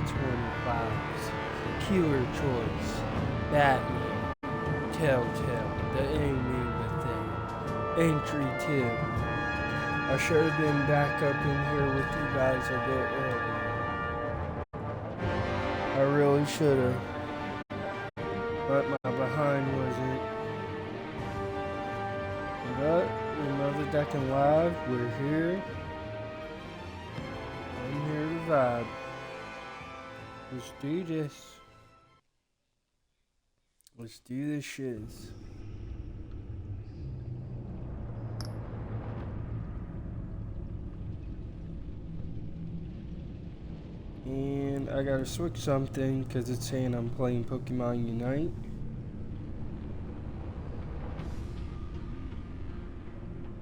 Qstunna325's Killer Choice, Batman, Telltale, The Enemy Within, Entry 2. I should have been back up in here with you guys a bit earlier. I really should have, but my behind wasn't. But another Decking Live, we're here. I'm here to vibe. Let's do this. Let's do this shiz. And I gotta switch something because it's saying I'm playing Pokemon Unite.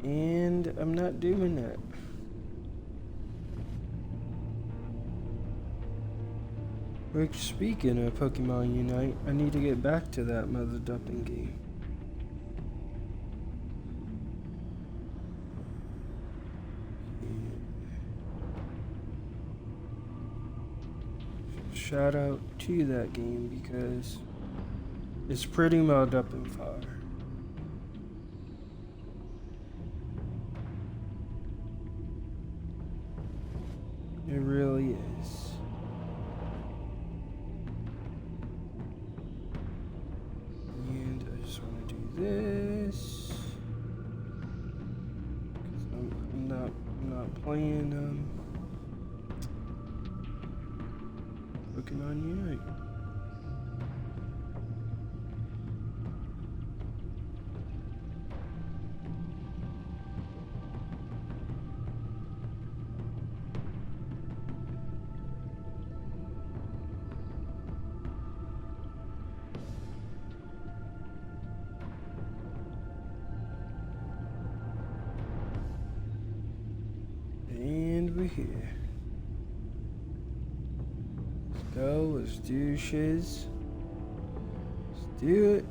And I'm not doing that. Which, speaking of Pokemon Unite, I need to get back to that mother dumping game. Shout out to that game because it's pretty mulled up and fire. It really is. And I just want to do this because I'm not playing Pokemon Unite. And we're here. Let's go, let's do shiz. Let's do it.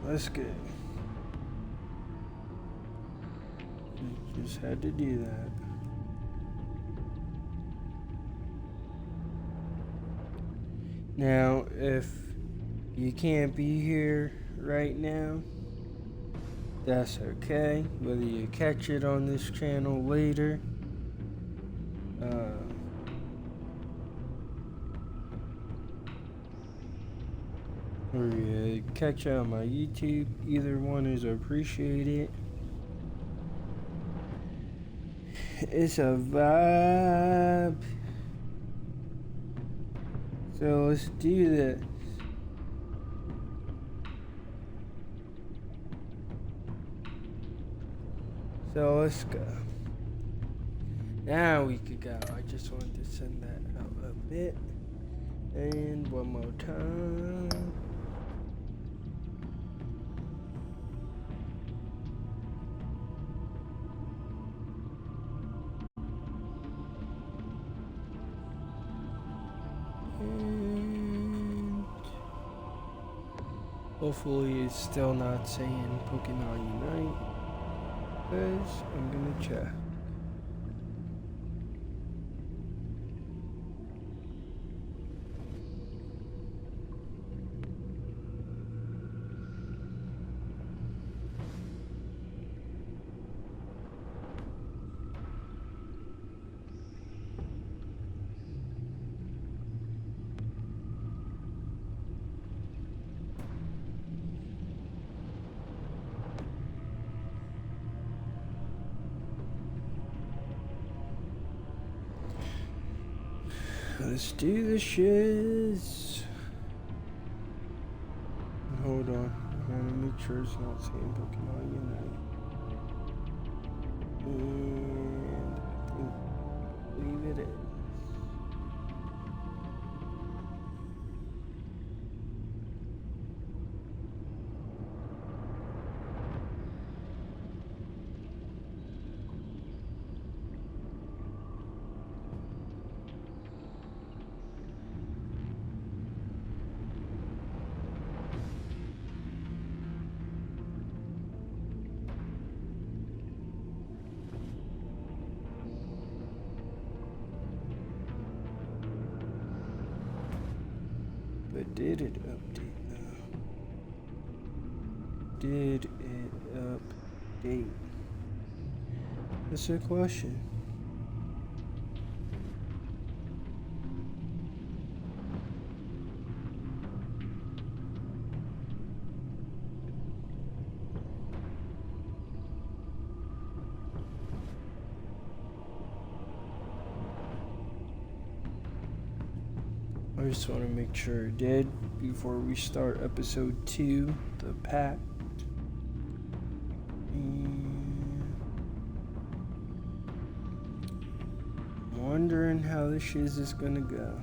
Let's go. Just had to do that. Now, if you can't be here right now, that's okay. Whether you catch it on this channel later, or you catch it on my YouTube, either one is appreciated. It's a vibe. So let's do this. So let's go. Now we could go. I just wanted to send that out a bit. And one more time. And hopefully it's still not saying Pokemon Unite. Because I'm gonna check. Let's do the shiz. Hold on. I wanna make sure it's not saying Pokemon Unite. And I believe it is. But did it update though? Did it update? That's a question. I just want to make sure it did before we start episode 2, the pact. I'm wondering how this shiz is gonna go.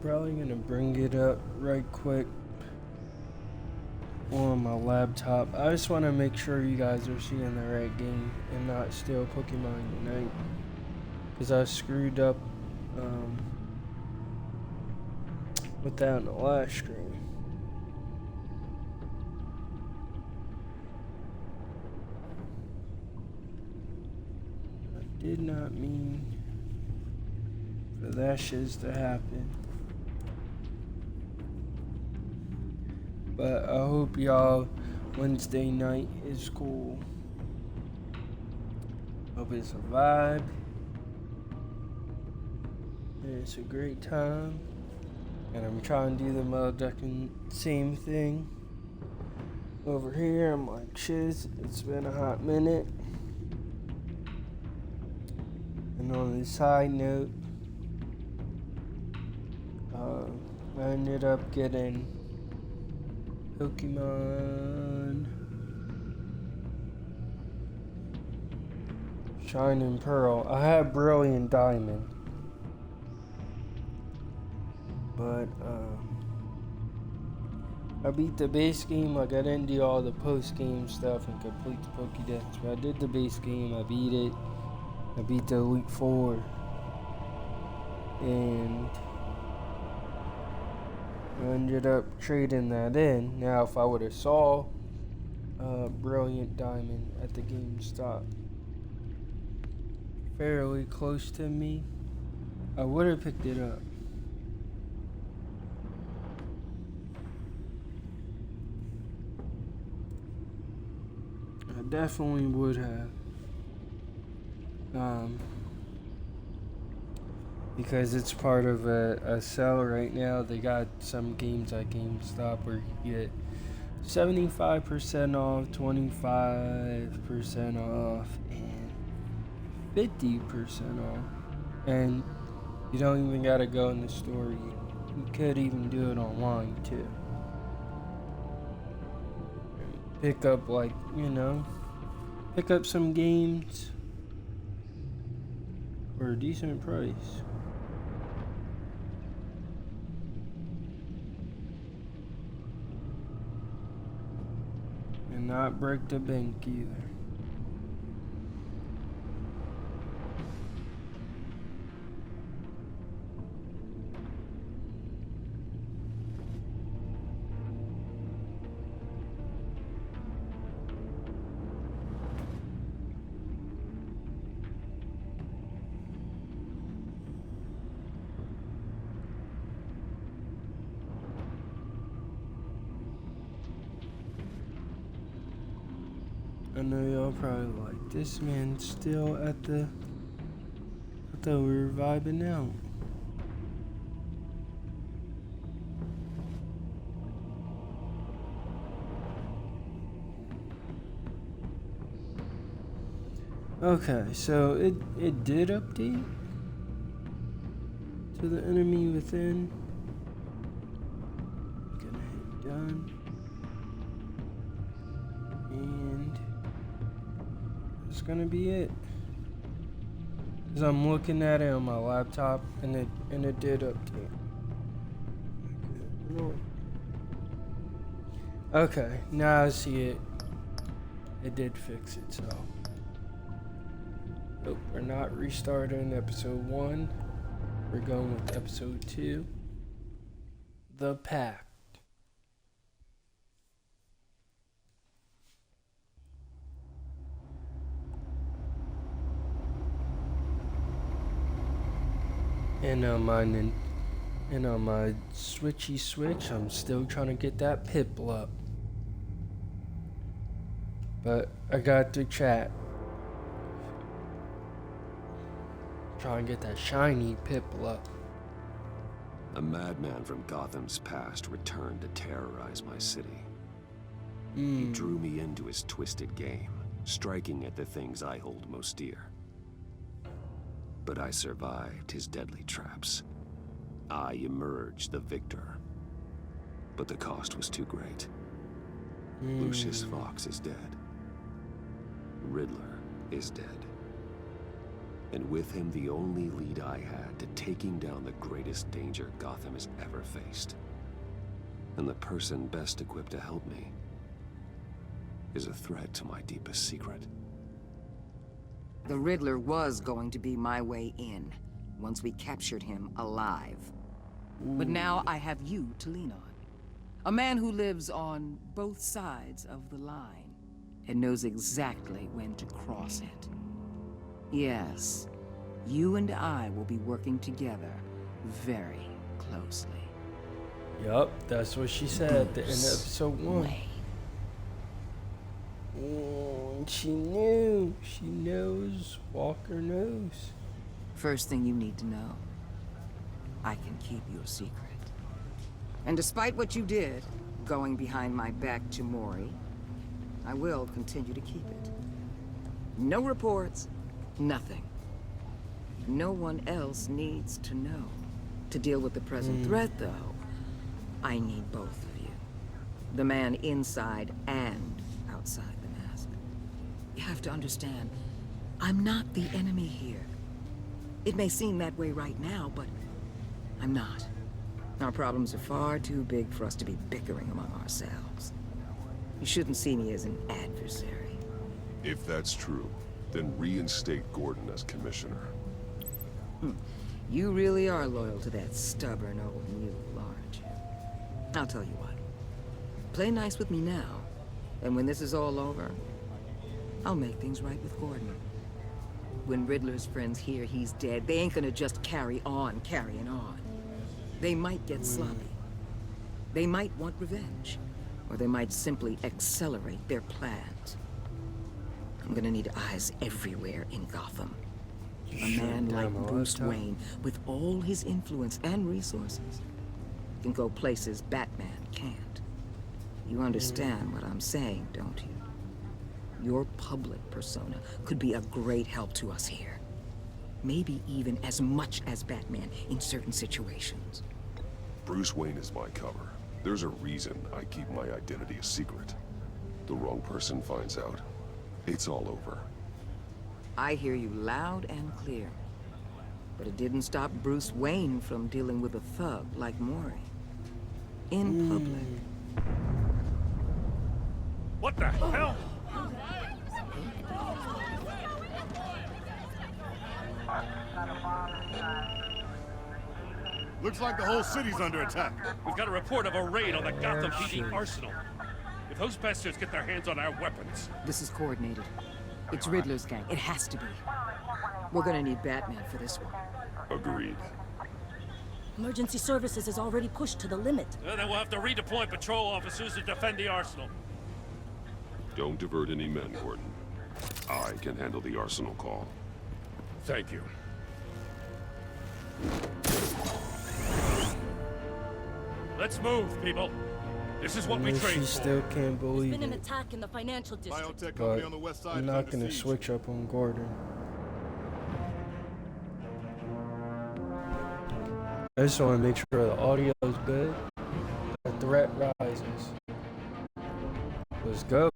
Probably gonna bring it up right quick on my laptop. I just want to make sure you guys are seeing the right game and not still Pokemon Unite, because I screwed up with that in the last stream. I did not mean for that shiz to happen. But I hope y'all Wednesday night is cool. Hope it's a vibe. And it's a great time. And I'm trying to do the motherfucking same thing. Over here, I'm like, shiz, it's been a hot minute. And on the side note, I ended up getting Pokemon Shining Pearl. I had Brilliant Diamond, but I beat the base game. Like, I didn't do all the post game stuff and complete the Pokédex, but I did the base game. I beat it. I beat the Elite Four, and I ended up trading that in. Now, if I would have saw Brilliant Diamond at the GameStop fairly close to me, I would have picked it up. I definitely would have. Because it's part of a sale right now. They got some games at GameStop where you get 75% off, 25% off, and 50% off. And you don't even gotta go in the store. You could even do it online too. Pick up, like, pick up some games for a decent price. And not break the bank either. I know y'all probably like, this man's still at the, I thought we were vibing out. Okay, so it did update to the enemy within. Gonna hit done. And that's gonna be it. Cause I'm looking at it on my laptop and it did update. Okay, now I see it. It did fix it, so. Nope, we're not restarting episode 1. We're going with episode 2. The Pact. And on my switchy switch, I'm still trying to get that pipple up. But I got the chat. Trying to get that shiny pipple up. A madman from Gotham's past returned to terrorize my city. He drew me into his twisted game, striking at the things I hold most dear. But I survived his deadly traps. I emerged the victor. But the cost was too great. Lucius Fox is dead. Riddler is dead. And with him the only lead I had to taking down the greatest danger Gotham has ever faced. And the person best equipped to help me is a threat to my deepest secret. The Riddler was going to be my way in, once we captured him alive. But now I have you to lean on. A man who lives on both sides of the line, and knows exactly when to cross it. Yes, you and I will be working together very closely. Yup, that's what she said at the end of episode 1. She knew. She knows. Walker knows. First thing you need to know, I can keep your secret. And despite what you did, going behind my back to Mori, I will continue to keep it. No reports, nothing. No one else needs to know. To deal with the present threat, though, I need both of you. The man inside and outside the mask. You have to understand, I'm not the enemy here. It may seem that way right now, but I'm not. Our problems are far too big for us to be bickering among ourselves. You shouldn't see me as an adversary. If that's true, then reinstate Gordon as commissioner. You really are loyal to that stubborn old mule, aren't you? I'll tell you what. Play nice with me now, and when this is all over, I'll make things right with Gordon. When Riddler's friends hear he's dead, they ain't gonna just carry on carrying on. They might get sloppy. They might want revenge. Or they might simply accelerate their plans. I'm gonna need eyes everywhere in Gotham. A man like Bruce Wayne, with all his influence and resources, can go places Batman can't. You understand what I'm saying, don't you? Your public persona could be a great help to us here. Maybe even as much as Batman in certain situations. Bruce Wayne is my cover. There's a reason I keep my identity a secret. The wrong person finds out, it's all over. I hear you loud and clear. But it didn't stop Bruce Wayne from dealing with a thug like Mori. In public. What the hell? Looks like the whole city's under attack. We've got a report of a raid on the Gotham PD arsenal. If those bastards get their hands on our weapons... This is coordinated. It's Riddler's gang. It has to be. We're gonna need Batman for this one. Agreed. Emergency services is already pushed to the limit. Then we'll have to redeploy patrol officers to defend the arsenal. Don't divert any men, Gordon. I can handle the arsenal call. Thank you. Let's move, people. This is what we trained She for. still can't There's believe been an it. attack in the financial district. Biotech company But on the west side I'm is not under gonna siege. switch up on Gordon. I just want to make sure the audio is good. The threat rises. Let's go.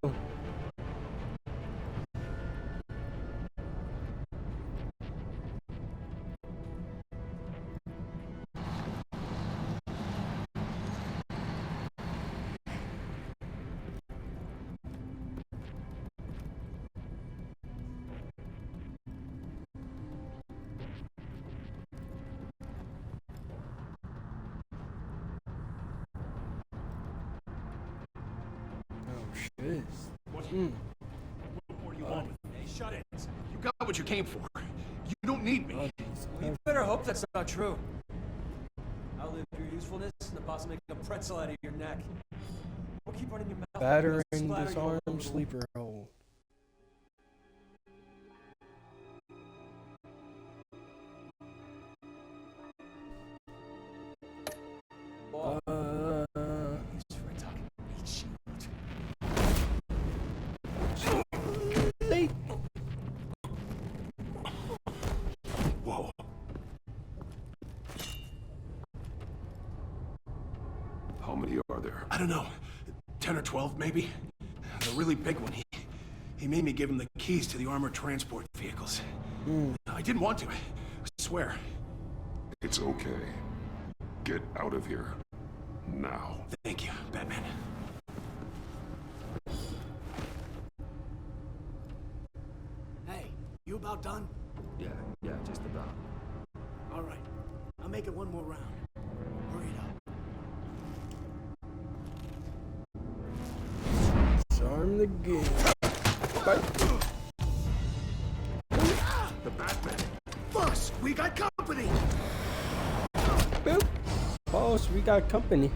What do you want? Hey, shut it. You got what you came for. You don't need me. You better hope that's not true. Outlive your usefulness and the boss will make a pretzel out of your neck. Don't keep running your mouth. Battering, Splatter you all over disarm, the sleeper hold. Whoa. How many are there? I don't know. 10 or 12, maybe? The really big one, he made me give him the keys to the armored transport vehicles. I didn't want to. I swear. It's okay. Get out of here. Now. Thank you, Batman. Hey, you about done? Yeah, just about. All right. I'll make it one more round. Hurry it up. Disarm the game. The Batman. Boss, we got company! Boop. Boss, we got company.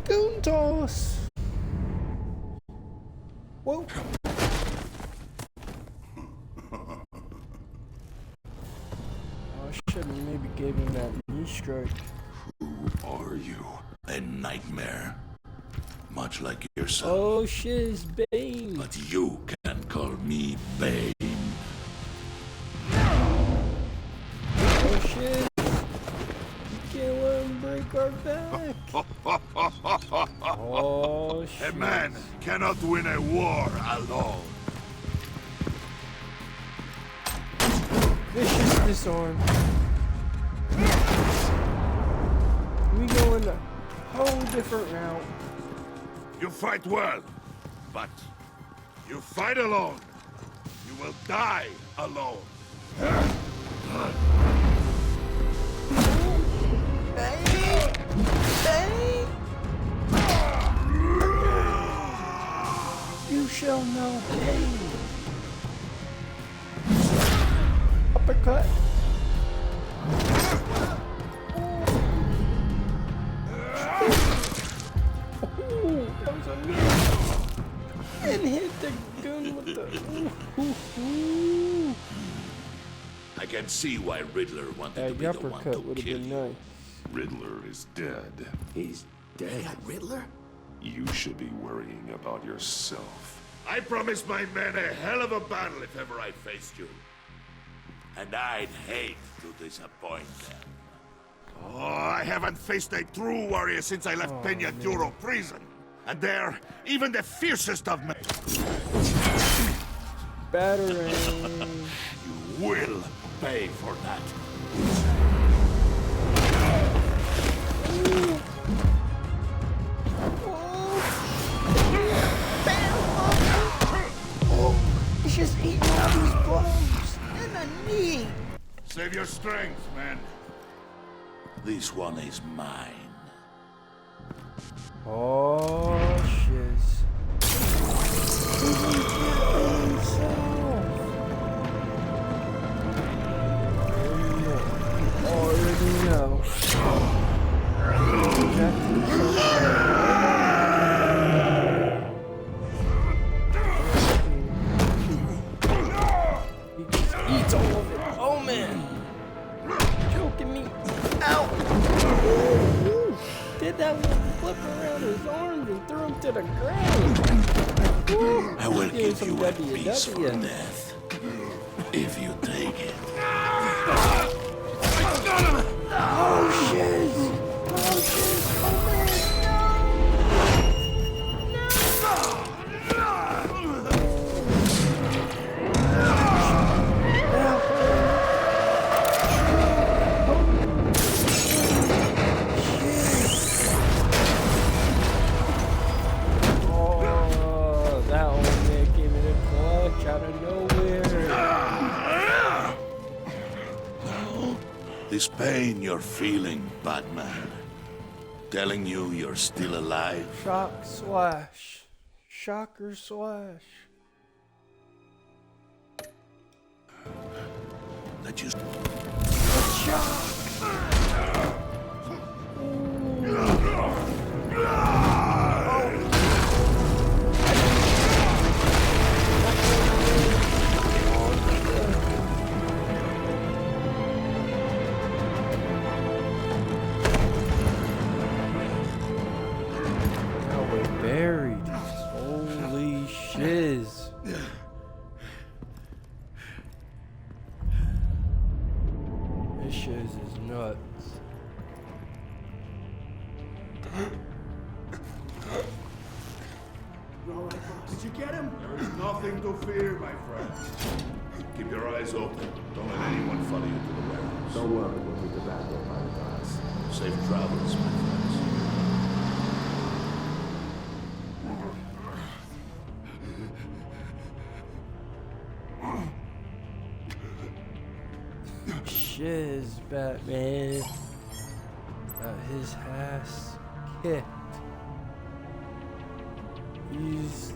Goon toss. Whoa. I should have maybe gave him that knee strike. Who are you? A nightmare. Much like yourself. Oh shit, it's Bane. But you can call me Bane. Oh shit. You can't let him break our back. Oh shit. A man cannot win a war alone. Vicious disarm. We go in a whole different route. You fight well, but you fight alone. You will die alone. You shall know pain. Uppercut. That was amazing. And hit the gun with the. I can see why Riddler wanted to That be the one uppercut to would have kill been you. nice. Riddler is dead. He's dead. That Riddler? You should be worrying about yourself. I promised my men a hell of a battle if ever I faced you. And I'd hate to disappoint them. Oh, I haven't faced a true warrior since I left Peña Duro prison. And there, even the fiercest of men... Battering. You will pay for that. He's just eating all these blows in the knee. Save your strength, man. This one is mine. Oh, shiz. Already know. He just eats all of it. Oh man! Choking me. Ow! Did that little flip around his arms and threw him to the ground. I will Give give you a some piece for WW. death. If you take it. Oh shit! Oh shit! Oh man! Oh, that old man gave me the clutch out of nowhere. This pain you're feeling, Batman, telling you you're still alive. Shock slash. Shocker slash. Let you... Holy shiz. This shiz is nuts. You all right, boss? Did you get him? There is nothing to fear, my friend. Keep your eyes open. Don't let anyone follow you to the warehouse. Don't worry, we'll meet the back door by the docks. Safe travels, my friends. Shiz, Batman. Got his ass kicked. He's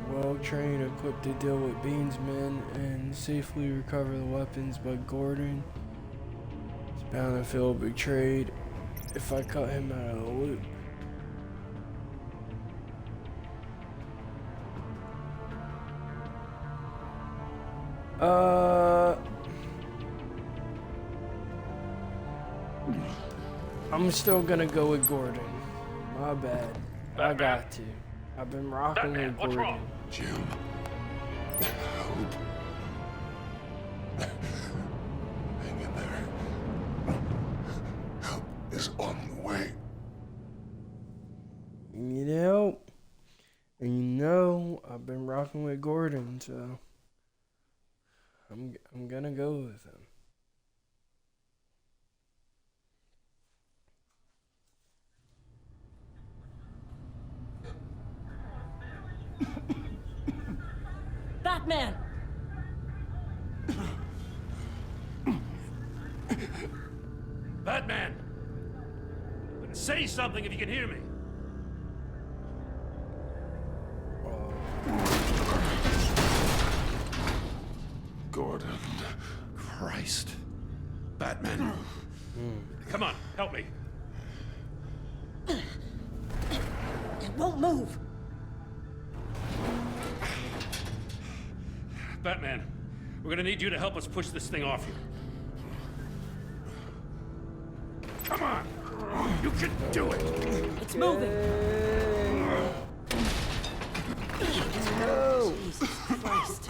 well trained, equipped to deal with Bean's men and safely recover the weapons, but Gordon is bound to feel betrayed if I cut him out of the loop. I'm still gonna go with Gordon. My bad. I got to. I've been rocking with What's Gordon. wrong? Jim. Hope. Hang in there. Help is on the way. You need help. And you know, I've been rocking with Gordon, so I'm gonna go with him. Batman! Batman! Say something if you can hear me. Gordon. Christ. Batman. Come on, help me. It won't move! Batman, we're gonna need you to help us push this thing off you. Come on! You can do it! It's moving! No! Jesus Christ.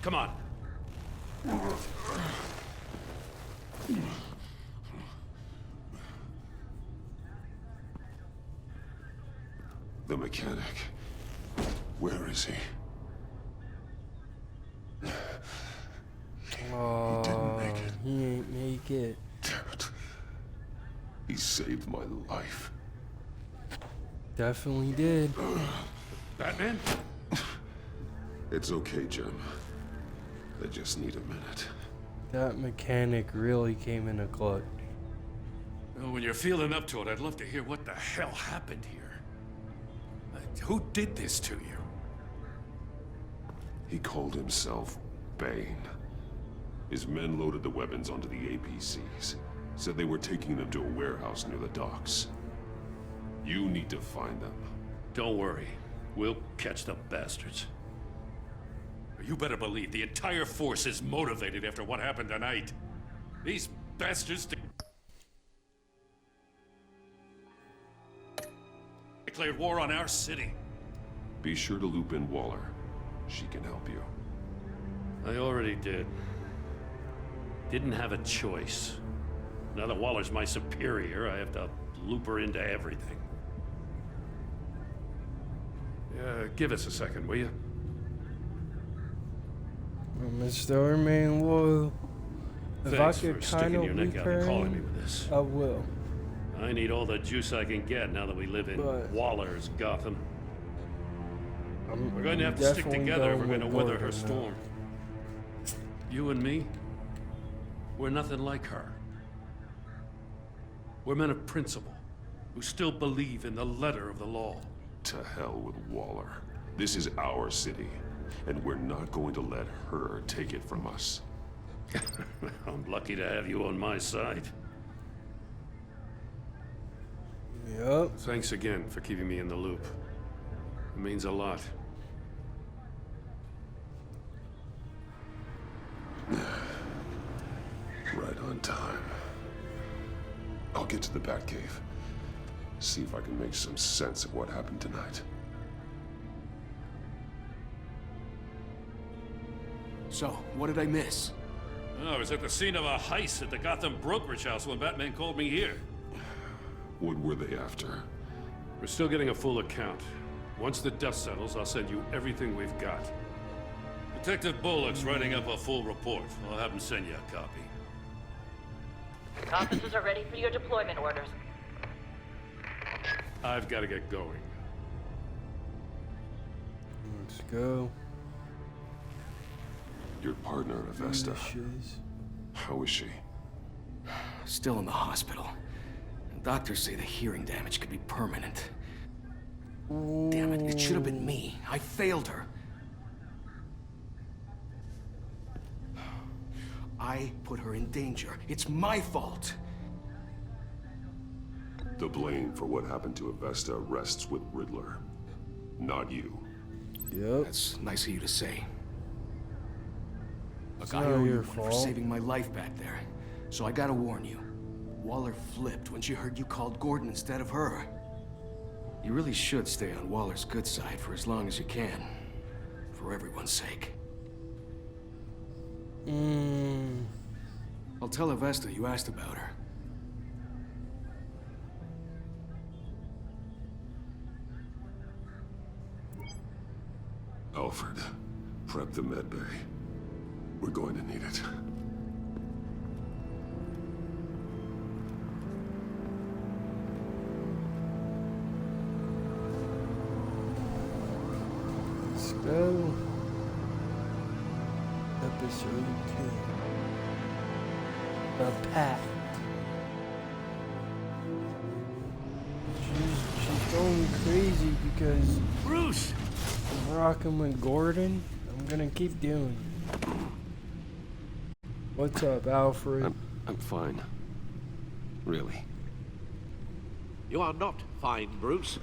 Come on. The mechanic. Where is he? Oh, didn't make it. he ain't make it. Damn it. He saved my life. Definitely did. Batman? It's okay, Jim. I just need a minute. That mechanic really came in a clutch. Well, when you're feeling up to it, I'd love to hear what the hell happened here. Who did this to you? He called himself Bane. His men loaded the weapons onto the APCs. Said they were taking them to a warehouse near the docks. You need to find them. Don't worry. We'll catch the bastards. You better believe the entire force is motivated after what happened tonight. These bastards declared war on our city. Be sure to loop in Waller. She can help you. I already did. Didn't have a choice. Now that Waller's my superior, I have to loop her into everything. Give us a second, will you? I'm gonna still remain loyal. If Thanks I could for sticking kind your of neck loop out her and calling me in, with this. I will. I need all the juice I can get now that we live in But Waller's Gotham. I'm We're going to have to stick definitely together if we're going going to with weather her Gordon, storm. You and me, we're nothing like her. We're men of principle. who still believe in the letter of the law. To hell with Waller. This is our city, and we're not going to let her take it from us. I'm lucky to have you on my side. Yup. Thanks again for keeping me in the loop. It means a lot. Right on time. I'll get to the Batcave. See if I can make some sense of what happened tonight. So, what did I miss? I was at the scene of a heist at the Gotham brokerage house when Batman called me here. What were they after? We're still getting a full account. Once the dust settles, I'll send you everything we've got. Detective Bullock's writing up a full report. I'll have him send you a copy. Officers are ready for your deployment orders. I've got to get going. Let's go. Your partner, Avesta. How is she? Still in the hospital. Doctors say the hearing damage could be permanent. Damn it, it should have been me. I failed her. I put her in danger. It's my fault. The blame for what happened to Avesta rests with Riddler, not you. Yep. That's nice of you to say. Look, not I owe you your one for fault. saving my life back there. So I gotta warn you. Waller flipped when she heard you called Gordon instead of her. You really should stay on Waller's good side for as long as you can. For everyone's sake. I'll tell Avesta you asked about her. Alfred, prep the med bay. We're going to need it. Let's go. Episode 2. The Pact. She's going crazy because Bruce! I'm rocking with Gordon. I'm gonna keep doing it. What's up, Alfred? I'm fine. Really. You are not fine, Bruce.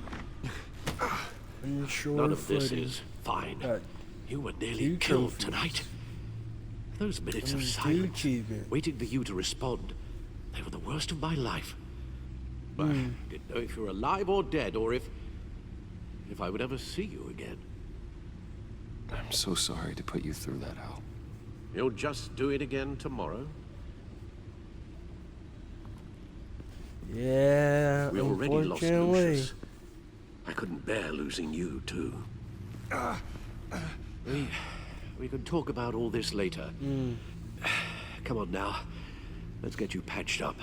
Unsure None of this footing. is fine. You were nearly two killed trophies. tonight. Those minutes of Two silence, achievements. waiting for you to respond, they were the worst of my life. I didn't know if you were alive or dead, or if I would ever see you again. I'm so sorry to put you through that, Al. You'll just do it again tomorrow. Yeah, We already lost unfortunately. Lucius. I couldn't bear losing you, too. We can talk about all this later. Come on now. Let's get you patched up.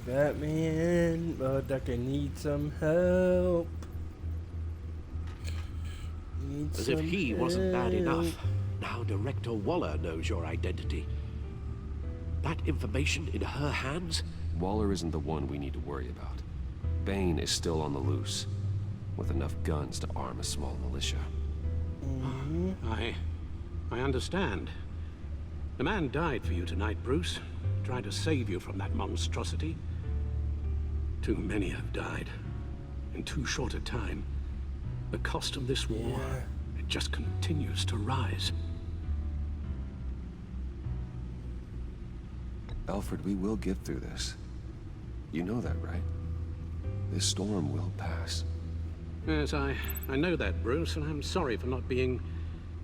Batman, but I can need some help. As if he wasn't bad enough. Now Director Waller knows your identity. That information in her hands? Waller isn't the one we need to worry about. Bane is still on the loose, with enough guns to arm a small militia. I understand. The man died for you tonight, Bruce. Trying to save you from that monstrosity. Too many have died. In too short a time. The cost of this war, it just continues to rise. Alfred, we will get through this. You know that, right? This storm will pass. Yes, I know that, Bruce, and I'm sorry for not being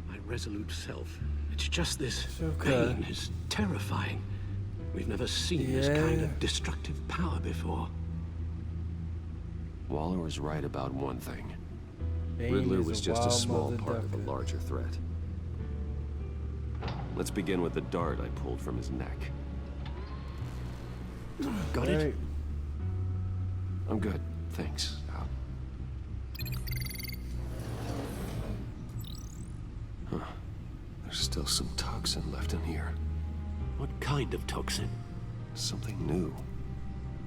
my resolute self. It's just this pain is terrifying. We've never seen this kind of destructive power before. Waller was right about one thing. Bane Riddler is was a just a wild small part of a motherfucker. larger threat. Let's begin with the dart I pulled from his neck. Got it? I'm good, thanks, Al. Huh. There's still some toxin left in here. What kind of toxin? Something new.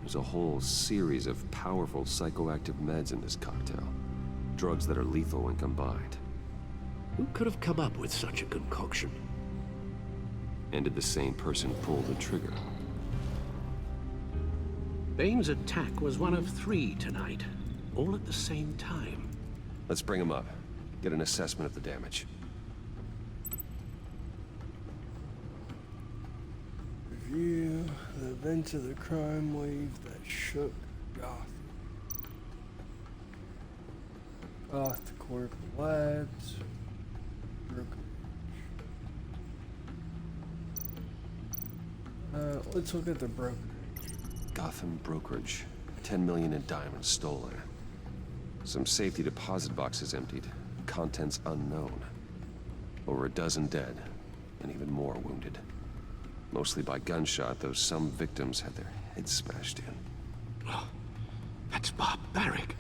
There's a whole series of powerful psychoactive meds in this cocktail. Drugs that are lethal when combined. Who could have come up with such a concoction? And did the same person pull the trigger? Bane's attack was one of 3 tonight, all at the same time. Let's bring him up. Get an assessment of the damage. Review the events of the crime wave that shook Gotham. Gothcorp Labs. Let's look at the brokerage. Gotham Brokerage. 10 million in diamonds stolen. Some safety deposit boxes emptied. Contents unknown. Over a dozen dead, and even more wounded. Mostly by gunshot, though some victims had their heads smashed in. Oh, that's barbaric.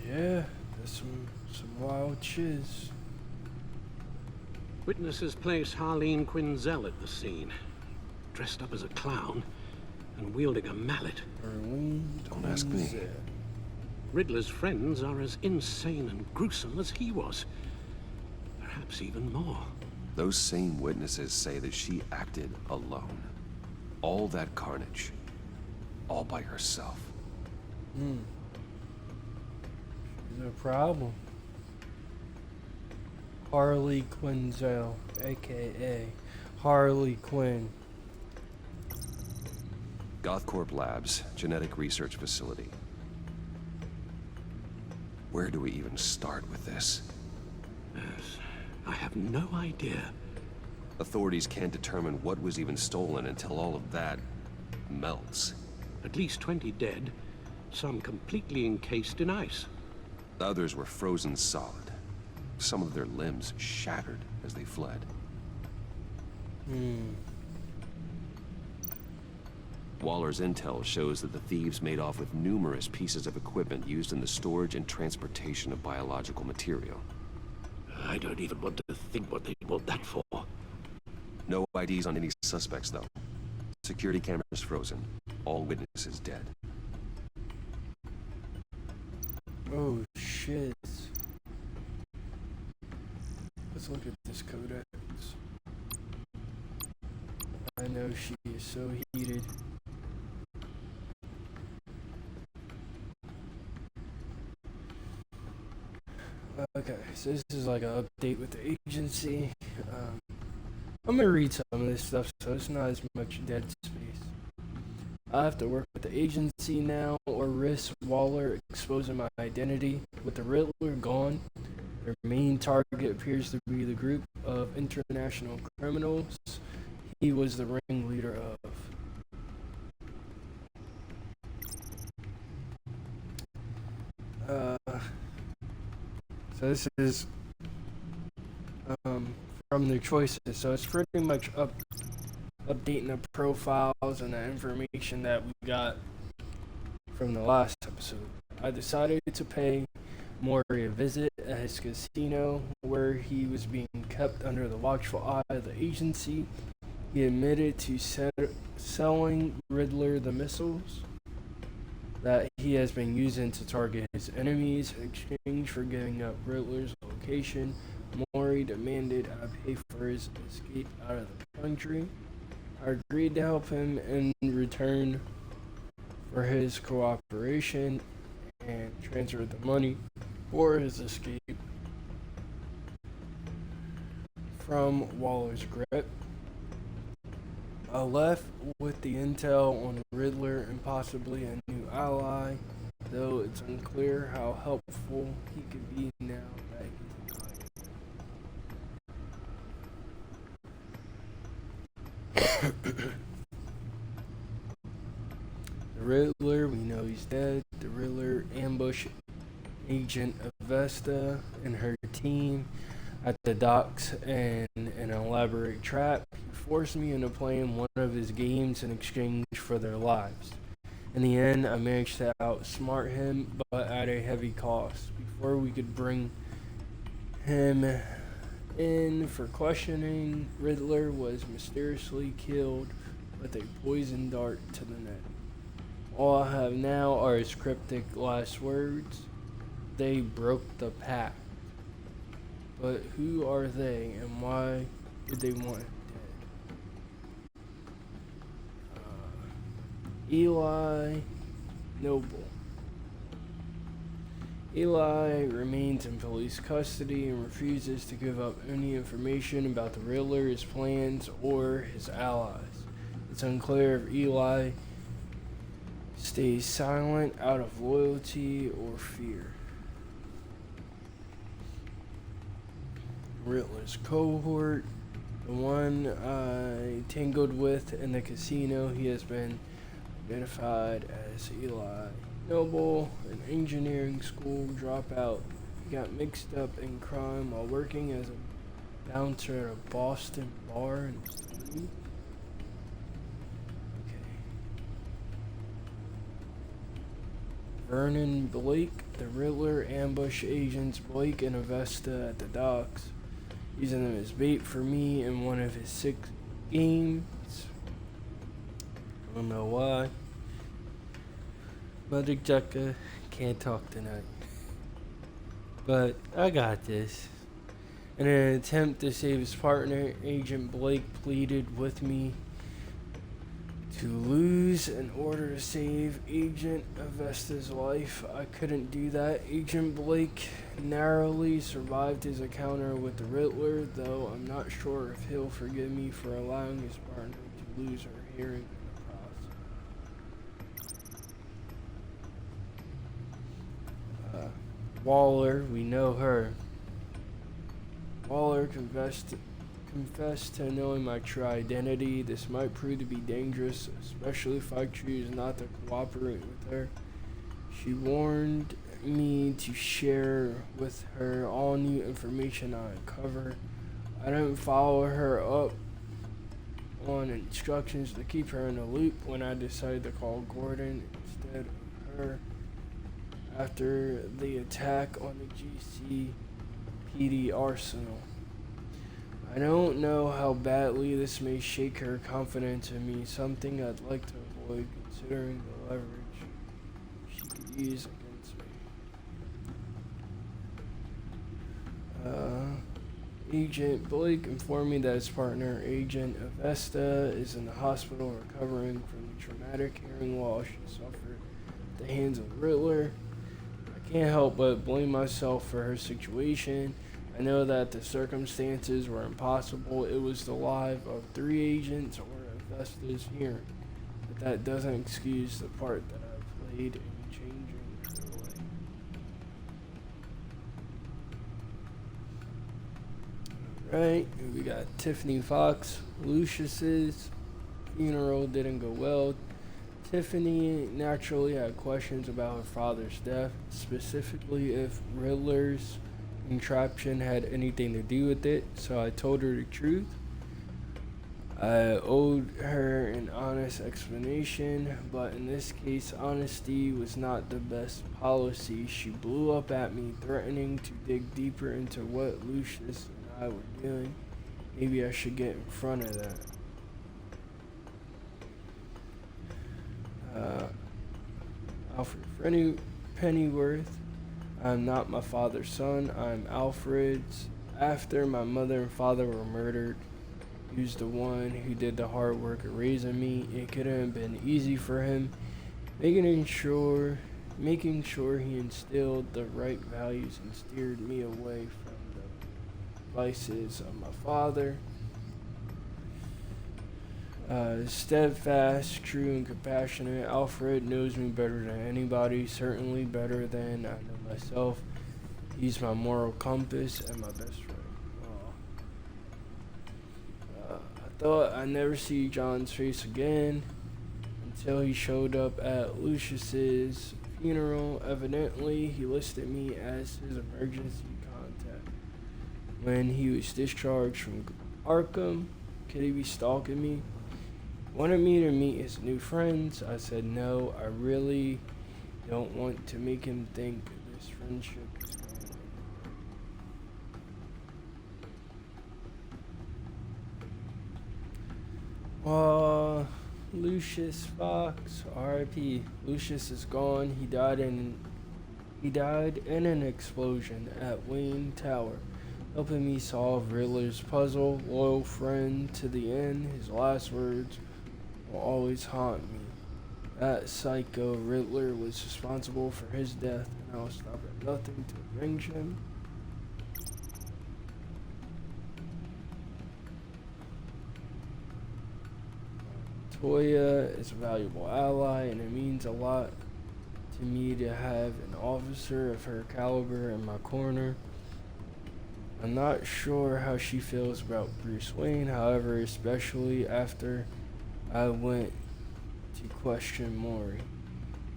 Yeah, there's some wild chiz. Witnesses place Harleen Quinzel at the scene, dressed up as a clown and wielding a mallet. Don't ask me. Riddler's friends are as insane and gruesome as he was. Perhaps even more. Those same witnesses say that she acted alone. All that carnage. All by herself. No problem. Harley Quinzel, aka Harley Quinn. Gothcorp Labs, genetic research facility. Where do we even start with this? Yes, I have no idea. Authorities can't determine what was even stolen until all of that melts. At least 20 dead, some completely encased in ice. Others were frozen solid. Some of their limbs shattered as they fled. Waller's intel shows that the thieves made off with numerous pieces of equipment used in the storage and transportation of biological material. I don't even want to think what they bought that for. No IDs on any suspects, though. Security cameras frozen. All witnesses dead. Oh, shit. Let's look at this codex. I know she is so heated. Okay, so this is like an update with the agency. I'm gonna read some of this stuff, so it's not as much dead space. I have to work with the agency now, or risk Waller exposing my identity. With the Riddler gone, their main target appears to be the group of international criminals he was the ringleader of. So this is from their choices. So it's pretty much updating the profiles and the information that we got from the last episode. I decided to pay Maury a visit at his casino, where he was being kept under the watchful eye of the agency. He admitted to selling Riddler the missiles that he has been using to target his enemies. In exchange for giving up Riddler's location, Maury demanded I pay for his escape out of the country. I agreed to help him in return for his cooperation and transferred the money for his escape from Waller's grip. I left with the intel on Riddler and possibly a new ally, though it's unclear how helpful he could be now that he's alive. The Riddler, we know he's dead. The Riddler ambushed Agent Avesta and her team at the docks in an elaborate trap. He forced me into playing one of his games in exchange for their lives. In the end, I managed to outsmart him, but at a heavy cost. Before we could bring him in for questioning, Riddler was mysteriously killed with a poison dart to the neck. All I have now are his cryptic last words. They broke the pact. But who are they and why did they want him dead? Eli Noble. Eli remains in police custody and refuses to give up any information about the Riddler, his plans, or his allies. It's unclear if Eli stays silent out of loyalty or fear. Riddler's cohort, the one I tangled with in the casino, he has been identified as Eli Noble, an engineering school dropout. He got mixed up in crime while working as a bouncer at a Boston bar in the city. Vernon Blake, the Riddler ambushed agents Blake and Avesta at the docks, using them as bait for me in one of his 6 games. I don't know why. Mother Jekka can't talk tonight. But I got this. In an attempt to save his partner, Agent Blake pleaded with me to lose in order to save Agent Avesta's life. I couldn't do that. Agent Blake narrowly survived his encounter with the Riddler, though I'm not sure if he'll forgive me for allowing his partner to lose her hearing in the process. Waller, we know her. Waller confessed to knowing my true identity. This might prove to be dangerous, especially if I choose not to cooperate with her. She warned me to share with her all new information I uncover. I didn't follow her up on instructions to keep her in the loop when I decided to call Gordon instead of her after the attack on the GCPD arsenal. I don't know how badly this may shake her confidence in me, something I'd like to avoid considering the leverage she could use against me. Agent Blake informed me that his partner, Agent Avesta, is in the hospital recovering from the traumatic hearing loss she suffered at the hands of the Riddler. I can't help but blame myself for her situation. I know that the circumstances were impossible. It was the life of 3 agents or Avesta's hearing, but that doesn't excuse the part that I played in changing her life. Right, we got Tiffany Fox. Lucius's funeral didn't go well. Tiffany naturally had questions about her father's death, specifically if Riddler's contraption had anything to do with it, so I told her the truth. I owed her an honest explanation, but in this case, honesty was not the best policy. She blew up at me, threatening to dig deeper into what Lucius and I were doing. Maybe I should get in front of that. Alfred Pennyworth. I'm not my father's son. I'm Alfred's. After my mother and father were murdered, he was the one who did the hard work of raising me. It couldn't have been easy for him. Making sure he instilled the right values and steered me away from the vices of my father. Steadfast, true, and compassionate. Alfred knows me better than anybody, certainly better than I know myself. He's my moral compass and my best friend. I thought I'd never see John's face again until he showed up at Lucius's funeral. Evidently, he listed me as his emergency contact. When he was discharged from Arkham, could he be stalking me? Wanted me to meet his new friends. I said no, I really don't want to make him think this friendship is going Lucius Fox, R.I.P. Lucius is gone. He died in an explosion at Wayne Tower, helping me solve Riddler's puzzle. Loyal friend to the end. His last words will always haunt me. That psycho Riddler was responsible for his death, and I will stop at nothing to avenge him. Toya is a valuable ally, and it means a lot to me to have an officer of her caliber in my corner. I'm not sure how she feels about Bruce Wayne, however, especially after I went to question Maury.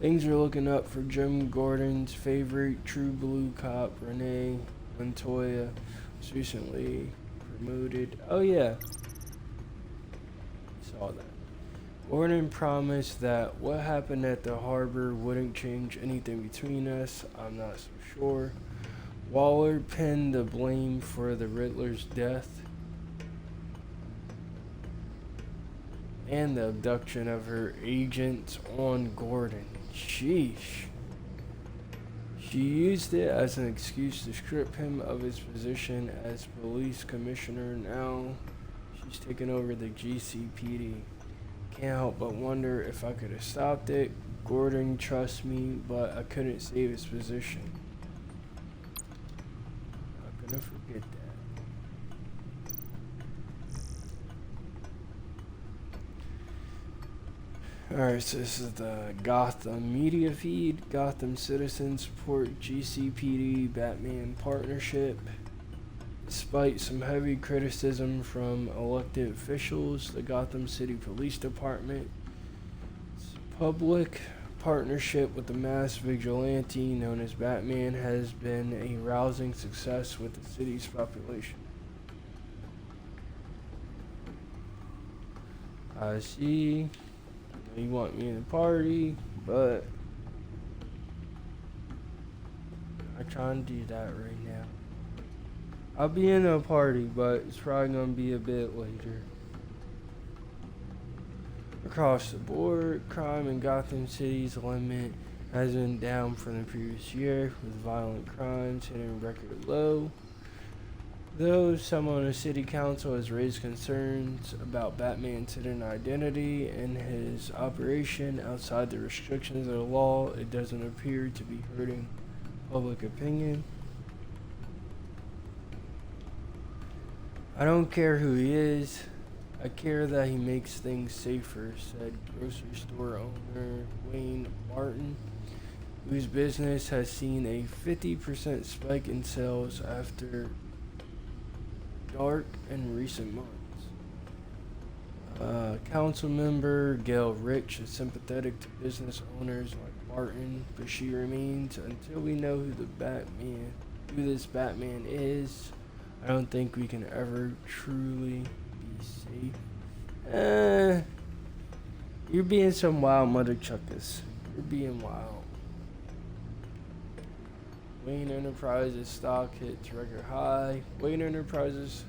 Things are looking up for Jim Gordon's favorite true blue cop, Renee Montoya, was recently promoted. Oh yeah, saw that. Gordon promised that what happened at the harbor wouldn't change anything between us. I'm not so sure. Waller pinned the blame for the Riddler's death and the abduction of her agents on Gordon. Sheesh. She used it as an excuse to strip him of his position as police commissioner. Now she's taken over the GCPD. Can't help but wonder if I could have stopped it. Gordon trusts me, but I couldn't save his position. Not gonna forget that. Alright, so this is the Gotham media feed. Gotham citizens support GCPD Batman partnership. Despite some heavy criticism from elected officials, the Gotham City Police Department's public partnership with the mass vigilante known as Batman has been a rousing success with the city's population. I see. You want me in the party, but I'm trying to do that right now. I'll be in a party, but it's probably going to be a bit later. Across the board, crime in Gotham City's limit has been down from the previous year, with violent crimes hitting a record low. Though someone on the city council has raised concerns about Batman's hidden identity and his operation outside the restrictions of the law, it doesn't appear to be hurting public opinion. I don't care who he is. I care that he makes things safer, said grocery store owner Wayne Martin, whose business has seen a 50% spike in sales after dark in recent months. Council member Gail Rich is sympathetic to business owners like Martin, but she remains, until we know who this Batman is, I don't think we can ever truly be safe. You're being some wild, mother chuckers. You're being wild. Wayne Enterprises stock hits record high. Wayne Enterprises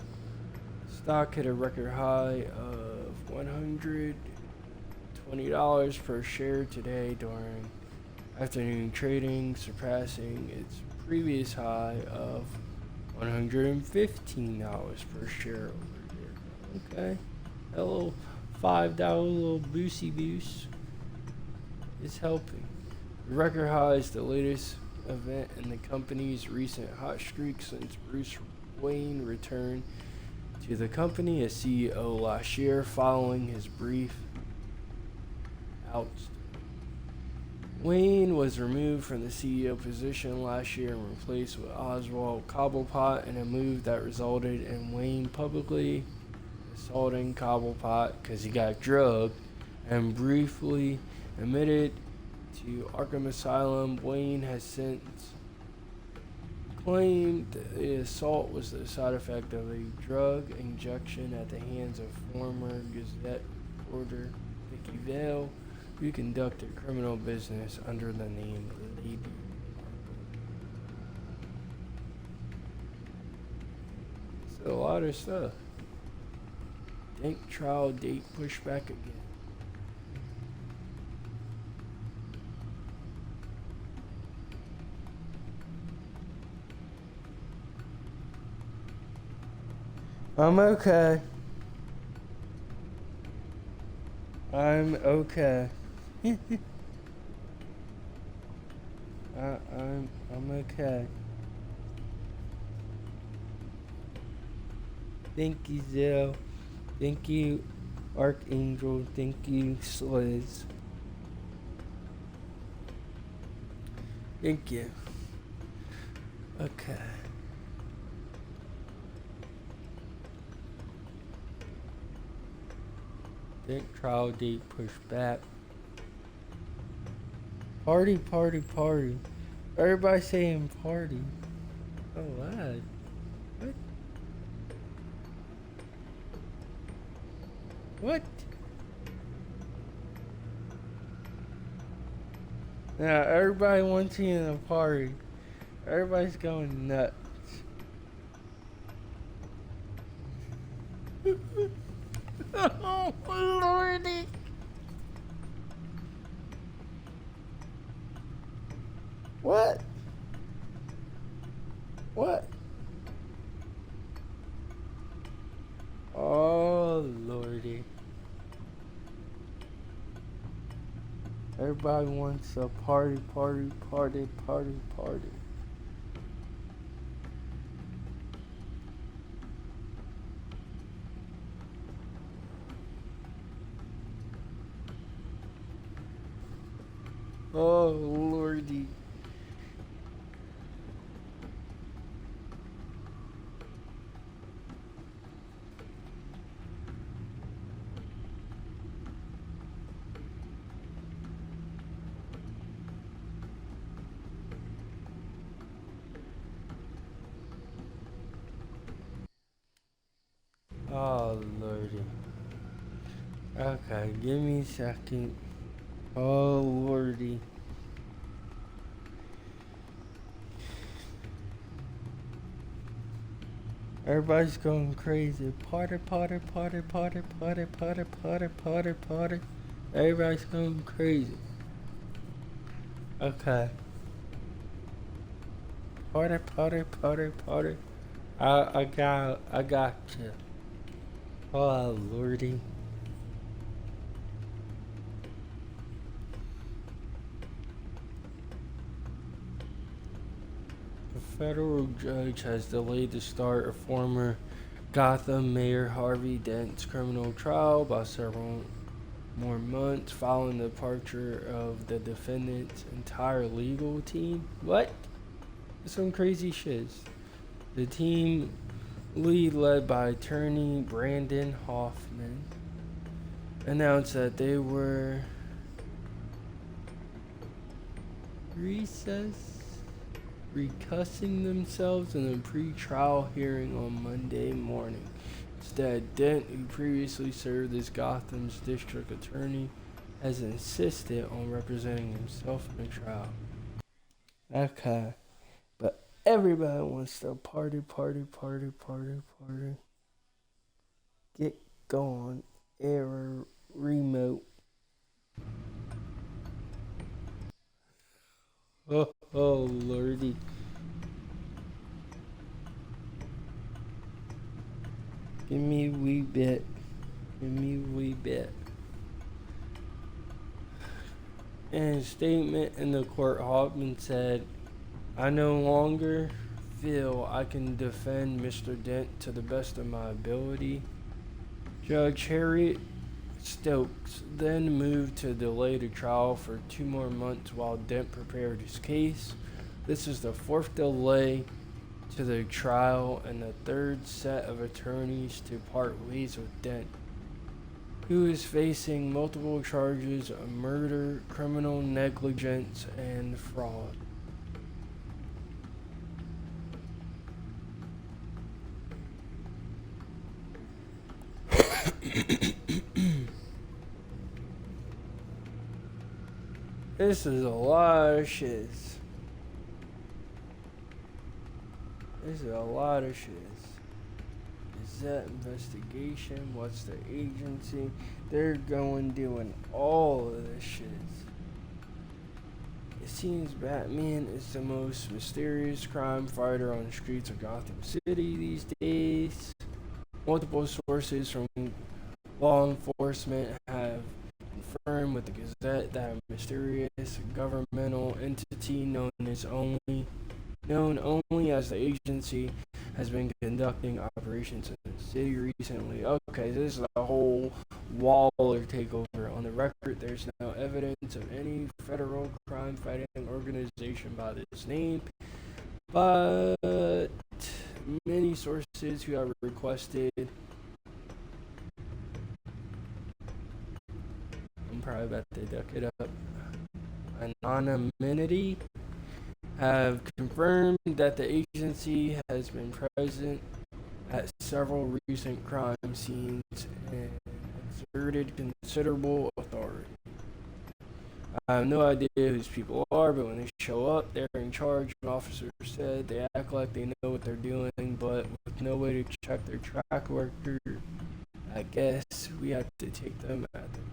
stock hit a record high of $120 per share today during afternoon trading, surpassing its previous high of $115 per share over here. Okay, that little $5 little boosty boost is helping. The record high is the latest event in the company's recent hot streak since Bruce Wayne returned to the company as CEO last year following his brief ousting. Wayne was removed from the CEO position last year and replaced with Oswald Cobblepot in a move that resulted in Wayne publicly assaulting Cobblepot because he got drugged and briefly admitted to Arkham Asylum. Wayne has since claimed the assault was the side effect of a drug injection at the hands of former Gazette reporter Vicky Vale, who conducted criminal business under the name Lady. It's a lot of stuff. Dent trial date pushed back again. I'm okay. I'm okay. I'm okay. Thank you, Zell. Thank you, Archangel. Thank you, Sliz. Thank you. Okay. Dent trial date pushed back. Party, party, party. Everybody saying party. Oh, wow. What? What? Now, everybody wants you in a party. Everybody's going nuts. Oh, Lordy. What? What? Oh, Lordy. Everybody wants a party, party, party, party, party. Oh, Lordy. Oh, Lordy. Okay, give me a second. Oh, Lordy. Everybody's going crazy. Party, party, party, party, party, party, party, party, party. Everybody's going crazy. Okay. Party, party, party, party. I got you. Oh, Lordy. A federal judge has delayed the start of former Gotham Mayor Harvey Dent's criminal trial by several more months following the departure of the defendant's entire legal team. What? Some crazy shits. The team lead, led by attorney Brandon Hoffman, announced that they were recussing themselves in a pre-trial hearing on Monday morning. Instead, Dent, who previously served as Gotham's district attorney, has insisted on representing himself in the trial. Okay. But everybody wants to party, party, party, party, party. Get going. Error remote. Oh, Lordy. Give me a wee bit. Give me a wee bit. In a statement in the court, Hoffman said, "I no longer feel I can defend Mr. Dent to the best of my ability." Judge Harriet Stokes then moved to delay the trial for 2 more months while Dent prepared his case. This is the 4th delay to the trial and the 3rd set of attorneys to part ways with Dent, who is facing multiple charges of murder, criminal negligence, and fraud. This is a lot of shiz. This is a lot of shiz. Gazette investigation. What's the agency? They're doing all of this shit. It seems Batman is the most mysterious crime fighter on the streets of Gotham City these days. Multiple sources from law enforcement have confirmed with the Gazette that a mysterious governmental entity known only as the agency has been conducting operations in the city recently. Okay, this is a whole Waller takeover. On the record, there's no evidence of any federal crime-fighting organization by this name, but many sources who have requested, I'm probably about to duck it up, anonymity, have confirmed that the agency has been present at several recent crime scenes and exerted considerable authority. I have no idea who these people are, but when they show up, they're in charge. An officer said they act like they know what they're doing, but with no way to check their track record, I guess we have to take them at their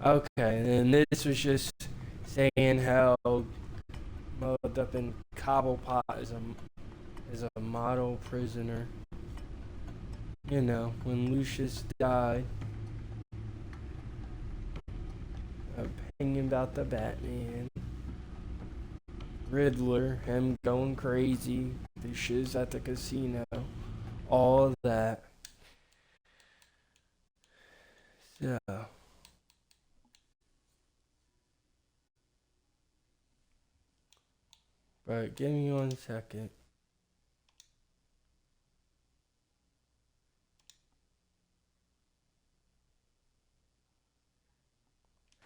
word. Okay, and then this was just saying how mugged up in Cobblepot is a model prisoner. You know, when Lucius died. Opinion about the Batman. Riddler, him going crazy. The shiz at the casino. All of that. So. But give me 1 second.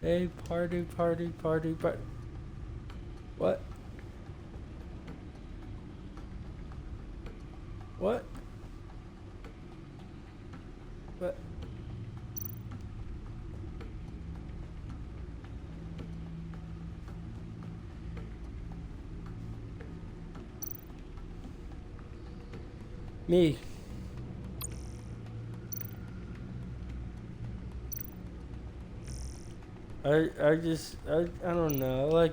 Hey, party. What? What? What? Me. I don't know.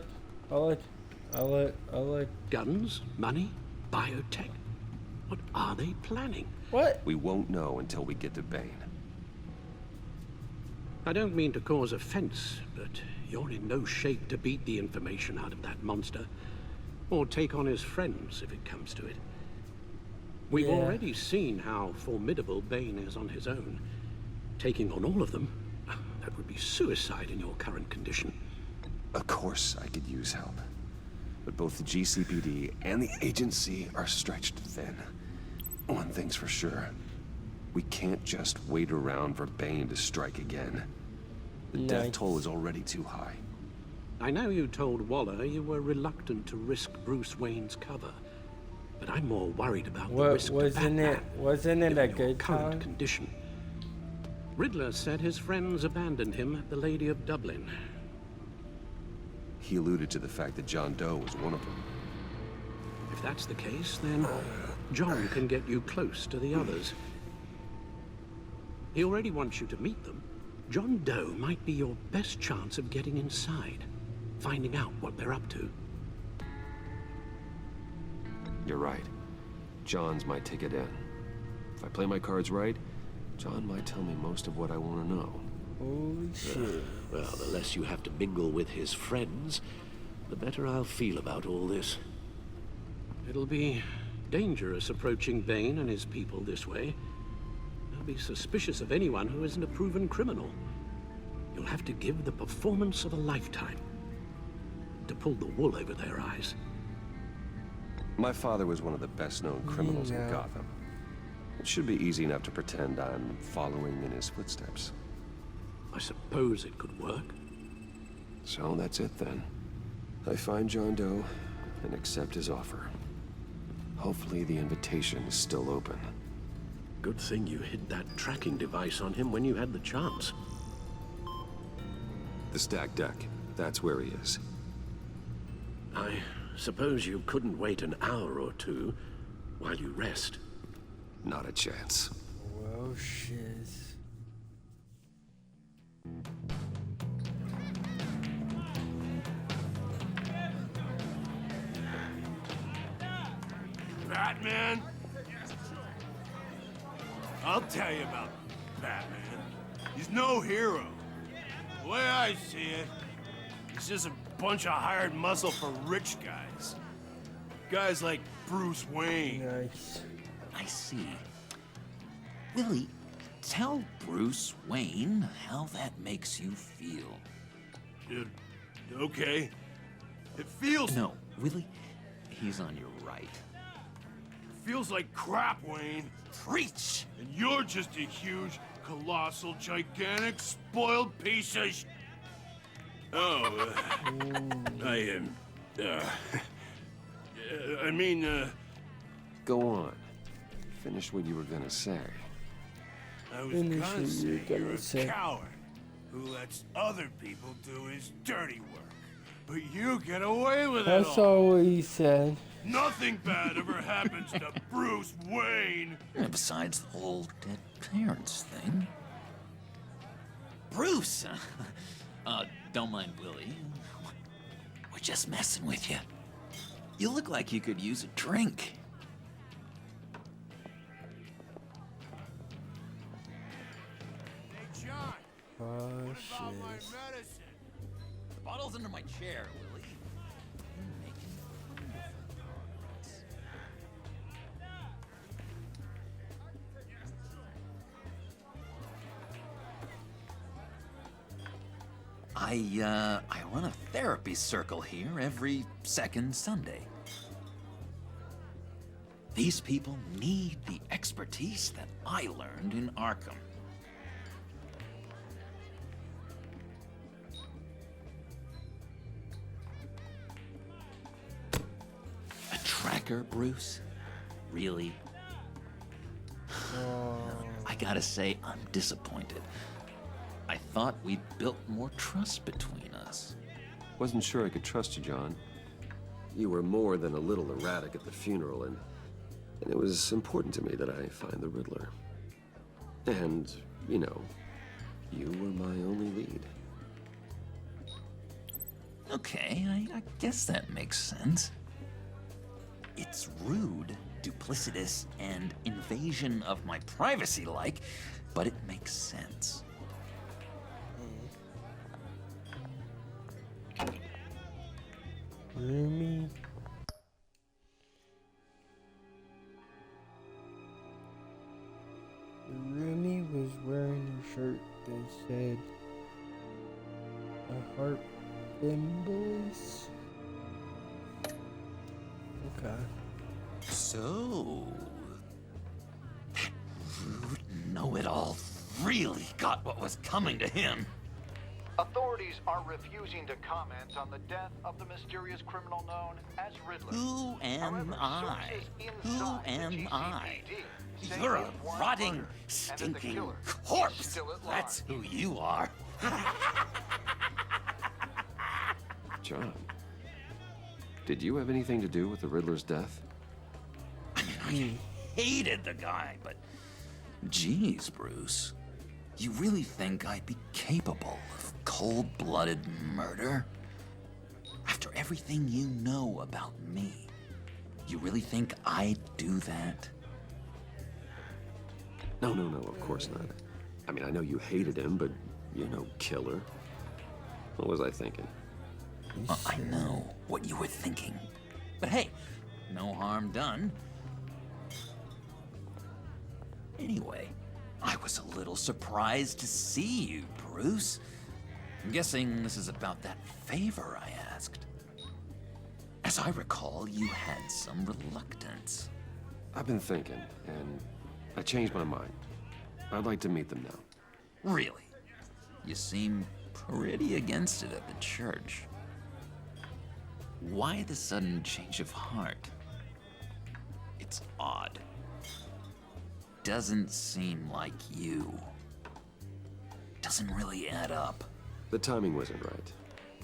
I like guns, money, biotech. What are they planning? What? We won't know until we get to Bane. I don't mean to cause offense, but you're in no shape to beat the information out of that monster, or take on his friends if it comes to it. We've already seen how formidable Bane is on his own. Taking on all of them, that would be suicide in your current condition. Of course I could use help. But both the GCPD and the agency are stretched thin. One thing's for sure. We can't just wait around for Bane to strike again. The death toll is already too high. I know you told Waller you were reluctant to risk Bruce Wayne's cover. But I'm more worried about the risk to Batman. Wasn't it a good current condition? Riddler said his friends abandoned him at the Lady of Dublin. He alluded to the fact that John Doe was one of them. If that's the case, then John can get you close to the others. He already wants you to meet them. John Doe might be your best chance of getting inside, finding out what they're up to. You're right. John's my ticket in. If I play my cards right, John might tell me most of what I want to know. Holy shit. Well, the less you have to mingle with his friends, the better I'll feel about all this. It'll be dangerous approaching Bane and his people this way. They'll be suspicious of anyone who isn't a proven criminal. You'll have to give the performance of a lifetime to pull the wool over their eyes. My father was one of the best-known criminals in Gotham. It should be easy enough to pretend I'm following in his footsteps. I suppose it could work. So that's it then. I find John Doe and accept his offer. Hopefully the invitation is still open. Good thing you hid that tracking device on him when you had the chance. The stacked deck. That's where he is. I suppose you couldn't wait an hour or two while you rest. Not a chance. Well, shiz. Batman? I'll tell you about Batman. He's no hero. The way I see it, he's just a bunch of hired muscle for rich guys. Guys like Bruce Wayne. Nice. I see. Willie, tell Bruce Wayne how that makes you feel. Okay. It feels... No, Willie, he's on your right. Feels like crap, Wayne. Preach! And you're just a huge, colossal, gigantic, spoiled piece of sh... Oh, I mean, Go on. Finish what you were gonna say. I was gonna say you're a coward who lets other people do his dirty work. But you get away with it all. That's all what he said. Nothing bad ever happens to Bruce Wayne. And besides the whole dead parents thing. Bruce! Don't mind Willie. We're just messing with you. You look like you could use a drink. Hey, John. Oh, What about my shiz. medicine? The bottle's under my chair, Willie. You're making wonderful progress. I run a therapy circle here every second Sunday. These people need the expertise that I learned in Arkham. A tracker, Bruce? Really? I gotta say, I'm disappointed. I thought we'd built more trust between us. Wasn't sure I could trust you, John. You were more than a little erratic at the funeral, and it was important to me that I find the Riddler. And, you know, you were my only lead. Okay, I guess that makes sense. It's rude, duplicitous, and invasion of my privacy-like, but it makes sense. Rumi. Rumi was wearing a shirt that said a heart thimbles. Okay. So, that rude know-it-all really got what was coming to him. Authorities are refusing to comment on the death of the mysterious criminal known as Riddler. Who am However, I? sources Who inside the am I? GCPD say You're a he was rotting, murdered, and that the stinking killer is corpse. still at That's large. who you are. John, did you have anything to do with the Riddler's death? I mean, I hated the guy, but geez, Bruce, you really think I'd be capable of cold-blooded murder? After everything you know about me, you really think I'd do that? No, of course not. I mean, I know you hated him, but you're no killer. What was I thinking? I know what you were thinking. But hey, no harm done. Anyway, I was a little surprised to see you, Bruce. I'm guessing this is about that favor I asked. As I recall, you had some reluctance. I've been thinking, and I changed my mind. I'd like to meet them now. Really? You seem pretty against it at the church. Why the sudden change of heart? It's odd. Doesn't seem like you. Doesn't really add up. The timing wasn't right,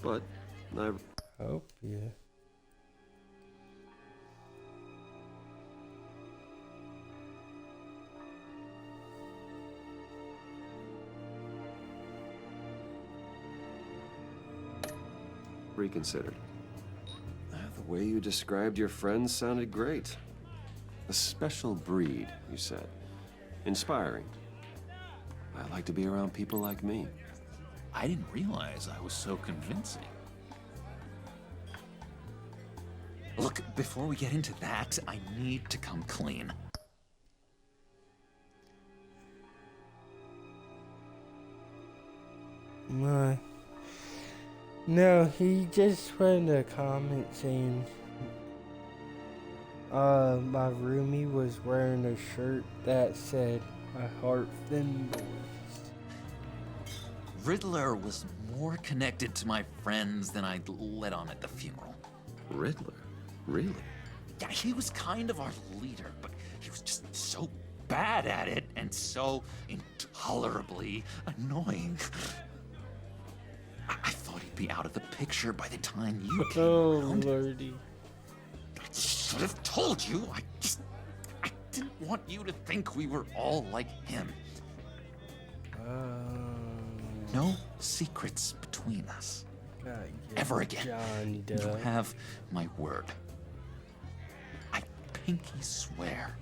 but I... Oh, yeah. reconsidered. The way you described your friends sounded great. A special breed, you said. Inspiring. I like to be around people like me. I didn't realize I was so convincing. Look, before we get into that, I need to come clean. No, he just put in a comment saying my roomie was wearing a shirt that said "I heart thin boys." Riddler was more connected to my friends than I'd let on at the funeral. Riddler? Really? Yeah, he was kind of our leader, but he was just so bad at it and so intolerably annoying. I thought he'd be out of the picture by the time you came around. Lordy. I should have told you. I didn't want you to think we were all like him. No secrets between us. Ever again. You have my word. I pinky swear.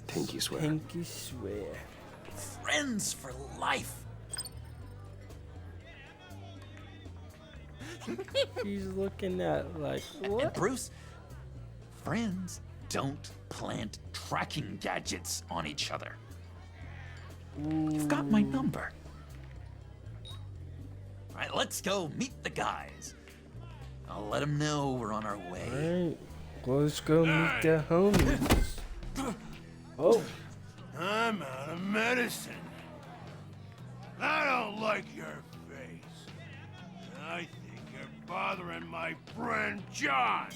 Pinky swear. Pinky swear. Friends for life. He's looking at like, what? And Bruce, friends don't plant tracking gadgets on each other. You've got my number. All right, let's go meet the guys. I'll let them know we're on our way. All right, let's go meet the homies. Oh. I'm out of medicine. I don't like your face. I think you're bothering my friend John.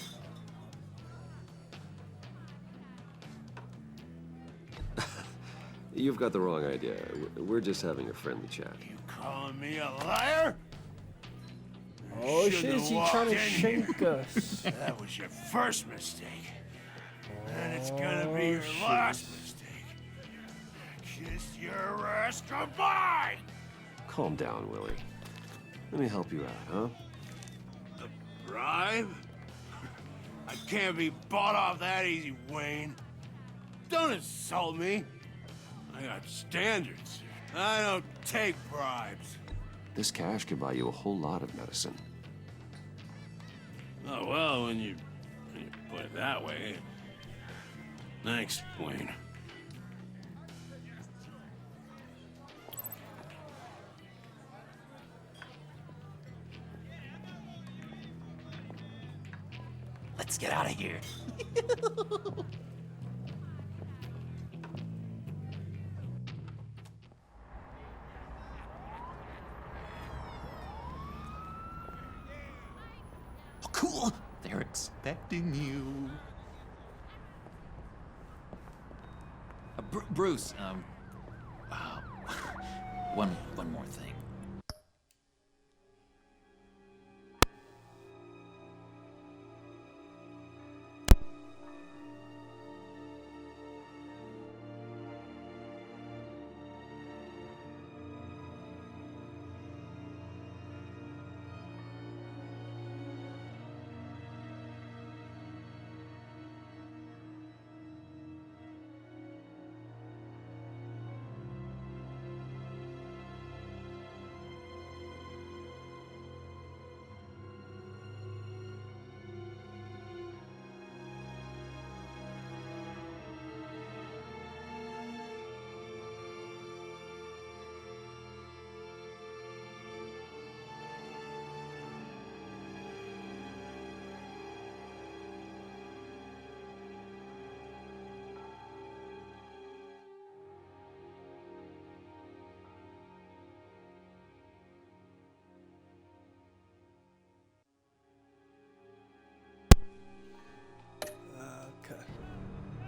You've got the wrong idea. We're just having a friendly chat. You calling me a liar? Oh shit, is he trying to shank us? That was your first mistake. And it's gonna be your last mistake. Kiss your ass goodbye! Calm down, Willie. Let me help you out, huh? A bribe? I can't be bought off that easy, Wayne. Don't insult me. I got standards. I don't take bribes. This cash could buy you a whole lot of medicine. Oh, well, when you put it that way. Thanks, Wayne. Let's get out of here. Oh, cool. They're expecting you. Bruce, one more thing.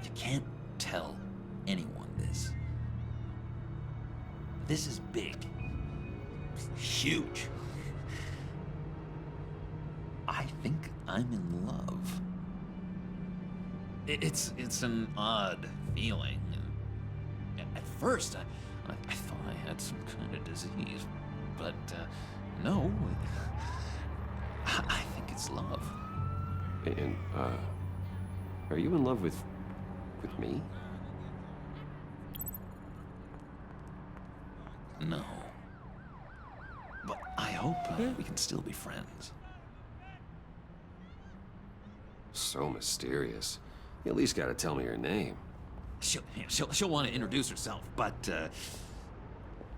You can't tell anyone this. This is big. Huge. I think I'm in love. It's an odd feeling. At first, I thought I had some kind of disease, but no. I think it's love. And, are you in love with me? No. But I hope we can still be friends. So mysterious. You at least gotta tell me your name. She'll want to introduce herself, but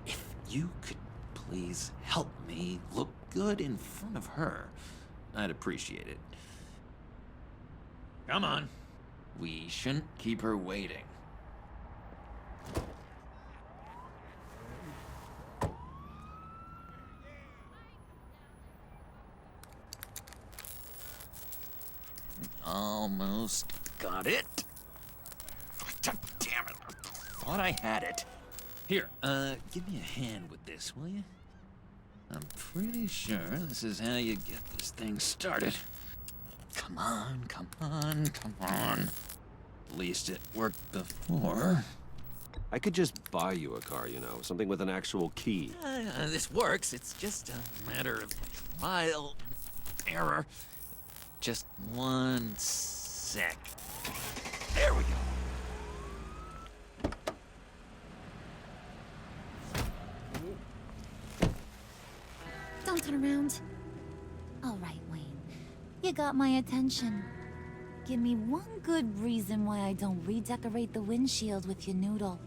if you could please help me look good in front of her, I'd appreciate it. Come on. We shouldn't keep her waiting. Almost got it. Damn it. Thought I had it. Here, give me a hand with this, will you? I'm pretty sure this is how you get this thing started. Come on, come on, come on. At least it worked before. I could just buy you a car, you know, something with an actual key. This works. It's just a matter of trial and error. Just one sec. There we go. Don't turn around. All right, Wayne. You got my attention. Give me one good reason why I don't redecorate the windshield with your noodle.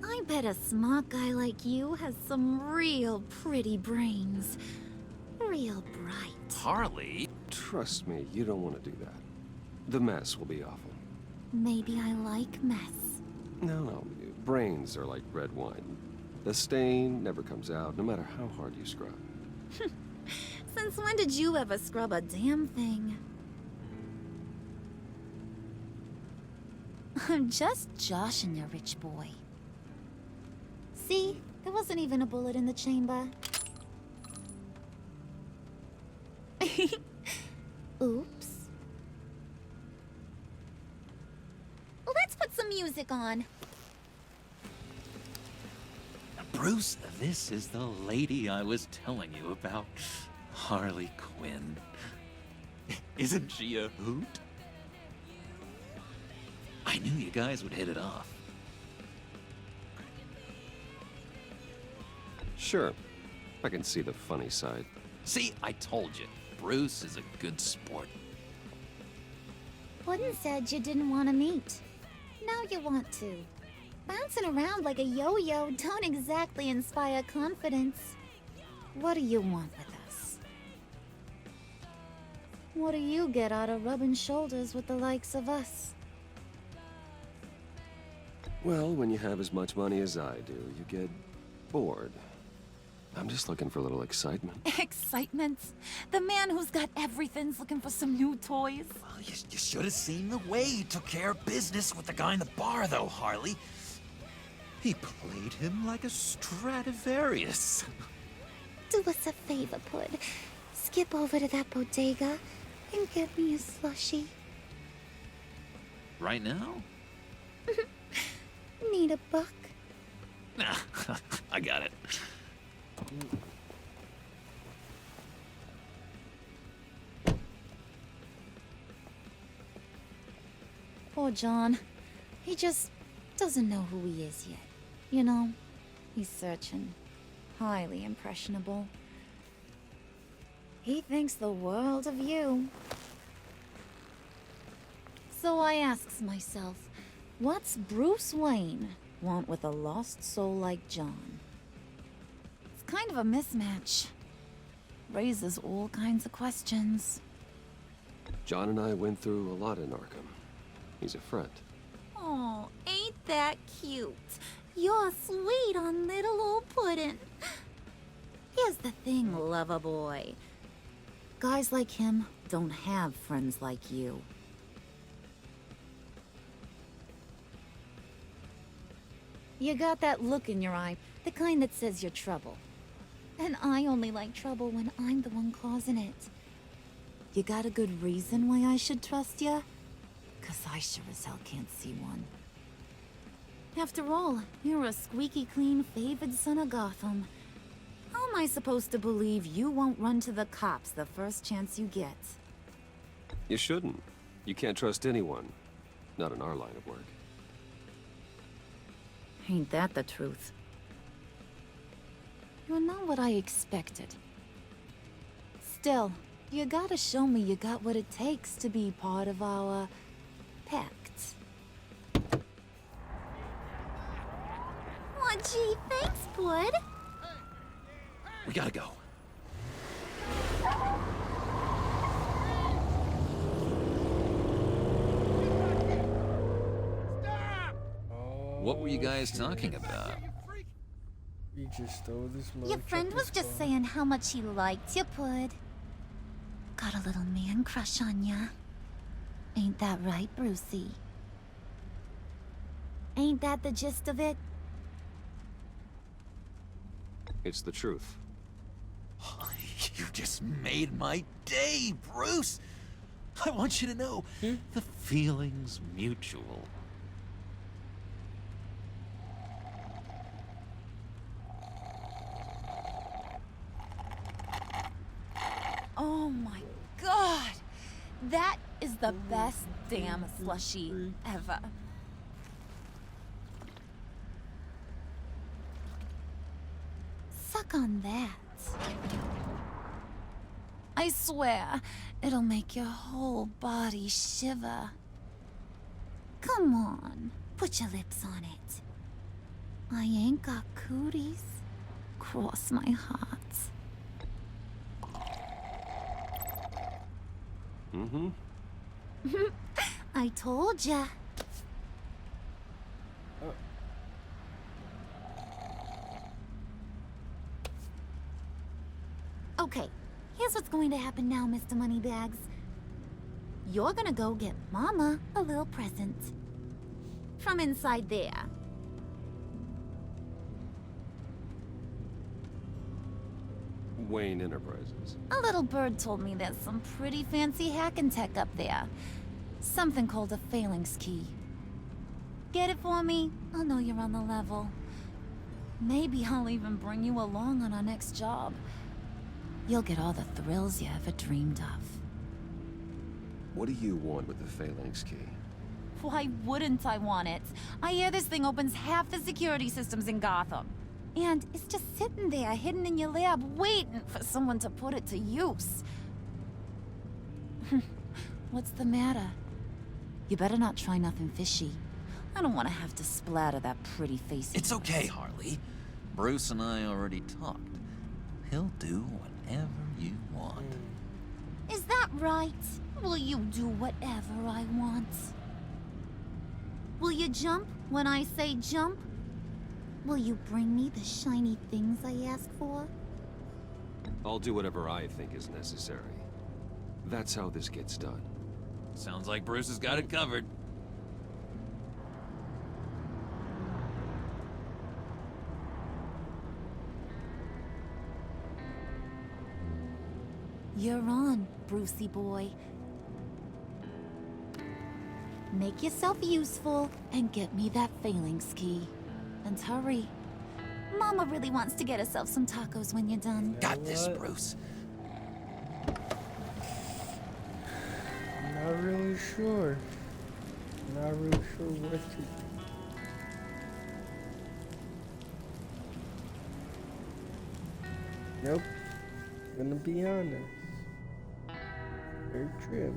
I bet a smart guy like you has some real pretty brains. Real bright. Harley? Trust me, you don't want to do that. The mess will be awful. Maybe I like mess. No, brains are like red wine. The stain never comes out, no matter how hard you scrub. Since when did you ever scrub a damn thing? I'm just joshing you, rich boy. See? There wasn't even a bullet in the chamber. Oops. Let's put some music on. Bruce, this is the lady I was telling you about. Harley Quinn. Isn't she a hoot? I knew you guys would hit it off. Sure. I can see the funny side. See, I told you. Bruce is a good sport. Puddin said you didn't want to meet. Now you want to. Bouncing around like a yo-yo don't exactly inspire confidence. What do you want with us? What do you get out of rubbing shoulders with the likes of us? Well, when you have as much money as I do, you get bored. I'm just looking for a little excitement. Excitement? The man who's got everything's looking for some new toys? Well, you should have seen the way he took care of business with the guy in the bar, though, Harley. He played him like a Stradivarius. Do us a favor, Pud. Skip over to that bodega and get me a slushie. Right now? Need a buck? Nah, I got it. Poor John. He just doesn't know who he is yet. You know, he's searching. Highly impressionable. He thinks the world of you. So I asks myself, what's Bruce Wayne want with a lost soul like John? It's kind of a mismatch. Raises all kinds of questions. John and I went through a lot in Arkham. He's a friend. Oh, ain't that cute? You're sweet on little old Puddin'. Here's the thing, lover boy. Guys like him don't have friends like you. You got that look in your eye, the kind that says you're trouble. And I only like trouble when I'm the one causing it. You got a good reason why I should trust you? 'Cause I sure as hell can't see one. After all, you're a squeaky clean favored son of Gotham. How am I supposed to believe you won't run to the cops the first chance you get? You shouldn't. You can't trust anyone. Not in our line of work. Ain't that the truth? You're not what I expected. Still, you gotta show me you got what it takes to be part of our pact. Aw, gee, thanks, bud. We gotta go. What were you guys talking about? You just stole this Your friend was just saying how much he liked you, Pud. Got a little man crush on ya. Ain't that right, Brucey? Ain't that the gist of it? It's the truth. You just made my day, Bruce! I want you to know, the feeling's mutual. Oh my god! That is the best damn slushie ever. Suck on that. I swear, it'll make your whole body shiver. Come on, put your lips on it. I ain't got cooties. Cross my heart. Mm-hmm. I told ya. Okay, here's what's going to happen now, Mr. Moneybags. You're gonna go get Mama a little present. From inside there. Wayne Enterprises. A little bird told me there's some pretty fancy hacking tech up there. Something called a phalanx key. Get it for me? I'll know you're on the level. Maybe I'll even bring you along on our next job. You'll get all the thrills you ever dreamed of. What do you want with the phalanx key? Why wouldn't I want it? I hear this thing opens half the security systems in Gotham. And it's just sitting there, hidden in your lab, waiting for someone to put it to use. What's the matter? You better not try nothing fishy. I don't want to have to splatter that pretty face. It's okay, Harley. Bruce and I already talked. He'll do whatever you want. Is that right? Will you do whatever I want? Will you jump when I say jump? Will you bring me the shiny things I ask for? I'll do whatever I think is necessary. That's how this gets done. Sounds like Bruce has got it covered. You're on, Brucey boy. Make yourself useful and get me that phalanx key. And hurry. Mama really wants to get herself some tacos when you're done. Got this, Bruce. Not really sure. Not really sure what to do. Nope. Gonna be honest. Very true.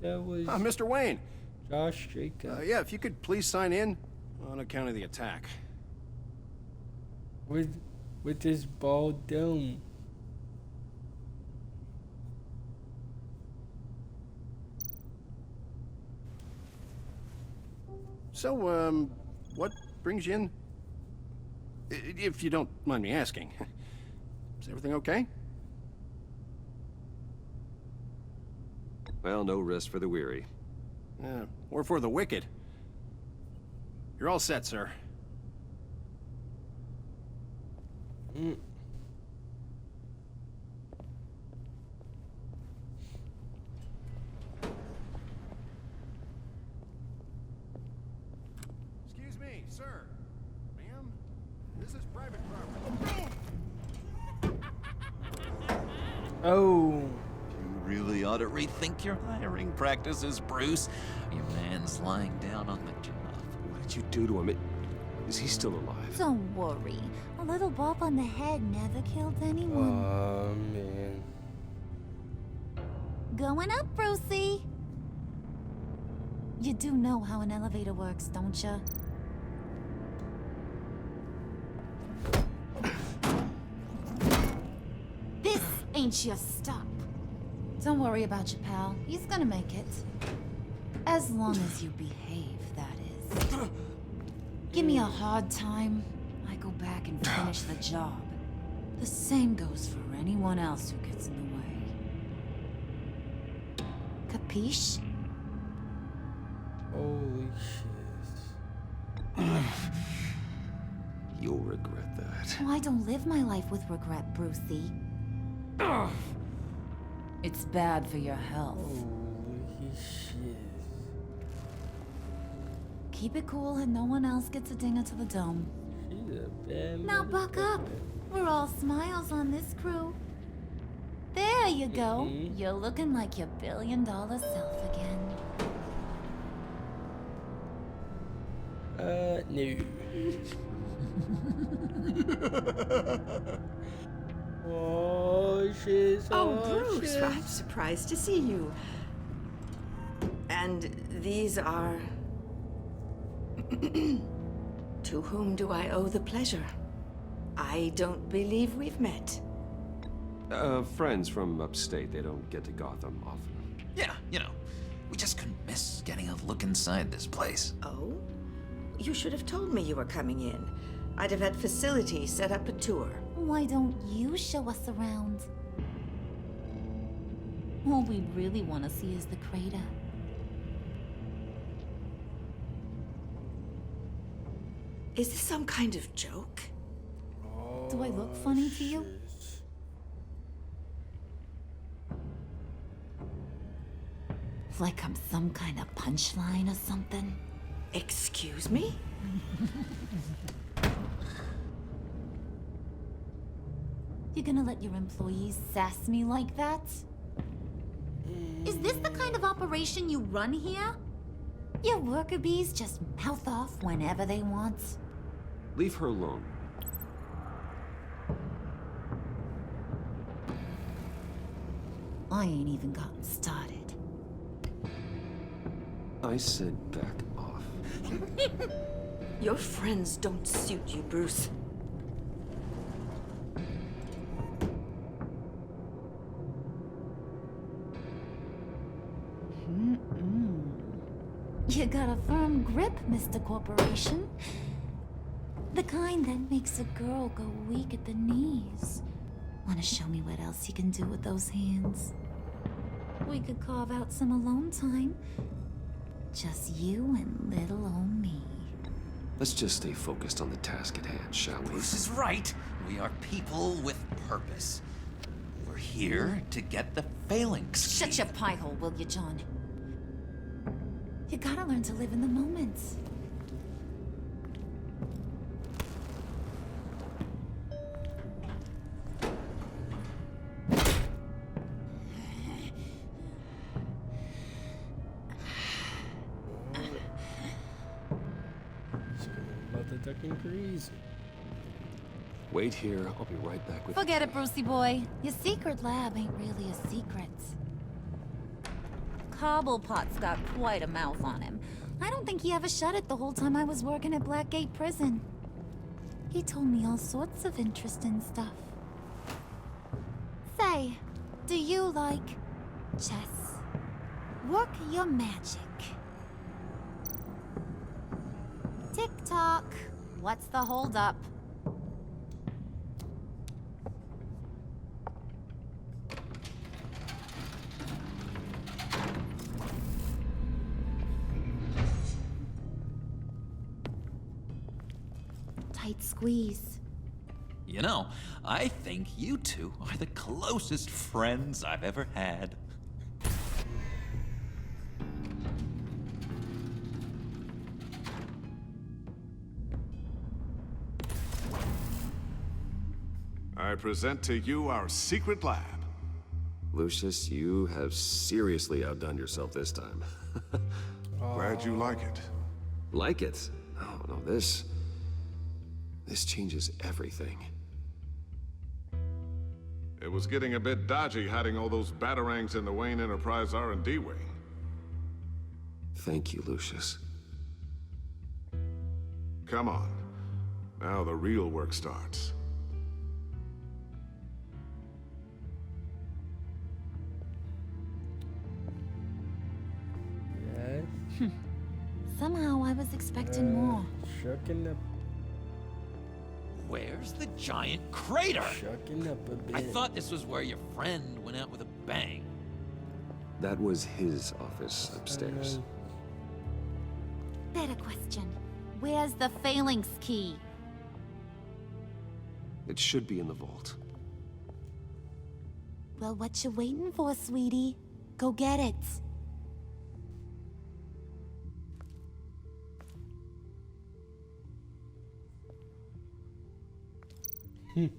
That was Mr. Wayne. Josh Jacob. Yeah, if you could please sign in on account of the attack. With this bald dome. So, what brings you in? If you don't mind me asking. Is everything okay? Well, no rest for the weary. Or for the wicked. You're all set, sir. Excuse me, sir. Ma'am? This is private property. Oh. You really ought to rethink your hiring practices, Bruce. Your man's lying down on the job. What did you do to him? Is he still alive? Don't worry. A little bump on the head never killed anyone. Oh, man. Going up, Brucey. You do know how an elevator works, don't you? This ain't your stop. Don't worry about your pal. He's gonna make it. As long as you behave, that is. Give me a hard time, I go back and finish the job. The same goes for anyone else who gets in the way. Capiche? Holy shit. You'll regret that. Oh, I don't live my life with regret, Brucey. It's bad for your health. Holy shit. Keep it cool and no one else gets a dinger to the dome. She's a bad Now buck up. We're all smiles on this crew. There you go. You're looking like your billion-dollar self again. No. Oh, she's Bruce, I'm surprised to see you. And these are... To whom do I owe the pleasure? I don't believe we've met. Friends from upstate. They don't get to Gotham often. Yeah, you know, we just couldn't miss getting a look inside this place. Oh? You should have told me you were coming in. I'd have had facilities set up a tour. Why don't you show us around? All we really want to see is the crater. Is this some kind of joke? Do I look funny to you? Like I'm some kind of punchline or something? Excuse me? You gonna let your employees sass me like that? Is this the kind of operation you run here? Your worker bees just mouth off whenever they want? Leave her alone. I ain't even gotten started. I said back off. Your friends don't suit you, Bruce. You got a firm grip, Mr. Corporation. The kind that makes a girl go weak at the knees. Wanna show me what else you can do with those hands? We could carve out some alone time. Just you and little old me. Let's just stay focused on the task at hand, shall we? Bruce is right. We are people with purpose. We're here to get the phalanx. Shut your pie hole, will you, John? You gotta learn to live in the moment. Ducking crazy. Wait here. I'll be right back with Forget it, Brucey boy. Your secret lab ain't really a secret. Cobblepot's got quite a mouth on him. I don't think he ever shut it the whole time I was working at Blackgate Prison. He told me all sorts of interesting stuff. Say, do you like chess? Work your magic. Tick-tock. What's the holdup? tight squeeze. You know, I think you two are the closest friends I've ever had. I present to you our secret lab. Lucius, you have seriously outdone yourself this time. Glad you like it. Like it? No, this changes everything. It was getting a bit dodgy hiding all those batarangs in the Wayne Enterprise R&D wing. Thank you, Lucius. Come on. Now the real work starts. Yes. Somehow I was expecting more. Shucking up. Where's the giant crater? Shucking up a bit. I thought this was where your friend went out with a bang. That was his office upstairs. Better question. Where's the phalanx key? It should be in the vault. Well, what you waiting for, sweetie? Go get it. Oh,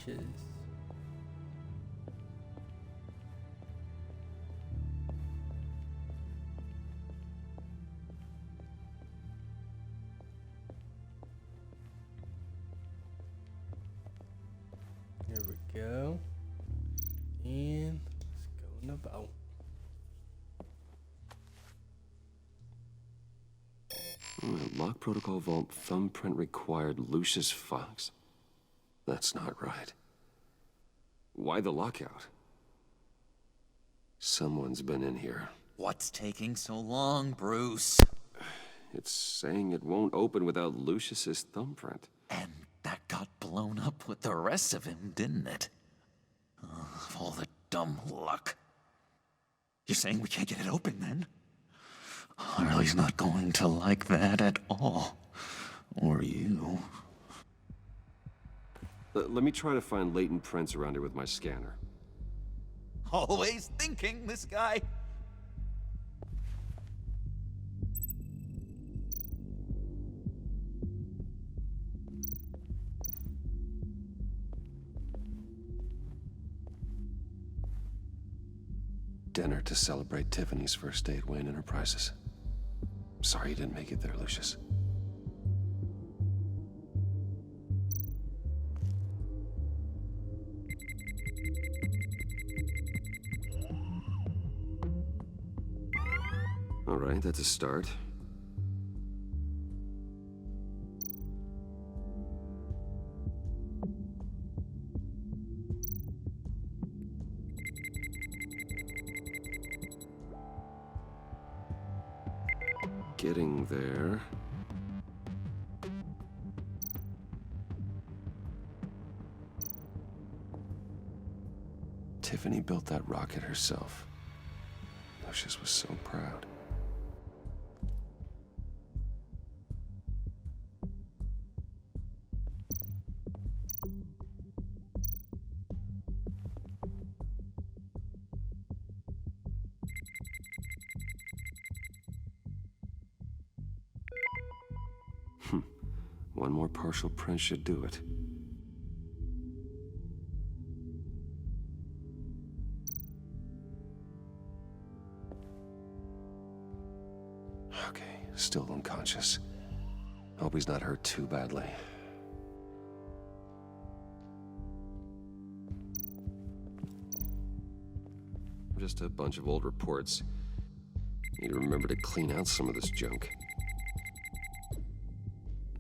shit. Here we go. And let's go in the vault. Lock protocol vault thumbprint required Lucius Fox. That's not right. Why the lockout? Someone's been in here. What's taking so long, Bruce? It's saying it won't open without Lucius's thumbprint. And that got blown up with the rest of him, didn't it? All the dumb luck. You're saying we can't get it open, then? Harley's not going to like that at all. Or you. Let me try to find latent prints around here with my scanner. Always thinking, this guy. Dinner to celebrate Tiffany's first day at Wayne Enterprises. Sorry you didn't make it there, Lucius. All right, that's a start. Getting there. Tiffany built that rocket herself. Lucius was so proud. One more partial print should do it. Okay, still unconscious. Hope he's not hurt too badly. Just a bunch of old reports. Need to remember to clean out some of this junk.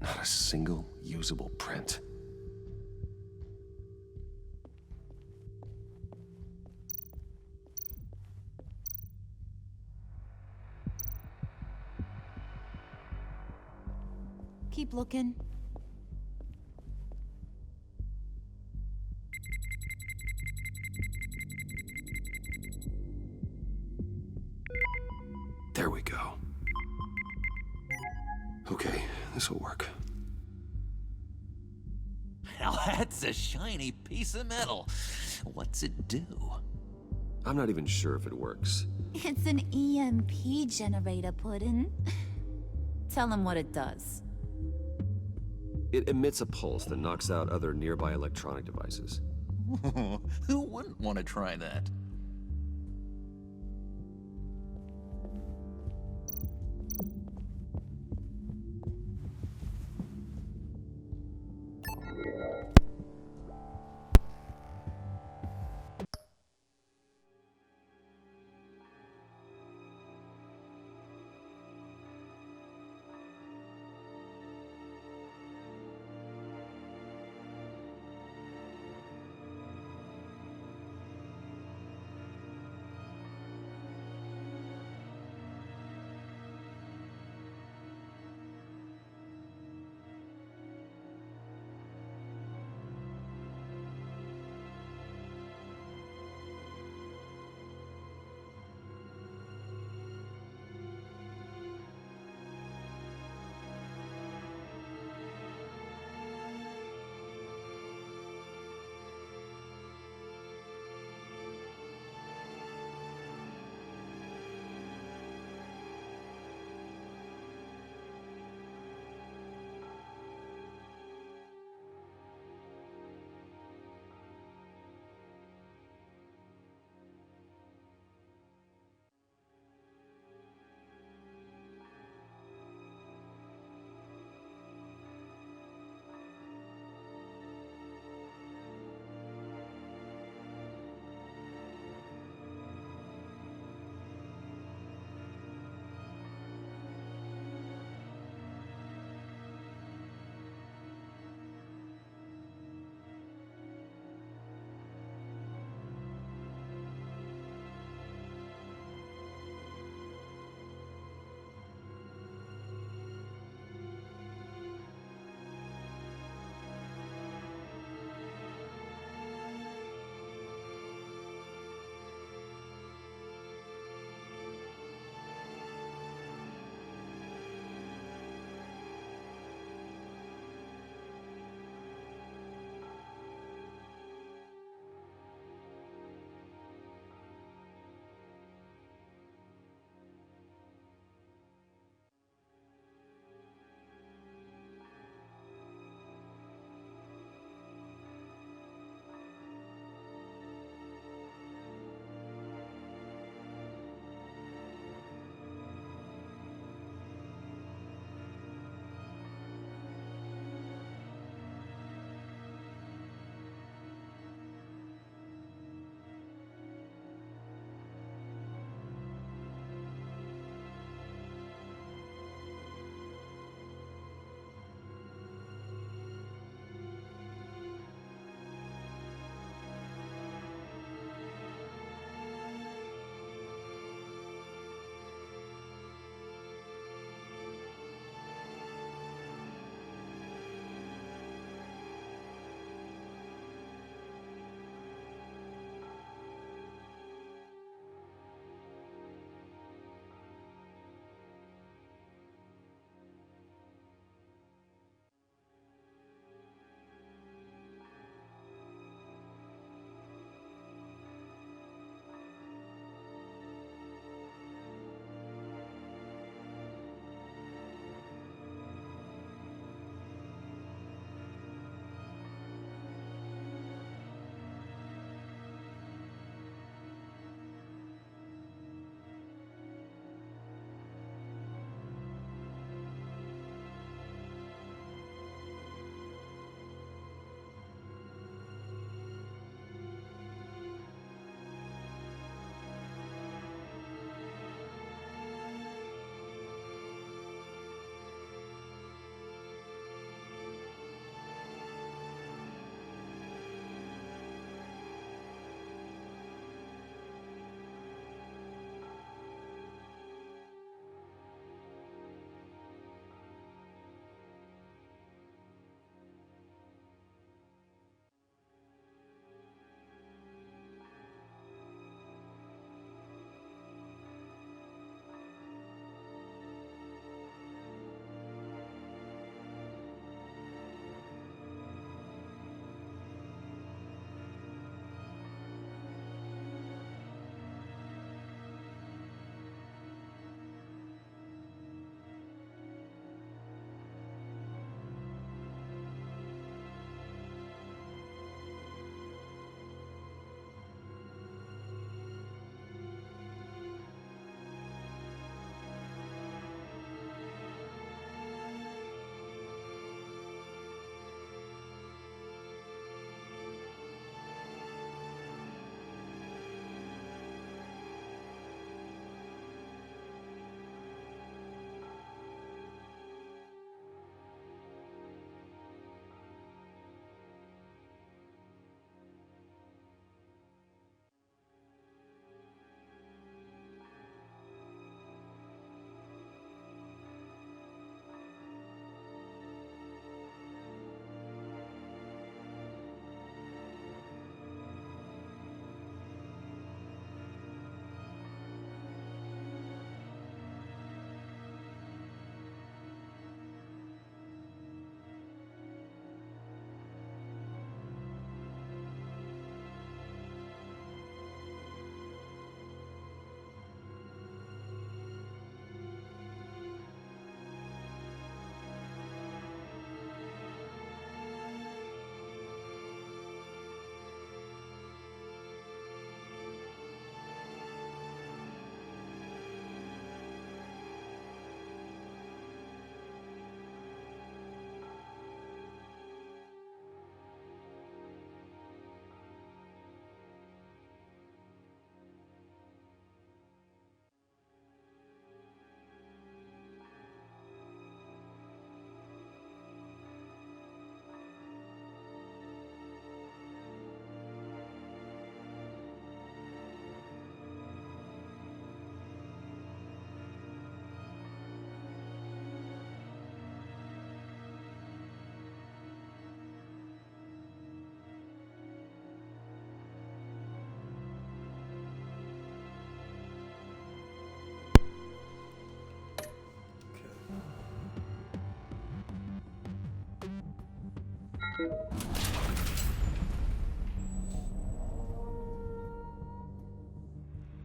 Not a single usable print. Keep looking. This'll work. Now that's a shiny piece of metal. What's it do? I'm not even sure if it works. It's an EMP generator, Puddin'. Tell him what it does. It emits a pulse that knocks out other nearby electronic devices. Who wouldn't want to try that?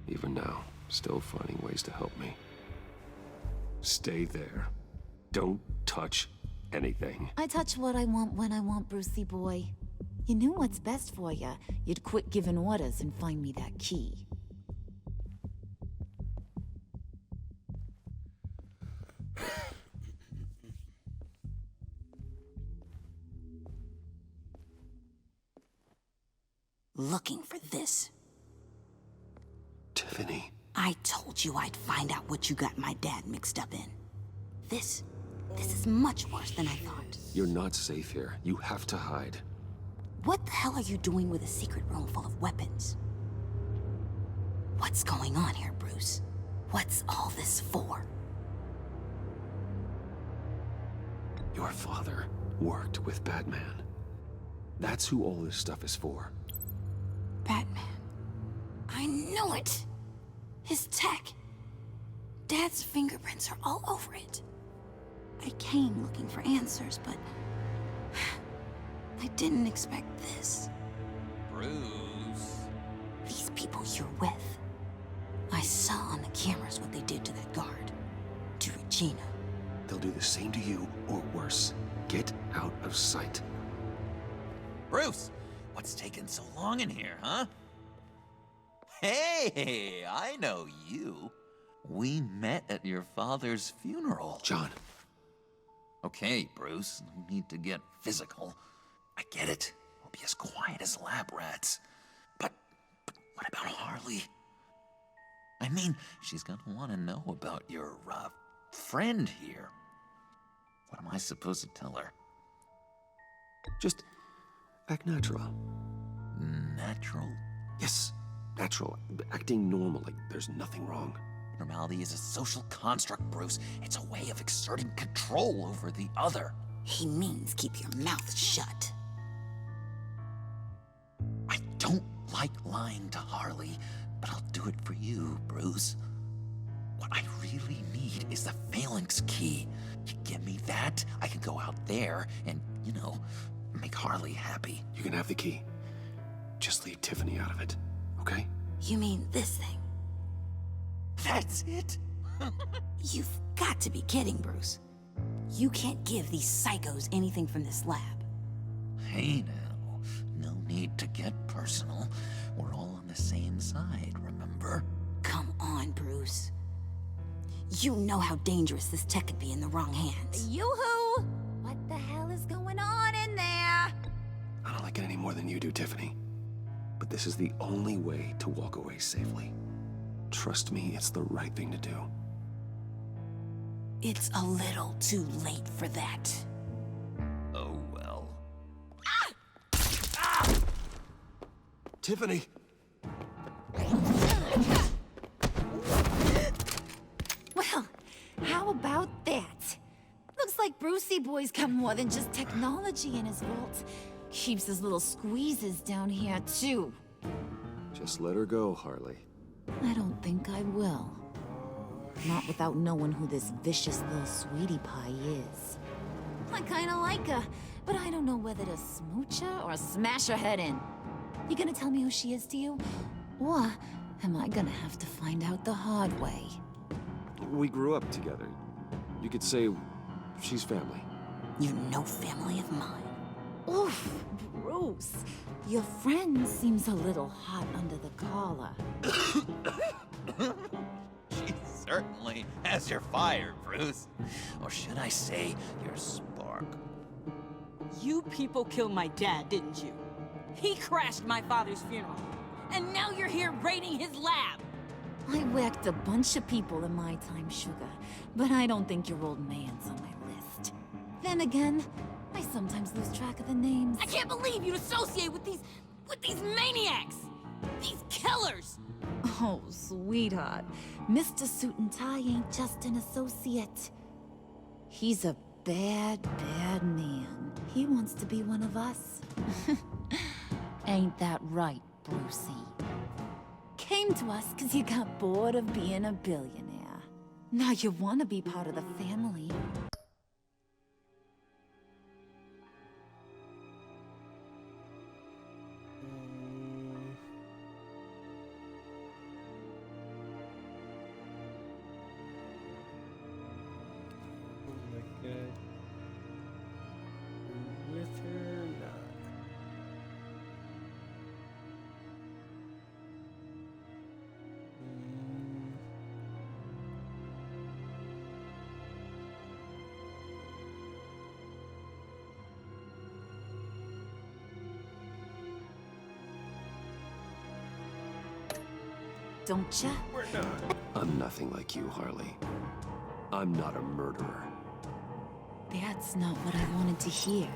Even now, still finding ways to help me. Stay there. Don't touch anything. I touch what I want when I want, Brucey boy. You knew what's best for you. You'd quit giving orders and find me that key. Looking for this. Tiffany. I told you I'd find out what you got my dad mixed up in. This is much worse than I thought. You're not safe here. You have to hide. What the hell are you doing with a secret room full of weapons? What's going on here, Bruce? What's all this for? Your father worked with Batman. That's who all this stuff is for. Batman. I knew it! His tech. Dad's fingerprints are all over it. I came looking for answers, but I didn't expect this. Bruce. These people you're with. I saw on the cameras what they did to that guard. To Regina. They'll do the same to you, or worse. Get out of sight. Bruce, what's taking so long in here, huh? Hey, I know you. We met at your father's funeral. John. Okay, Bruce, no need to get physical. I get it. We'll be as quiet as lab rats. But what about Harley? I mean, she's gonna want to know about your, friend here. What am I supposed to tell her? Just act natural. Natural? Yes, natural. Acting normal, like there's nothing wrong. Normality is a social construct, Bruce. It's a way of exerting control over the other. He means keep your mouth shut. I don't like lying to Harley, but I'll do it for you, Bruce. What I really need is the phalanx key. You give me that, I can go out there and, make Harley happy. You can have the key. Just leave Tiffany out of it, okay? You mean this thing? That's it? You've got to be kidding, Bruce. You can't give these psychos anything from this lab. Hey now, no need to get personal. We're all on the same side, remember? Come on, Bruce. You know how dangerous this tech could be in the wrong hands. Yoo-hoo! What the hell is going on in there? I don't like it any more than you do, Tiffany. But this is the only way to walk away safely. Trust me, it's the right thing to do. It's a little too late for that. Oh, well. Tiffany! Well, how about that? Looks like Brucey boy's got more than just technology in his vault. Keeps his little squeezes down here, too. Just let her go, Harley. I don't think I will. Not without knowing who this vicious little sweetie pie is. I kinda like her, but I don't know whether to smooch her or smash her head in. You gonna tell me who she is to you? Or am I gonna have to find out the hard way? We grew up together. You could say she's family. You know family of mine. Oof, Bruce. Your friend seems a little hot under the collar. She certainly has your fire, Bruce. Or should I say, your spark. You people killed my dad, didn't you? He crashed my father's funeral. And now you're here raiding his lab. I whacked a bunch of people in my time, Sugar, but I don't think your old man's on my list. Then again, I sometimes lose track of the names. I can't believe you'd associate with these maniacs! These killers! Oh, sweetheart. Mr. Suit and Tie ain't just an associate. He's a bad, bad man. He wants to be one of us. Ain't that right, Brucey? Came to us because you got bored of being a billionaire. Now you want to be part of the family. don't ya? I'm nothing like you, Harley. I'm not a murderer. That's not what I wanted to hear.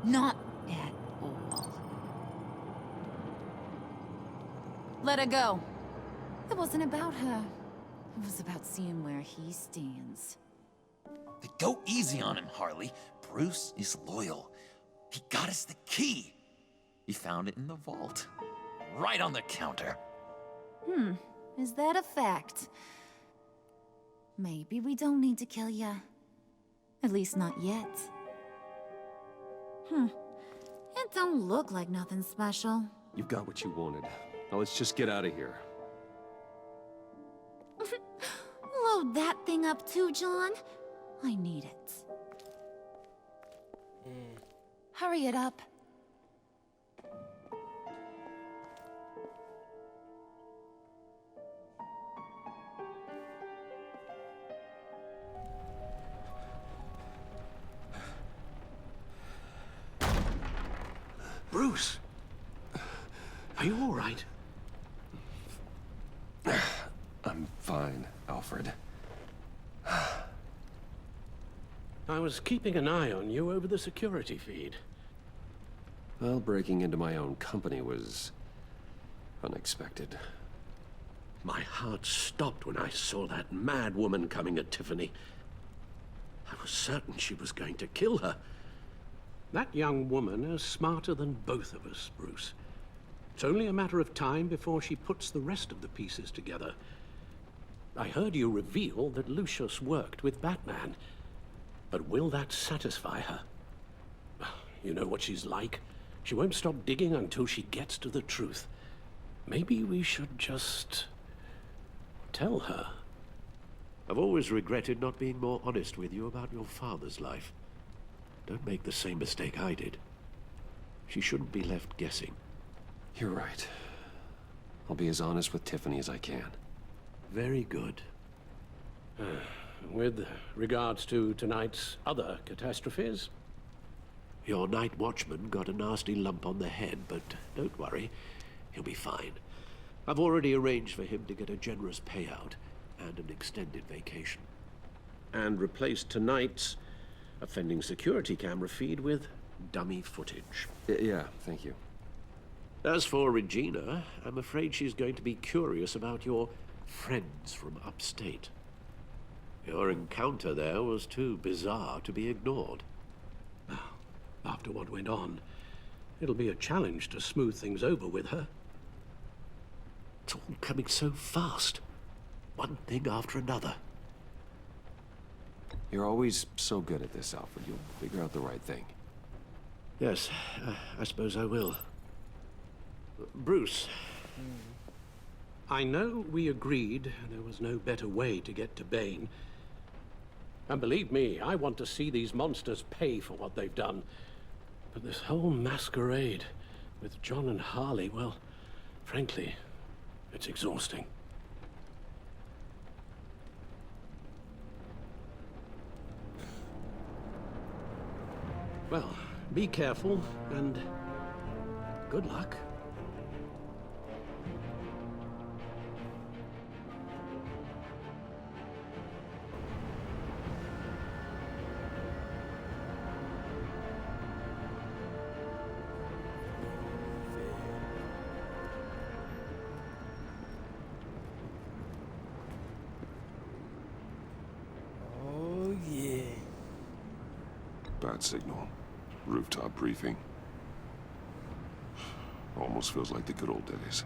Not at all. Let her go. It wasn't about her. It was about seeing where he stands. Go easy on him, Harley. Bruce is loyal. He got us the key. He found it in the vault. Right on the counter. Is that a fact? Maybe we don't need to kill ya. At least not yet. It don't look like nothing special. You've got what you wanted. Now let's just get out of here. Load that thing up too, John. I need it. Hurry it up. Bruce! Are you all right? I'm fine, Alfred. I was keeping an eye on you over the security feed. Well, breaking into my own company was unexpected. My heart stopped when I saw that mad woman coming at Tiffany. I was certain she was going to kill her. That young woman is smarter than both of us, Bruce. It's only a matter of time before she puts the rest of the pieces together. I heard you reveal that Lucius worked with Batman. But will that satisfy her? You know what she's like. She won't stop digging until she gets to the truth. Maybe we should just tell her. I've always regretted not being more honest with you about your father's life. Don't make the same mistake I did. She shouldn't be left guessing. You're right. I'll be as honest with Tiffany as I can. Very good. With regards to tonight's other catastrophes? Your night watchman got a nasty lump on the head, but don't worry. He'll be fine. I've already arranged for him to get a generous payout and an extended vacation. And replaced tonight's offending security camera feed with dummy footage. Yeah, thank you. As for Regina, I'm afraid she's going to be curious about your friends from upstate. Your encounter there was too bizarre to be ignored. After what went on, it'll be a challenge to smooth things over with her. It's all coming so fast. One thing after another. You're always so good at this, Alfred. You'll figure out the right thing. Yes, I suppose I will. Bruce, I know we agreed there was no better way to get to Bane. And believe me, I want to see these monsters pay for what they've done. But this whole masquerade with John and Harley, well, frankly, it's exhausting. Well, be careful, and good luck. Oh, yeah. Bad signal. Rooftop briefing. Almost feels like the good old days.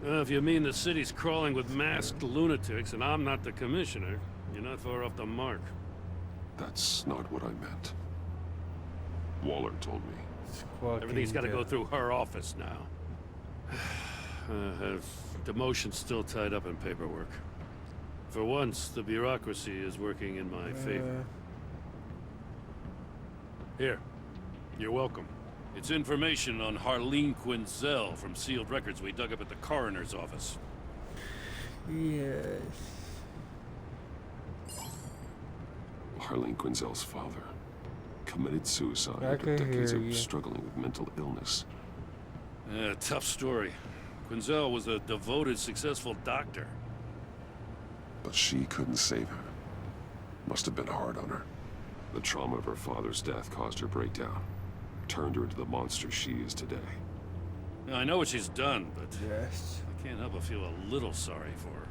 If you mean the city's crawling with masked lunatics and I'm not the commissioner, you're not far off the mark. That's not what I meant. Waller told me. Everything's got to go through her office now. Demotion's still tied up in paperwork. For once, the bureaucracy is working in my favor. Here, you're welcome. It's information on Harleen Quinzel from sealed records we dug up at the coroner's office. Yes. Harleen Quinzel's father committed suicide I after can decades hear of you. struggling with mental illness. Yeah, tough story. Quinzel was a devoted, successful doctor. But she couldn't save her. Must have been hard on her. The trauma of her father's death caused her breakdown. Turned her into the monster she is today. Now, I know what she's done, but Yes. I can't help but feel a little sorry for her.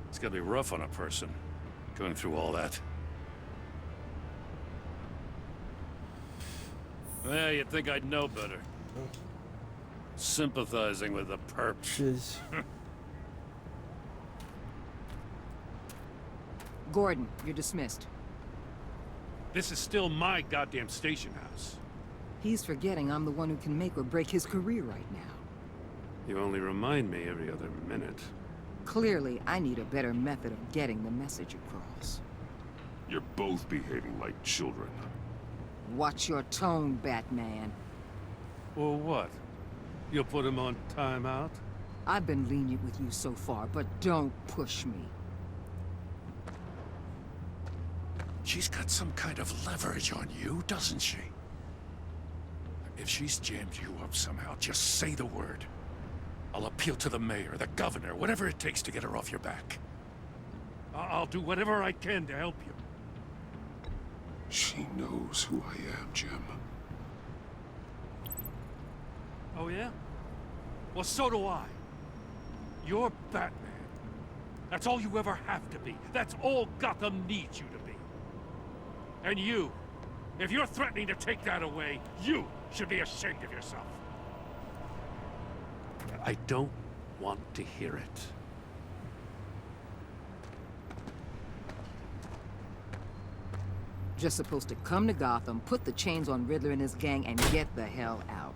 It's gotta be rough on a person, going through all that. Well, you'd think I'd know better. Sympathizing with the perps. Gordon, you're dismissed. This is still my goddamn station house. He's forgetting I'm the one who can make or break his career right now. You only remind me every other minute. Clearly, I need a better method of getting the message across. You're both behaving like children. Watch your tone, Batman. Or what? You'll put him on timeout? I've been lenient with you so far, but don't push me. She's got some kind of leverage on you, doesn't she? If she's jammed you up somehow, just say the word. I'll appeal to the mayor, the governor, whatever it takes to get her off your back. I'll do whatever I can to help you. She knows who I am, Jim. Oh, yeah? Well, so do I. You're Batman. That's all you ever have to be. That's all Gotham needs you to be. And you, if you're threatening to take that away, you should be ashamed of yourself. I don't want to hear it. Just supposed to come to Gotham, put the chains on Riddler and his gang, and get the hell out.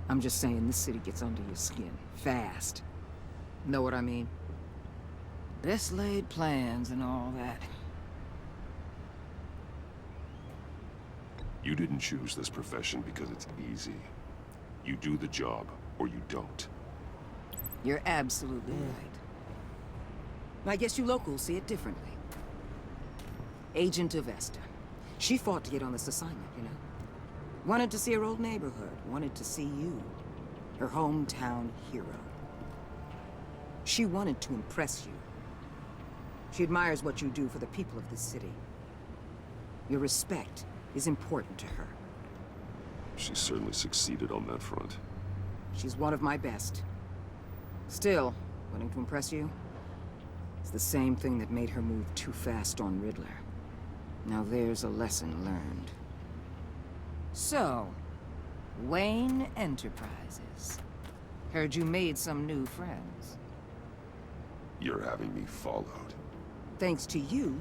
I'm just saying, this city gets under your skin. Fast. Know what I mean? Best laid plans and all that. You didn't choose this profession because it's easy. You do the job, or you don't. You're absolutely right. I guess you locals see it differently. Agent Avesta. She fought to get on this assignment, you know? Wanted to see her old neighborhood. Wanted to see you. Her hometown hero. She wanted to impress you. She admires what you do for the people of this city. Your respect is important to her. She certainly succeeded on that front. She's one of my best. Still, wanting to impress you? It's the same thing that made her move too fast on Riddler. Now there's a lesson learned. So, Wayne Enterprises. Heard you made some new friends. You're having me followed. Thanks to you,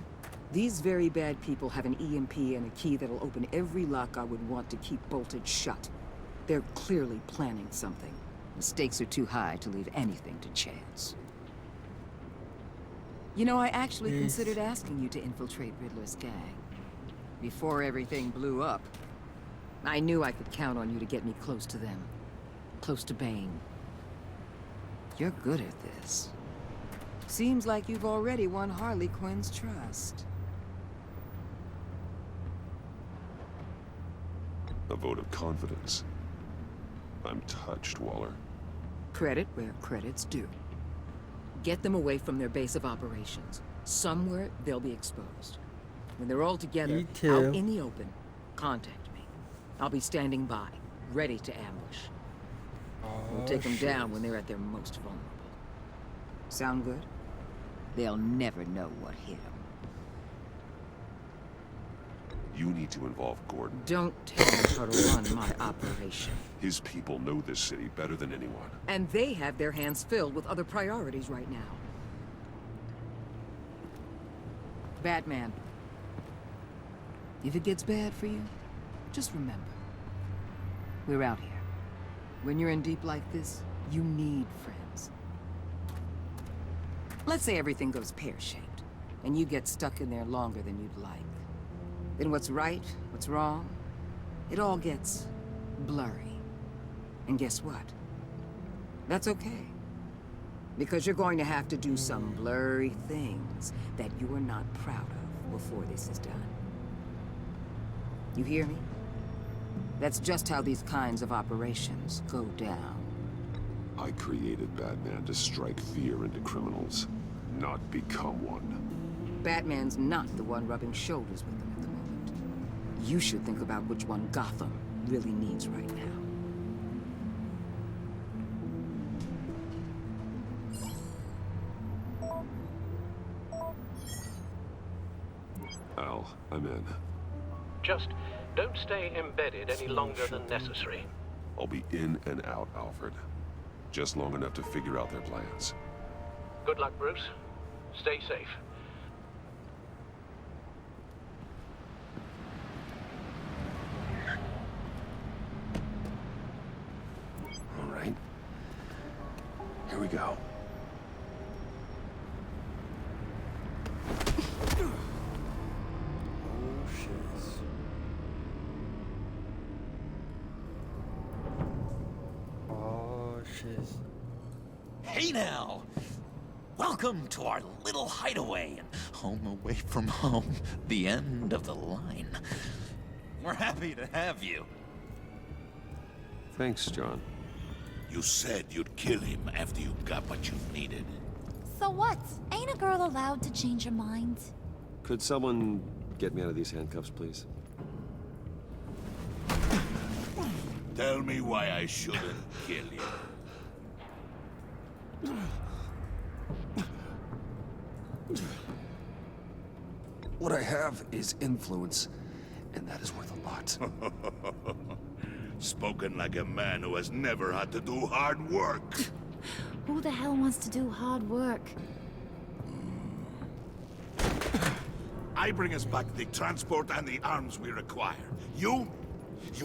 these very bad people have an EMP and a key that'll open every lock I would want to keep bolted shut. They're clearly planning something. The stakes are too high to leave anything to chance. You know, I actually considered asking you to infiltrate Riddler's gang. Before everything blew up, I knew I could count on you to get me close to them. Close to Bane. You're good at this. Seems like you've already won Harley Quinn's trust. A vote of confidence. I'm touched, Waller. Credit where credit's due. Get them away from their base of operations. Somewhere they'll be exposed. When they're all together, out in the open, contact me. I'll be standing by, ready to ambush. We'll take them down when they're at their most vulnerable. Sound good? They'll never know what hit them. You need to involve Gordon. Don't tell me how to run my operation. His people know this city better than anyone. And they have their hands filled with other priorities right now. Batman. If it gets bad for you, just remember. We're out here. When you're in deep like this, you need friends. Let's say everything goes pear-shaped, and you get stuck in there longer than you'd like. Then what's right, what's wrong, it all gets blurry. And guess what? That's okay. Because you're going to have to do some blurry things that you're not proud of. before this is done. You hear me? That's just how these kinds of operations go down. I created Batman to strike fear into criminals, not become one. Batman's not the one rubbing shoulders with them at the moment. You should think about which one Gotham really needs right now. Al, I'm in. Just don't stay embedded any longer than necessary. I'll be in and out, Alfred. Just long enough to figure out their plans. Good luck, Bruce. Stay safe. All right. Here we go. Hey now! Welcome to our little hideaway and home away from home, the end of the line. We're happy to have you. Thanks, John. You said you'd kill him after you got what you needed. So what? Ain't a girl allowed to change her mind? Could someone get me out of these handcuffs, please? Tell me why I shouldn't kill you. What I have is influence, and that is worth a lot. Spoken like a man who has never had to do hard work. Who the hell wants to do hard work? I bring us back the transport and the arms we require. You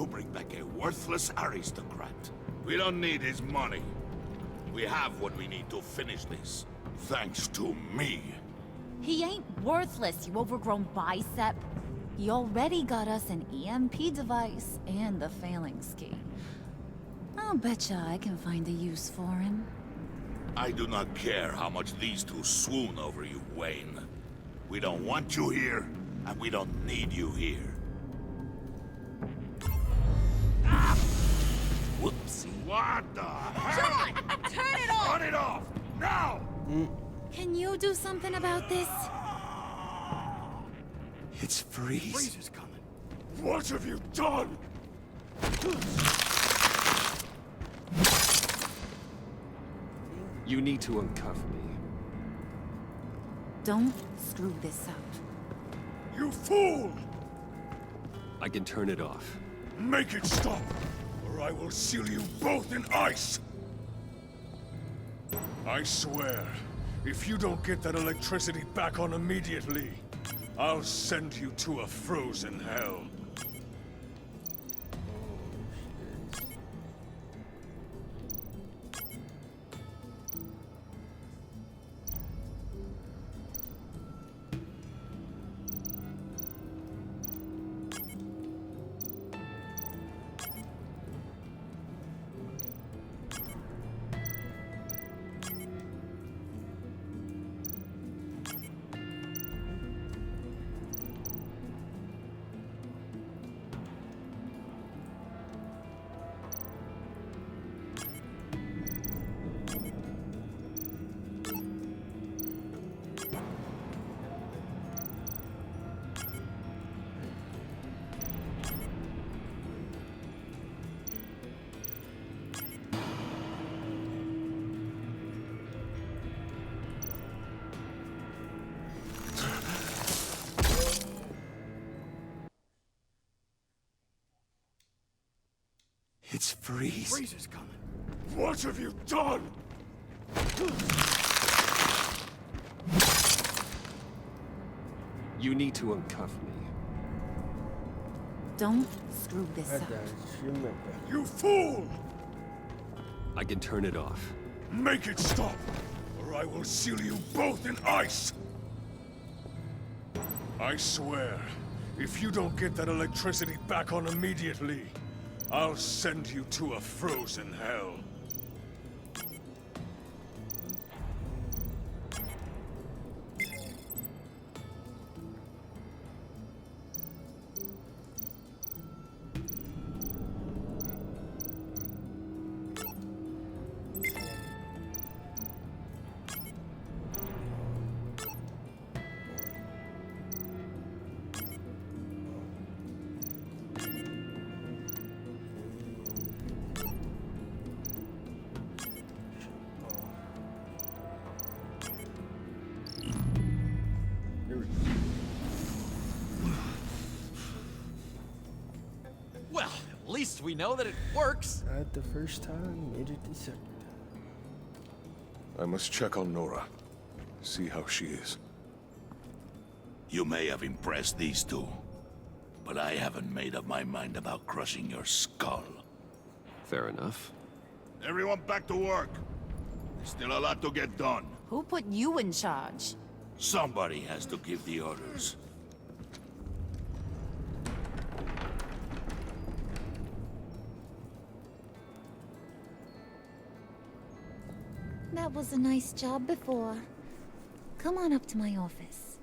bring back a worthless aristocrat. We don't need his money. We have what we need to finish this. Thanks to me. He ain't worthless, you overgrown bicep. He already got us an EMP device and the phalanx key. I'll betcha I can find a use for him. I do not care how much these two swoon over you, Wayne. We don't want you here, and we don't need you here. Ah! Whoopsie. What the hell? John! Turn it off! Turn it off! Now! Can you do something about this? It's Freeze. Freeze is coming. What have you done? You need to uncuff me. Don't screw this up. You fool! I can turn it off. Make it stop, or I will seal you both in ice! I swear, if you don't get that electricity back on immediately, I'll send you to a frozen hell. It's Freeze. Freeze is coming. What have you done? You need to uncuff me. Don't screw this up. You fool! I can turn it off. Make it stop, or I will seal you both in ice! I swear, if you don't get that electricity back on immediately, I'll send you to a frozen hell. least we know that it works. Not the first time, made it the second. I must check on Nora. See how she is. You may have impressed these two, but I haven't made up my mind about crushing your skull. Fair enough. Everyone back to work. There's still a lot to get done. Who put you in charge? Somebody has to give the orders. That was a nice job before. Come on up to my office.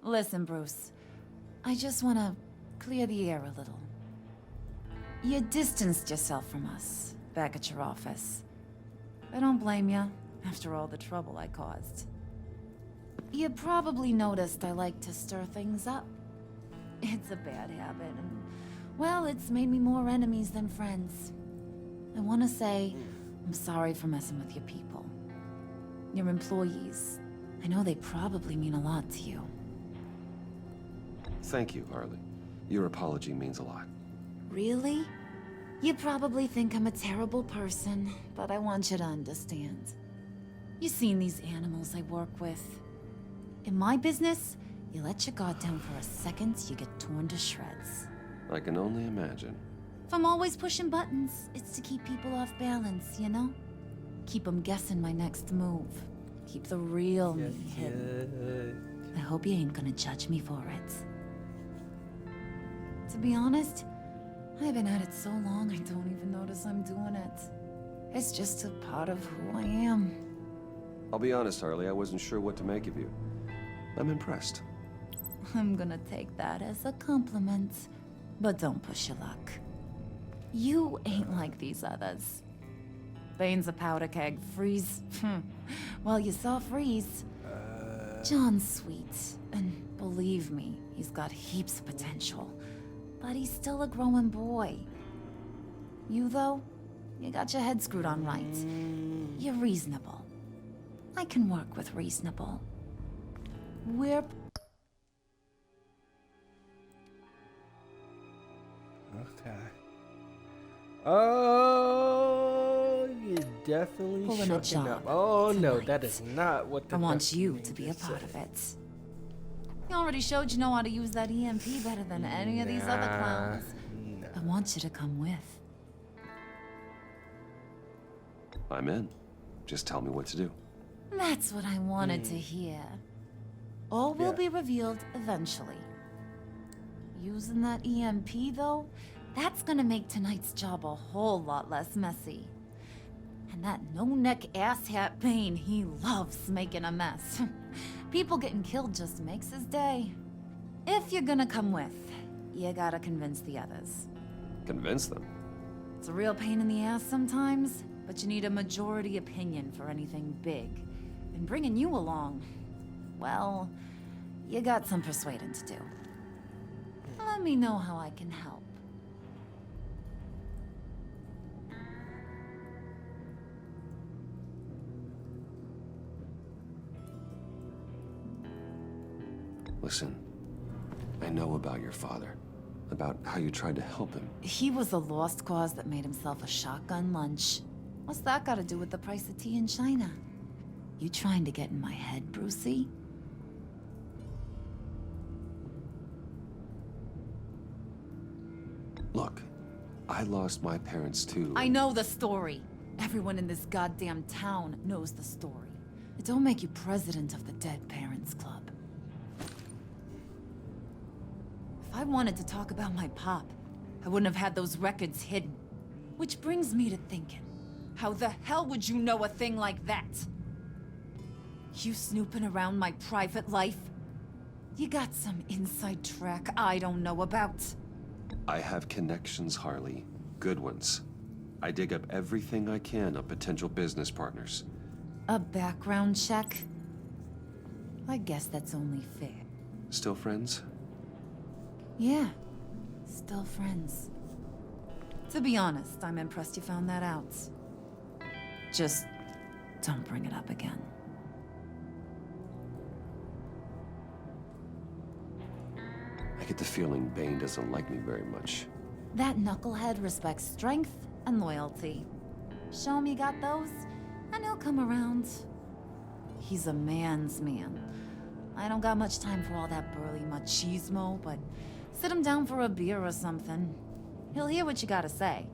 Listen, Bruce. I just want to clear the air a little. You distanced yourself from us back at your office. I don't blame you, after all the trouble I caused. You probably noticed I like to stir things up. It's a bad habit, and, well, it's made me more enemies than friends. I want to say I'm sorry for messing with your people. Your employees. I know they probably mean a lot to you. Thank you, Harley. Your apology means a lot. Really? You probably think I'm a terrible person, but I want you to understand. You've seen these animals I work with. In my business, you let your guard down for a second, you get torn to shreds. I can only imagine. If I'm always pushing buttons, it's to keep people off balance, you know? Keep them guessing my next move. Keep the real me hidden. I hope you ain't gonna judge me for it. To be honest, I've been at it so long I don't even notice I'm doing it. It's just a part of who I am. I'll be honest, Harley, I wasn't sure what to make of you. I'm impressed. I'm gonna take that as a compliment. But don't push your luck. You ain't like these others. Bane's a powder keg. Freeze. Well, you saw Freeze. John's sweet. And believe me, he's got heaps of potential. But he's still a growing boy. You, though, you got your head screwed on right. You're reasonable. I can work with reasonable. We're... Okay. Oh, you definitely Pulling a shucking up. job Oh no, tonight. that is not what the I want you document to be a said. part of it. You already showed you know how to use that EMP better than any of these other clowns. I want you to come with. I'm in. Just tell me what to do. That's what I wanted to hear. All will be revealed eventually. Using that EMP, though, that's gonna make tonight's job a whole lot less messy. And that no-neck asshat Bane, he loves making a mess. People getting killed just makes his day. If you're gonna come with, you gotta convince the others. Convince them. It's a real pain in the ass sometimes, but you need a majority opinion for anything big. And bringing you along, well, you got some persuading to do. Let me know how I can help. Listen, I know about your father. About how you tried to help him. He was a lost cause that made himself a shotgun lunch. What's that got to do with the price of tea in China? You trying to get in my head, Brucey? Look, I lost my parents too. I know the story. Everyone in this goddamn town knows the story. It don't make you president of the Dead Parents Club. If I wanted to talk about my pop, I wouldn't have had those records hidden. Which brings me to thinking, how the hell would you know a thing like that? You snooping around my private life? You got some inside track I don't know about. I have connections, Harley. Good ones. I dig up everything I can of potential business partners. A background check? I guess that's only fair. Still friends? Yeah, still friends. To be honest, I'm impressed you found that out. Just Don't bring it up again. I get the feeling Bane doesn't like me very much. That knucklehead respects strength and loyalty. Show him you got those, and he'll come around. He's a man's man. I don't got much time for all that burly machismo, but sit him down for a beer or something. He'll hear what you gotta say.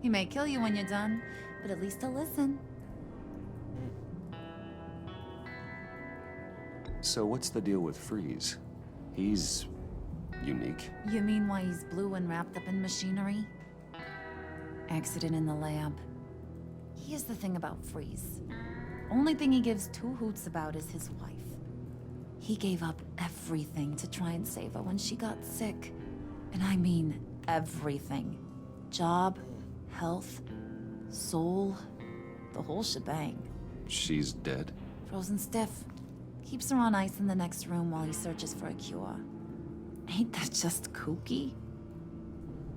He may kill you when you're done, but at least he'll listen. So what's the deal with Freeze? He's unique. You mean why he's blue and wrapped up in machinery? Accident in the lab. Here's the thing about Freeze. Only thing he gives two hoots about is his wife. He gave up everything to try and save her when she got sick. And I mean everything. Job, health, soul, the whole shebang. She's dead? Frozen stiff. Keeps her on ice in the next room while he searches for a cure. Ain't that just kooky?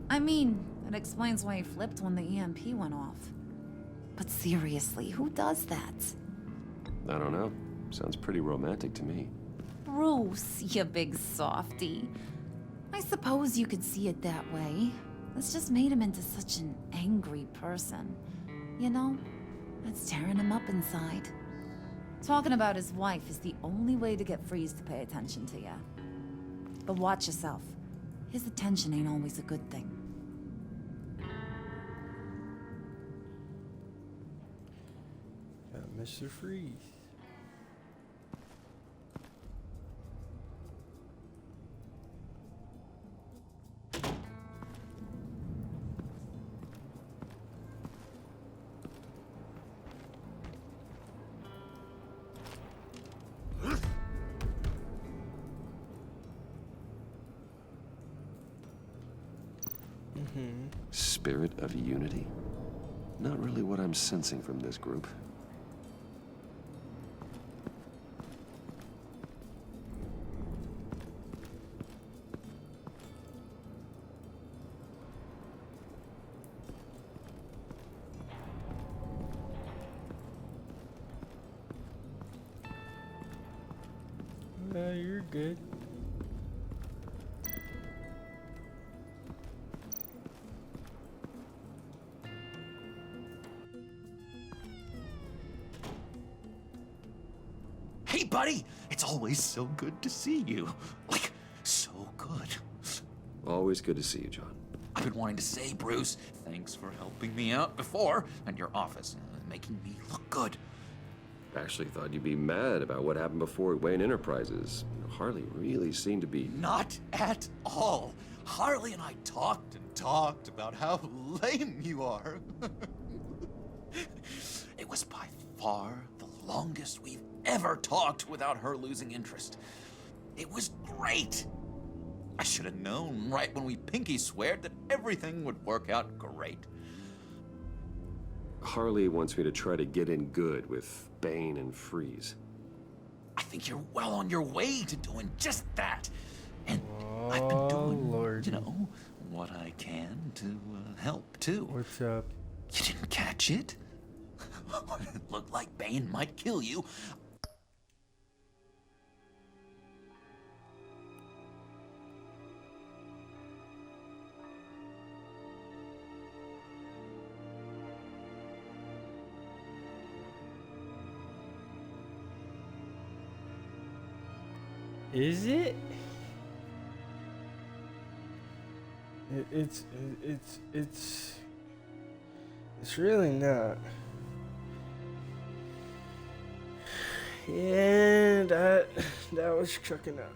I mean, it explains why he flipped when the EMP went off. But seriously, who does that? I don't know. Sounds pretty romantic to me. Bruce, you big softy. I suppose you could see it that way. It's just made him into such an angry person. You know, that's tearing him up inside. Talking about his wife is the only way to get Freeze to pay attention to you. But watch yourself. His attention ain't always a good thing. Got Mr. Freeze. Spirit of unity? Not really what I'm sensing from this group. You're good. Hey, buddy! It's always so good to see you. Like, so good. Always good to see you, John. I've been wanting to say, Bruce, thanks for helping me out before at your office, making me look good. Actually thought you'd be mad about what happened before at Wayne Enterprises. Harley really seemed to be... Not at all. Harley and I talked and talked about how lame you are. It was by far the longest we've ever talked without her losing interest. It was great. I should have known right when we pinky sweared that everything would work out great. Harley wants me to try to get in good with Bane and Freeze. I think you're well on your way to doing just that. And I've been doing, Lord. you know, what I can to help, too. What's up? You didn't catch it? It looked like Bane might kill you. Is it? It's really not. Yeah, that was chucking up.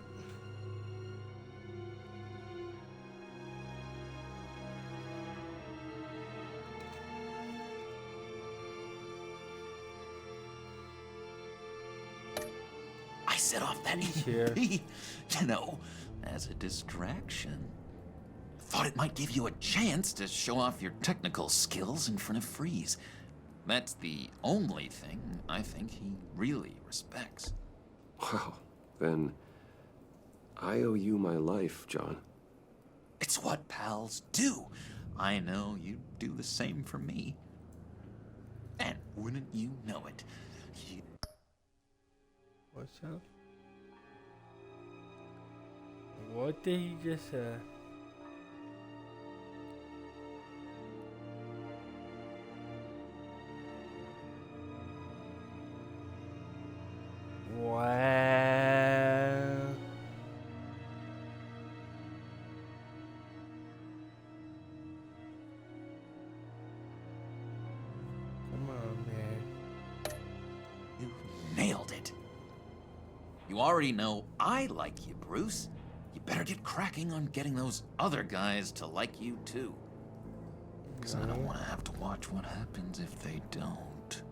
I set off that EMP, you know, as a distraction. Thought it might give you a chance to show off your technical skills in front of Freeze. That's the only thing I think he really respects. Wow, then I owe you my life, John. It's what pals do. I know you'd do the same for me. And wouldn't you know it, What's up? What did he just say? Wow. Come on, man. You nailed it. You already know I like you, Bruce. You better get cracking on getting those other guys to like you too. Because I don't want to have to watch what happens if they don't.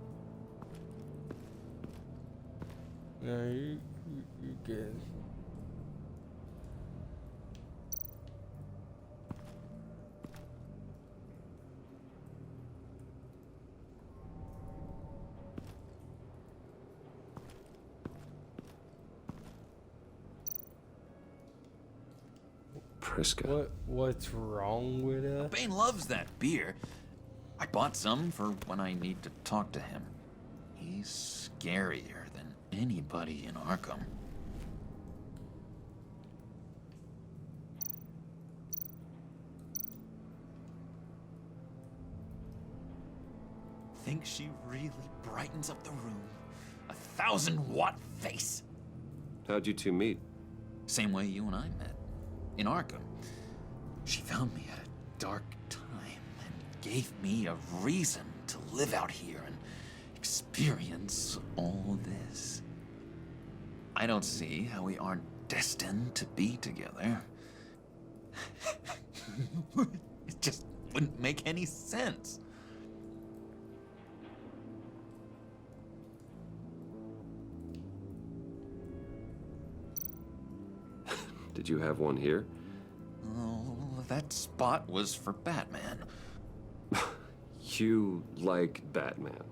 No, you good. Priska. What's wrong with it? Bane loves that beer. I bought some for when I need to talk to him. He's scarier than anybody in Arkham. Think she really brightens up the room? 1,000-watt face. How'd you two meet? Same way you and I met. In Arkham. She found me at a dark time and gave me a reason to live out here and experience all this. I don't see how we aren't destined to be together. It just wouldn't make any sense. Did you have one here? Oh, that spot was for Batman. You like Batman?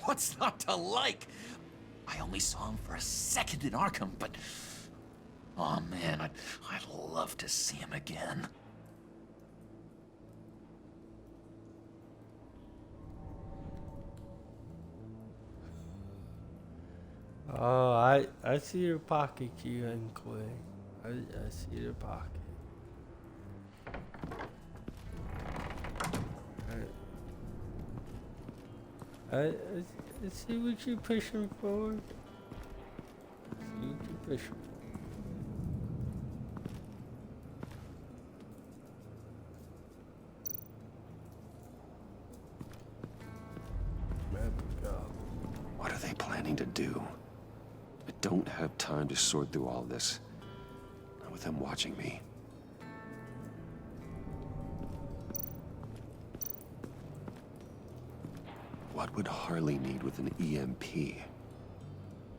What's not to like? I only saw him for a second in Arkham, but... oh man, I'd love to see him again. Oh, I see your pocket, Q and Clay. I see your pocket. I see what you pushing for. See what you pushing for. What are they planning to do? I don't have time to sort through all this. Not with them watching me. What would Harley need with an EMP?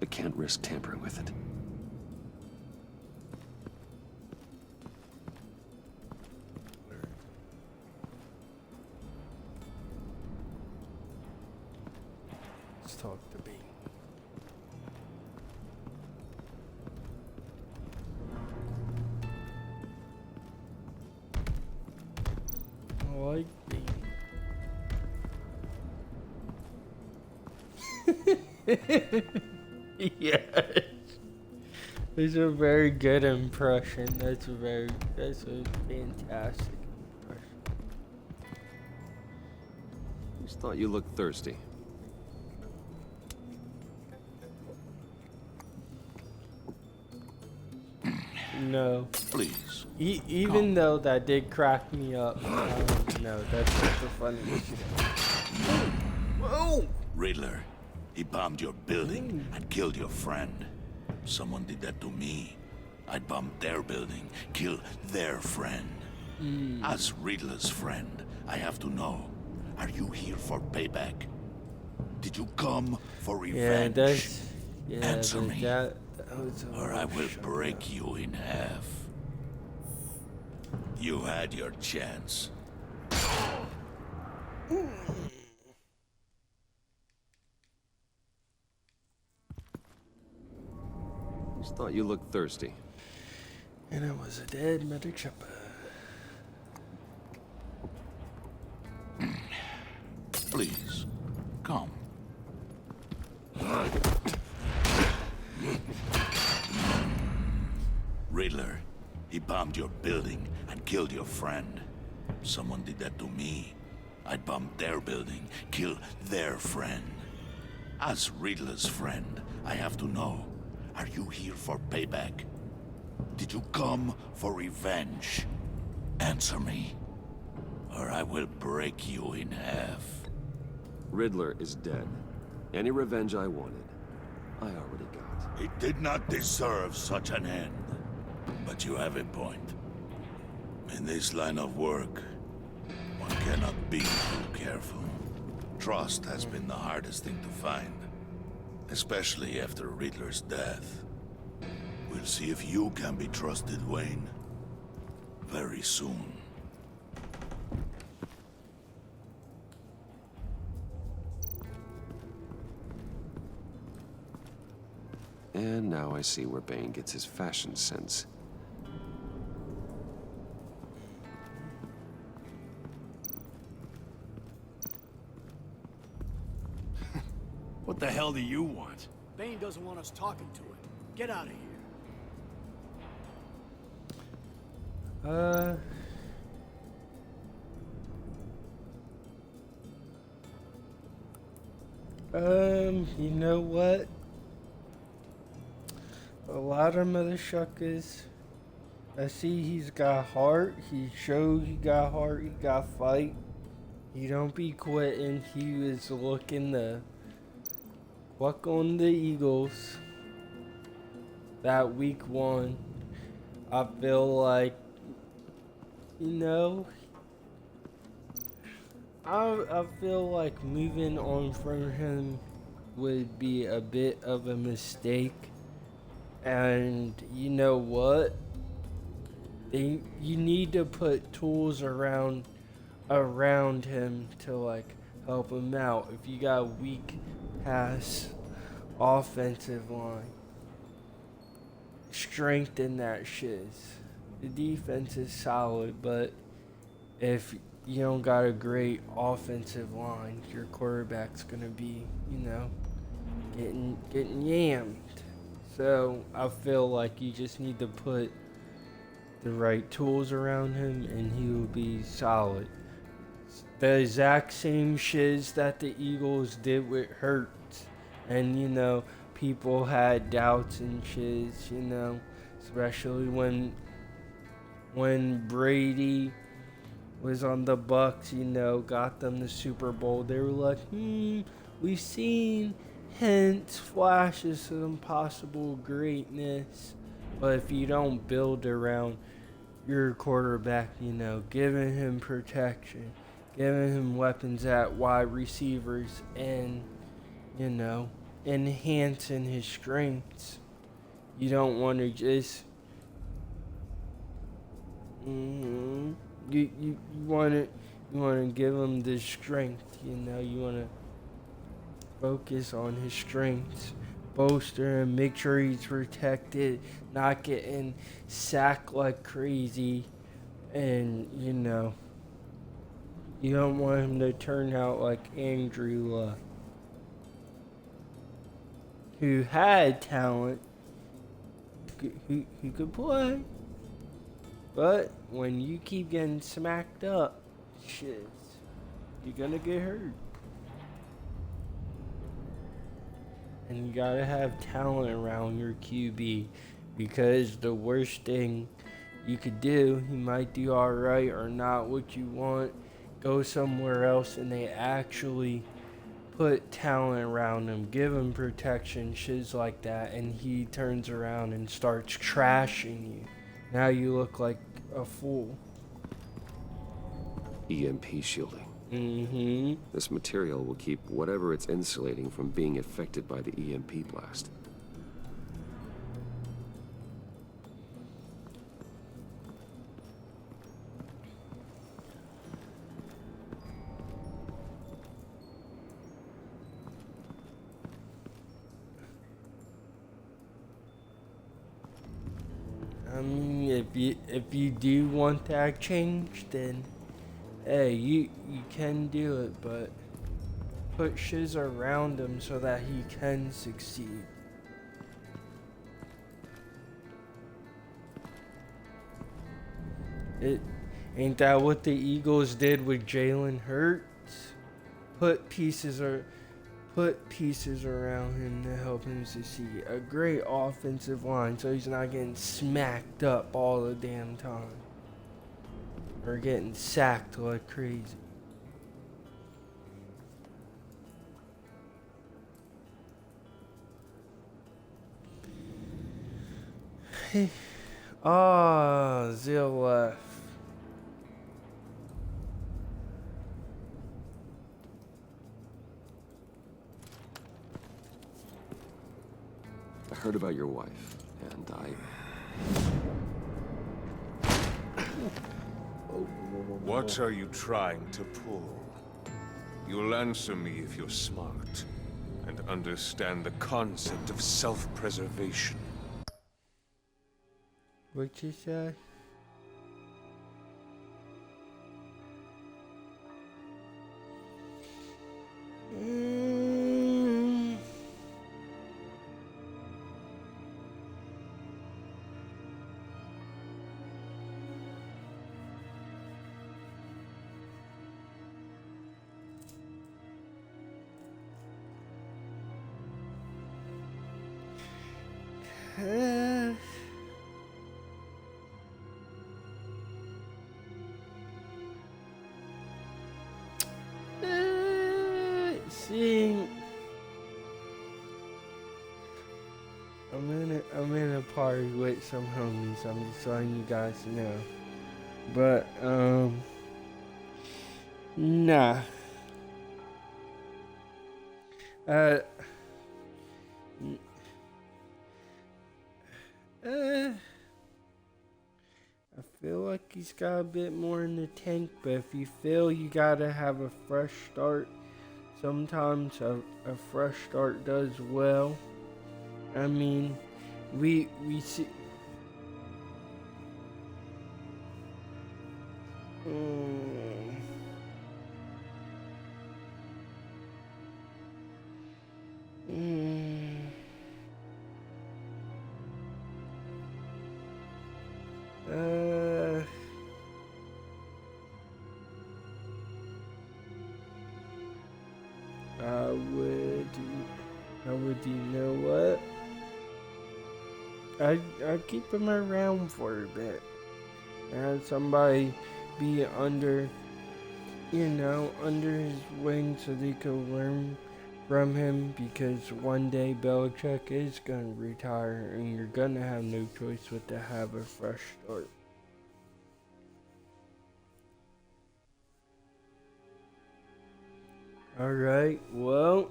I can't risk tampering with it. Let's talk to B. I like B. Yes. It's a very good impression. That's a fantastic impression. Just thought you looked thirsty. No. Please. Even though that did crack me up. No, that's not the funniest shit. Whoa! Riddler, he bombed your building and killed your friend. Someone did that to me. I'd bomb their building, kill their friend. As Riddler's friend, I have to know, are you here for payback? Did you come for revenge? Answer me, or I will break you in half. You had your chance. Just thought you looked thirsty. And it was a dead metal chopper. Please, Riddler, he bombed your building and killed your friend. Someone did that to me. I'd bomb their building, kill their friend. As Riddler's friend, I have to know, are you here for payback? Did you come for revenge? Answer me, or I will break you in half. Riddler is dead. Any revenge I wanted, I already got. He did not deserve such an end. But you have a point. In this line of work, one cannot be too careful. Trust has been the hardest thing to find, especially after Riddler's death. We'll see if you can be trusted, Wayne. Very soon. And now I see where Bane gets his fashion sense. What the hell do you want? Bane doesn't want us talking to it. Get out of here. You know what? A lot of motherfuckers, I see he's got heart. He showed he got heart. He got fight. He don't be quitting. He was looking to walk on the Eagles that week 1. I feel like, you know, I feel like moving on from him would be a bit of a mistake. And you know what? You need to put tools around him to like help him out. If you got a weak pass offensive line, strengthen that shiz. The defense is solid, but if you don't got a great offensive line, your quarterback's gonna be, you know, getting yammed. So I feel like you just need to put the right tools around him and he will be solid. The exact same shiz that the Eagles did with Hurts. And, you know, people had doubts and shiz, you know, especially when Brady was on the Bucks, you know, got them the Super Bowl. They were like, we've seen hints, flashes of impossible greatness. But if you don't build around your quarterback, you know, giving him protection, giving him weapons at wide receivers, and, you know, enhancing his strengths, you don't want to just you want to give him the strength, you know, you want to focus on his strengths, bolster him, make sure he's protected, not getting sacked like crazy, and, you know, you don't want him to turn out like Andrew Luck, who had talent, who could play, but when you keep getting smacked up, shit, you're gonna get hurt. And you gotta have talent around your QB, because the worst thing you could do, he might do alright or not what you want, go somewhere else and they actually put talent around him, give him protection, shiz like that, and he turns around and starts trashing you. Now you look like a fool. EMP shielding. This material will keep whatever it's insulating from being affected by the EMP blast. I mean, if you do want that change, then hey, you can do it, but put shiz around him so that he can succeed. It ain't that what the Eagles did with Jalen Hurts? Put pieces around him to help him succeed. A great offensive line so he's not getting smacked up all the damn time. Or getting sacked like crazy. Zill left. I heard about your wife, and What are you trying to pull? You'll answer me if you're smart and understand the concept of self-preservation. What'd you say? See, I'm in a party with some homies. I'm just letting you guys know. But nah. I feel like he's got a bit more in the tank, but if you feel you gotta have a fresh start, sometimes a fresh start does well. I mean, we see. You know what? I'd keep him around for a bit. And somebody be under his wing so they could learn from him, because one day Belichick is gonna retire and you're gonna have no choice but to have a fresh start. Alright, well,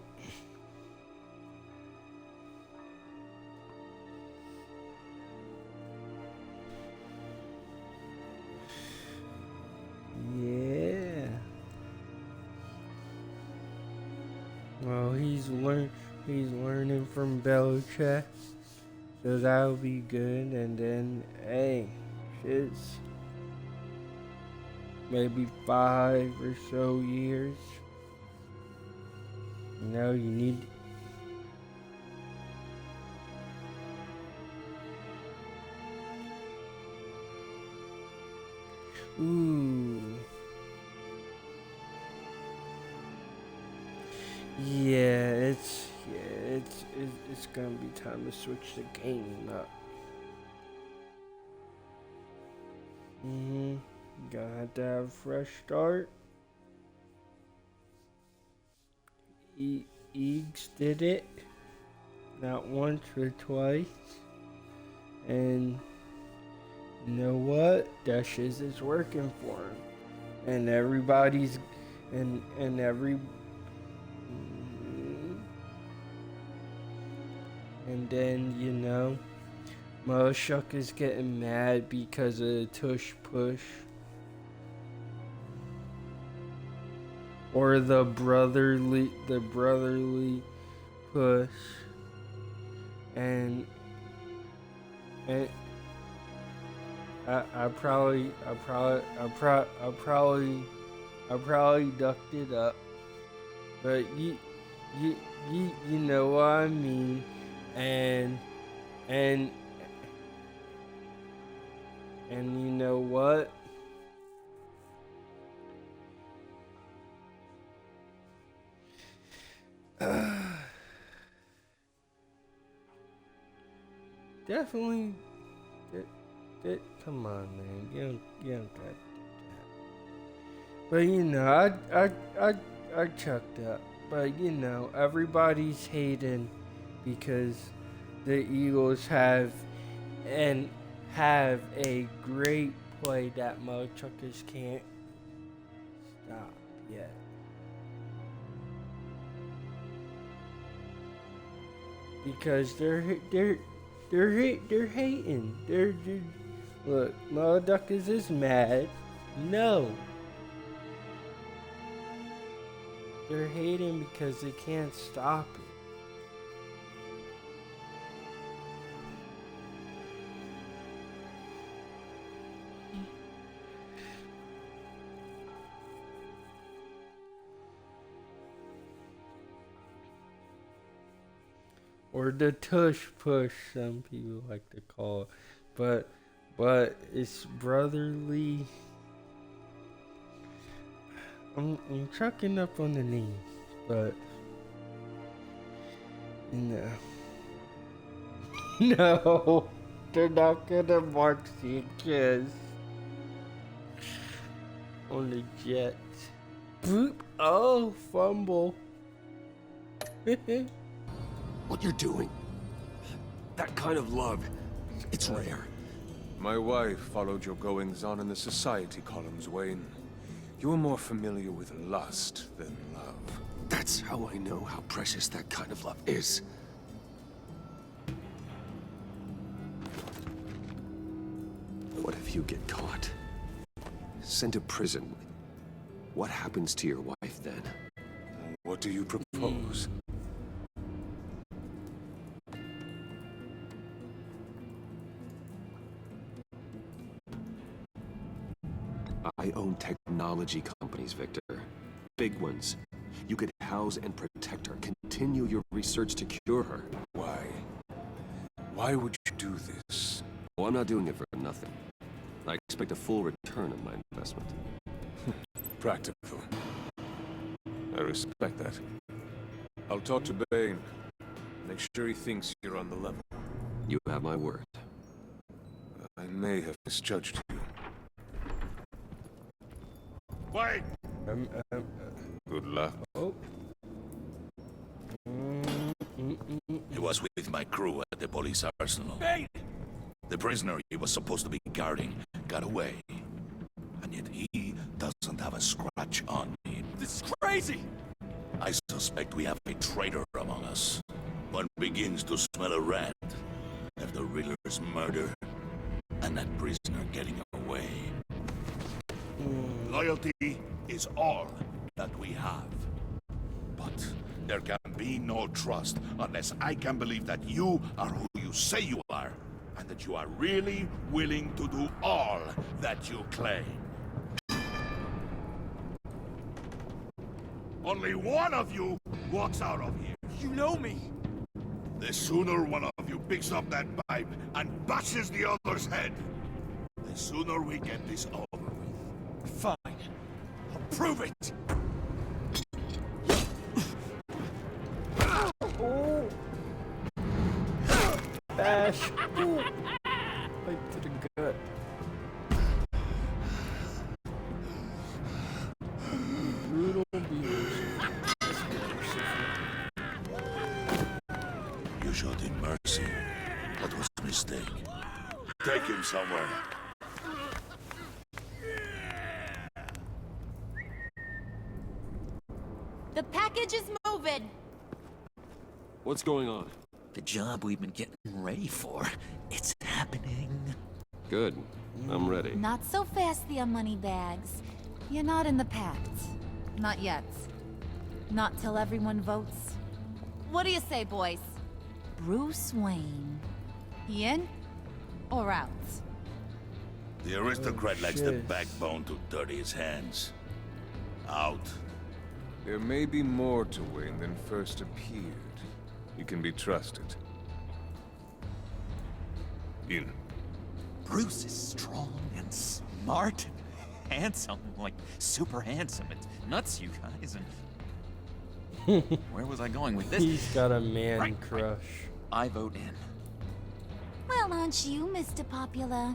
yeah. Well, he's learning from Belichick, so that'll be good. And then, hey, shit's maybe 5 or so years. You know, you need. Ooh. Yeah, it's gonna be time to switch the game up. Gonna have to have a fresh start. Eags did it, not once or twice, and you know what? That shit is working for him, and everybody's and then, you know, Motherfuck is getting mad because of the tush push. Or the brotherly push. And I probably ducked it up. But you know what I mean. And you know what? definitely. Come on, man. You don't got to do that. But you know, I chucked up. But you know, everybody's hating because the Eagles have a great play that motherfuckers can't stop yet. Because they're hating. Look, motherfuckers is mad. No. They're hating because they can't stop it. Or the tush push, some people like to call it. But it's brotherly. I'm chucking up on the knees, but no. No, they're not gonna mark the kids on the Jets. Boop! Oh, fumble. What you're doing? That kind of love, it's rare. My wife followed your goings-on in the society columns, Wayne. You are more familiar with lust than love. That's how I know how precious that kind of love is. What if you get caught? Sent to prison? What happens to your wife then? What do you propose? I own technology companies, Victor. Big ones. You could house and protect her. Continue your research to cure her. Why? Why would you do this? Well, I'm not doing it for nothing. I expect a full return on my investment. Practical. I respect that. I'll talk to Bane. Make sure he thinks you're on the level. You have my word. I may have misjudged you. Wait! Good luck. Oh. He was with my crew at the police arsenal. Bane! The prisoner he was supposed to be guarding got away. And yet he doesn't have a scratch on him. This is crazy! I suspect we have a traitor among us. One begins to smell a rat. Of the Riddler's murder. And that prisoner getting away. Loyalty is all that we have. But there can be no trust unless I can believe that you are who you say you are, and that you are really willing to do all that you claim. Only one of you walks out of here. You know me! The sooner one of you picks up that pipe and bashes the other's head, the sooner we get this over with. Fine. I'll prove it! Oh. Bash. Ooh. Right to the gut. Brutal beatings. You showed him mercy. That was a mistake. Take him somewhere. The package is moving. What's going on? The job we've been getting ready for, it's happening. Good. I'm ready. Not so fast, the money bags. You're not in the pact. Not yet. Not till everyone votes. What do you say, boys? Bruce Wayne. He in or out? The aristocrat lacks the backbone to dirty his hands. Out. There may be more to Wayne than first appeared. You can be trusted. In. Bruce is strong and smart and handsome, like super handsome. It's nuts, you guys. And where was I going with this? He's got a man crush. I vote in. Well, Well, aren't you, Mr. Popular?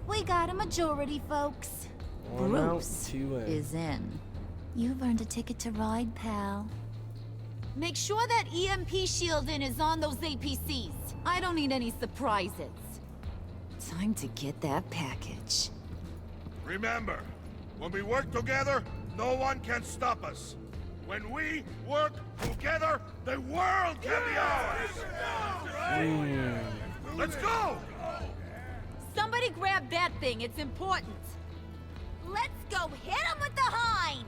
We got a majority, folks. One out, Bruce two in. is in. You've earned a ticket to ride, pal. Make sure that EMP shielding is on those APCs. I don't need any surprises. Time to get that package. Remember, when we work together, no one can stop us. When we work together, the world can be ours! Let's go! Somebody grab that thing, it's important. Let's go hit him with the hind!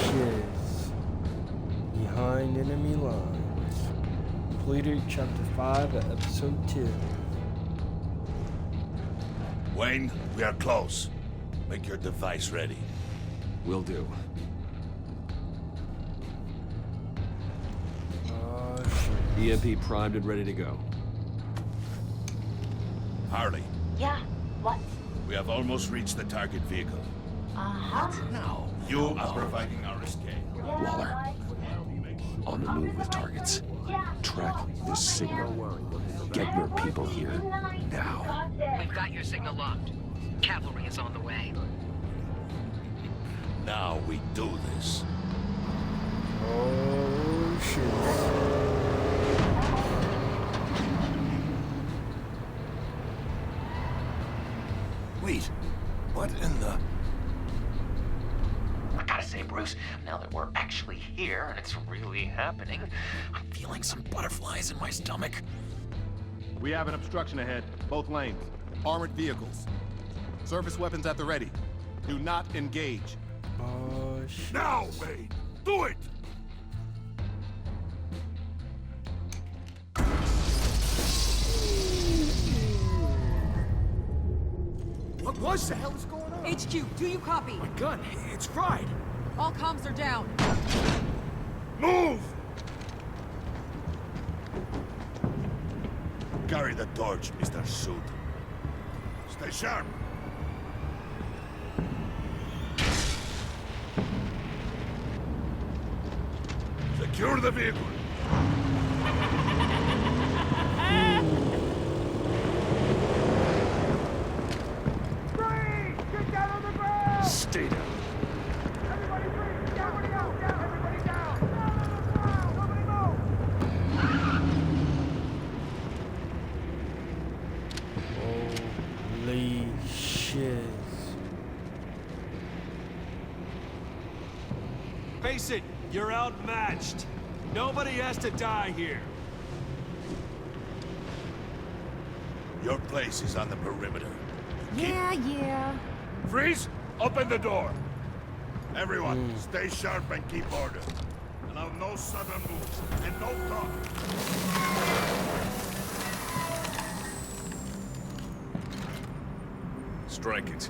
Shiz. Behind enemy lines. Completed Chapter 5 of Episode 2. Wayne, we are close. Make your device ready. Will do. Oh, shit. EMP primed and ready to go. Harley, Yeah, what? we have almost reached the target vehicle. Uh-huh. Now, you are providing our escape. Waller, on the move with targets. Track this signal. Get your people here now. We've got your signal locked. Cavalry is on the way. Now we do this. Oh, shit. Wait, what in the... I gotta say, Bruce, now that we're actually here and it's really happening, I'm feeling some butterflies in my stomach. We have an obstruction ahead, both lanes. Armored vehicles. Service weapons at the ready. Do not engage. Oh, shit. Now, Wayne! Do it! What was that? What the hell is going on? HQ, do you copy? My gun, it's fried. All comms are down. Move! Carry the torch, Mr. Suit. Stay sharp. Secure the vehicle. Stay down. Holy shiz. Face it, you're outmatched. Nobody has to die here. Your place is on the perimeter. Yeah. Freeze! Open the door. Everyone, stay sharp and keep order. Allow no sudden moves and no talk. Strike it.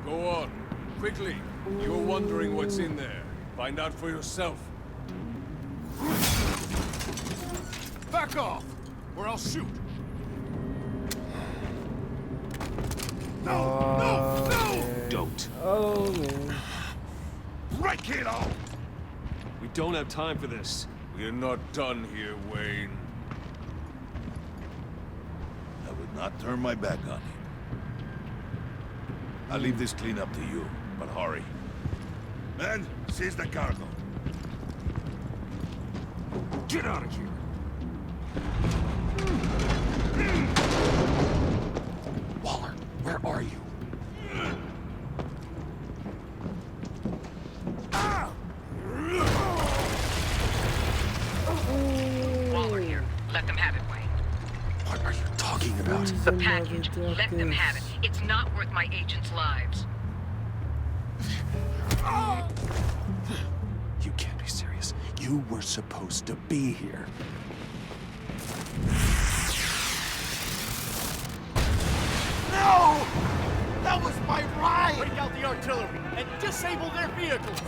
Go on. Quickly. You were wondering what's in there. Find out for yourself. Back off, or I'll shoot. No! Don't. Oh, man. Right, kiddo! We don't have time for this. We're not done here, Wayne. I would not turn my back on him. I'll leave this clean up to you, but hurry. Men, seize the cargo. Get out of here! Waller, where are you? Waller here. Let them have it, Wayne. What are you talking about? The package. Let them have it. It's not worth my agents' lives. You can't be serious. You were supposed to be here. No! That was my ride! Break out the artillery and disable their vehicles!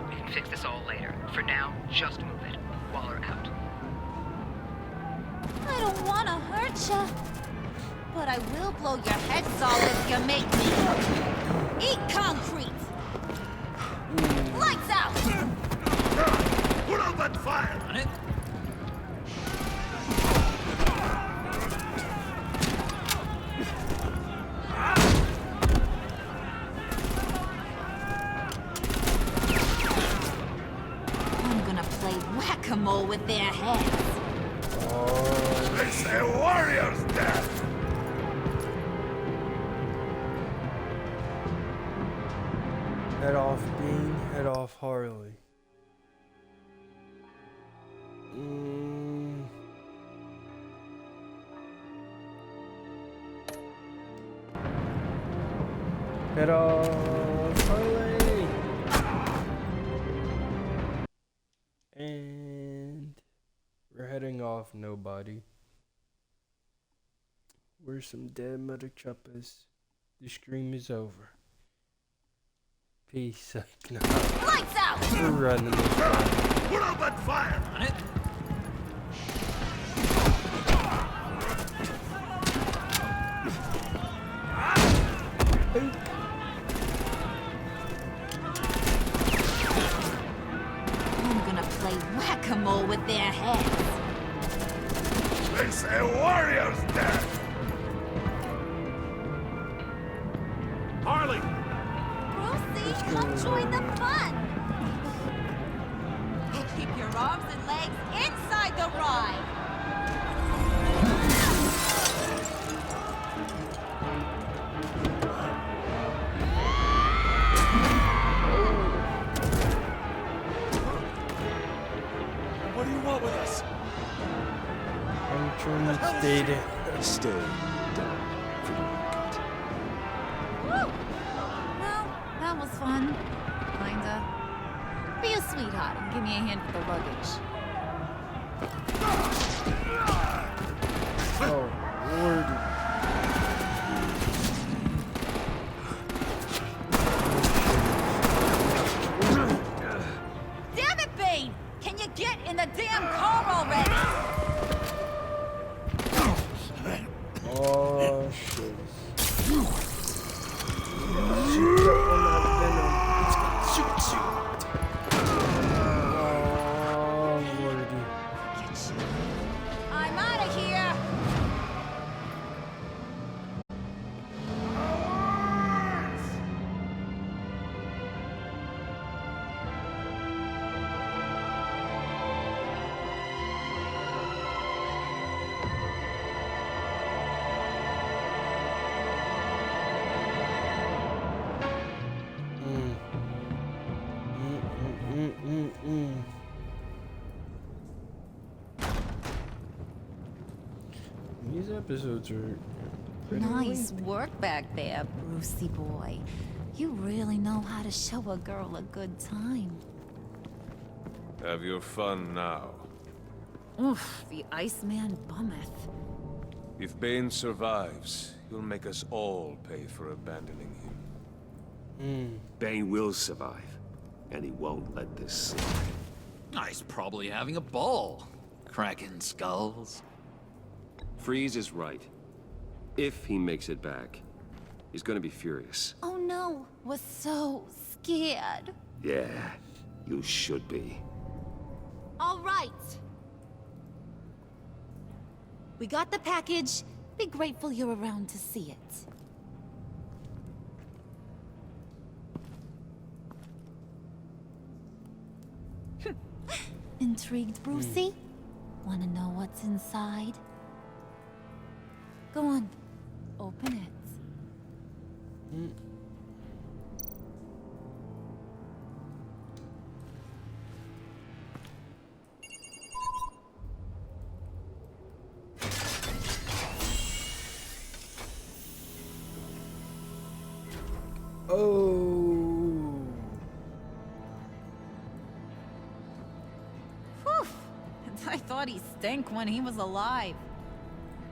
We can fix this all later. For now, Just move it. Waller out. I don't want to hurt ya, but I will blow your heads off if you make me eat concrete. Lights out! Put out that fire! On it. I'm gonna play whack-a-mole with their heads. It's a warrior's death! Head off Bean, head off Harley. Head off Harley! And we're heading off Nobody. Where's some dead mother chuppers? The scream is over. Peace. No. Lights out! We're running this guy. Put out that fire! On it. I'm gonna play whack-a-mole with their heads. It's a warrior's death! Harley! Brucey, come join the fun! Keep your arms and legs inside the ride! What do you want with us? I'm trying to stay there. Stay down for the record. Woo! Well, that was fun. Kinda. Be a sweetheart and give me a hand with the luggage. Oh, Lordy. Damn it, Bane! Can you get in the damn car already? Oh, shit. Shoot that one out of venom. Let's go. Shoot. Oh, Lordy. I'm out of here! These episodes are pretty Nice lengthy. work back there, Brucey boy. You really know how to show a girl a good time. Have your fun now. Oof, the Iceman bummeth. If Bane survives, he'll make us all pay for abandoning him. Bane will survive, and he won't let this slide. He's probably having a ball. Cracking skulls. Freeze is right. If he makes it back, he's gonna be furious. Oh no, was so scared. Yeah, you should be. All right. We got the package. Be grateful you're around to see it. Intrigued, Brucey? Wanna know what's inside? Go on, open it. Oh. Whew. I thought he stank when he was alive.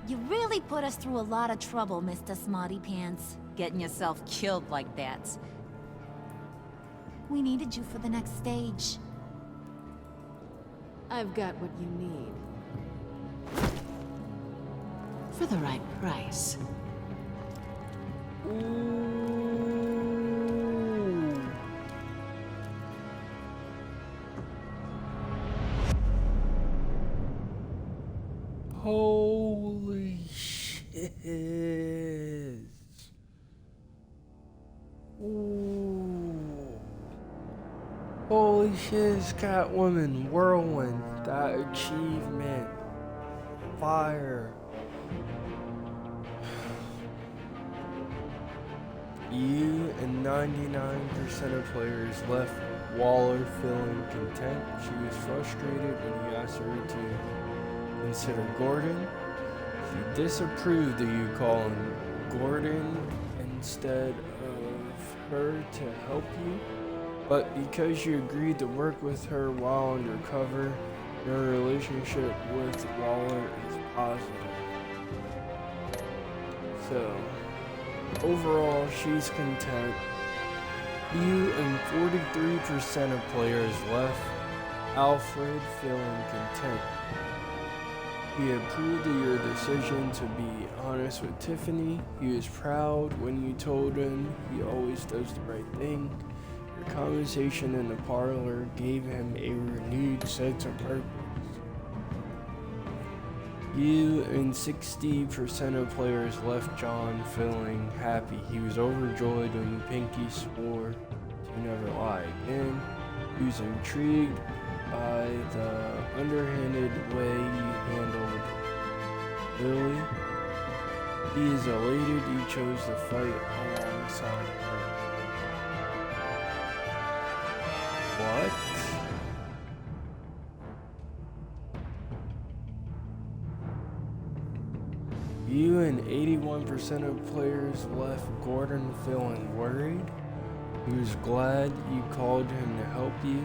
You really put us through a lot of trouble, Mr. Smarty Pants, getting yourself killed like that. We needed you for the next stage. I've got what you need. For the right price. Holy shit. Ooh. Holy shit, Catwoman, Whirlwind, that achievement, fire. You and 99% of players left Waller feeling content. She was frustrated when he asked her to consider Gordon. She disapproved of you calling Gordon instead of her to help you. But because you agreed to work with her while undercover, your relationship with Waller is positive. So, overall, she's content. You and 43% of players left Alfred feeling content. He approved of your decision to be honest with Tiffany. He was proud when you told him he always does the right thing. Your conversation in the parlor gave him a renewed sense of purpose. You and 60% of players left John feeling happy. He was overjoyed when Pinky swore to never lie again. He was intrigued by the underhanded way you handled Lily. He is elated you chose to fight alongside her. What? You and 81% of players left Gordon feeling worried. He was glad you called him to help you.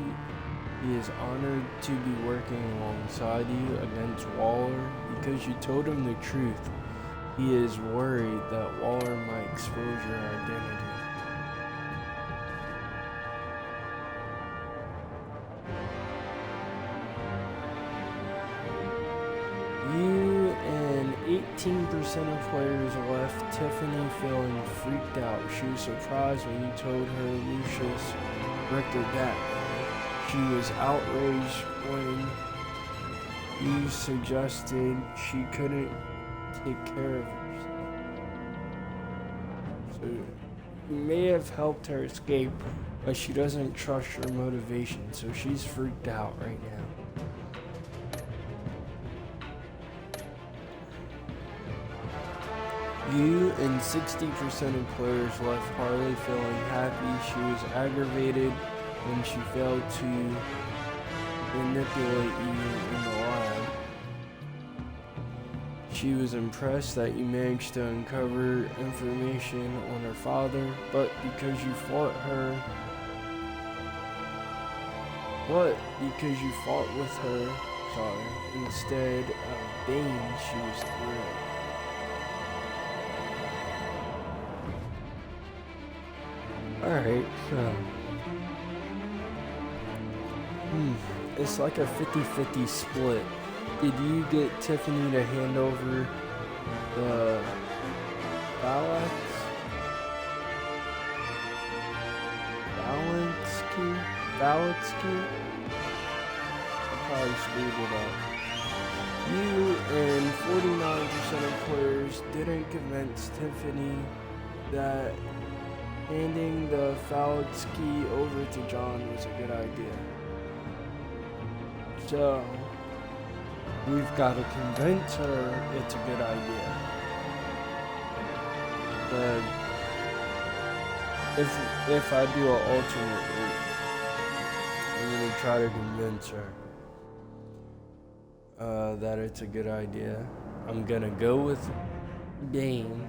He is honored to be working alongside you against Waller because you told him the truth. He is worried that Waller might expose your identity. You and 18% of players left Tiffany feeling freaked out. She was surprised when you told her Lucius wrecked her dad. She was outraged when you suggested she couldn't take care of herself. So you may have helped her escape, but she doesn't trust your motivation, so she's freaked out right now. You and 60% of players left Harley feeling happy. She was aggravated when she failed to manipulate you in the lab. She was impressed that you managed to uncover information on her father, but because you fought with her, instead of Bane, she was thrilled. Alright, so it's like a 50-50 split. Did you get Tiffany to hand over the balance key? I probably screwed it up. You and 49% of players didn't convince Tiffany that handing the Fowlets key over to John was a good idea. So, we've got to convince her it's a good idea. But if I do an alternate route, I'm going to try to convince her that it's a good idea. I'm going to go with Bane.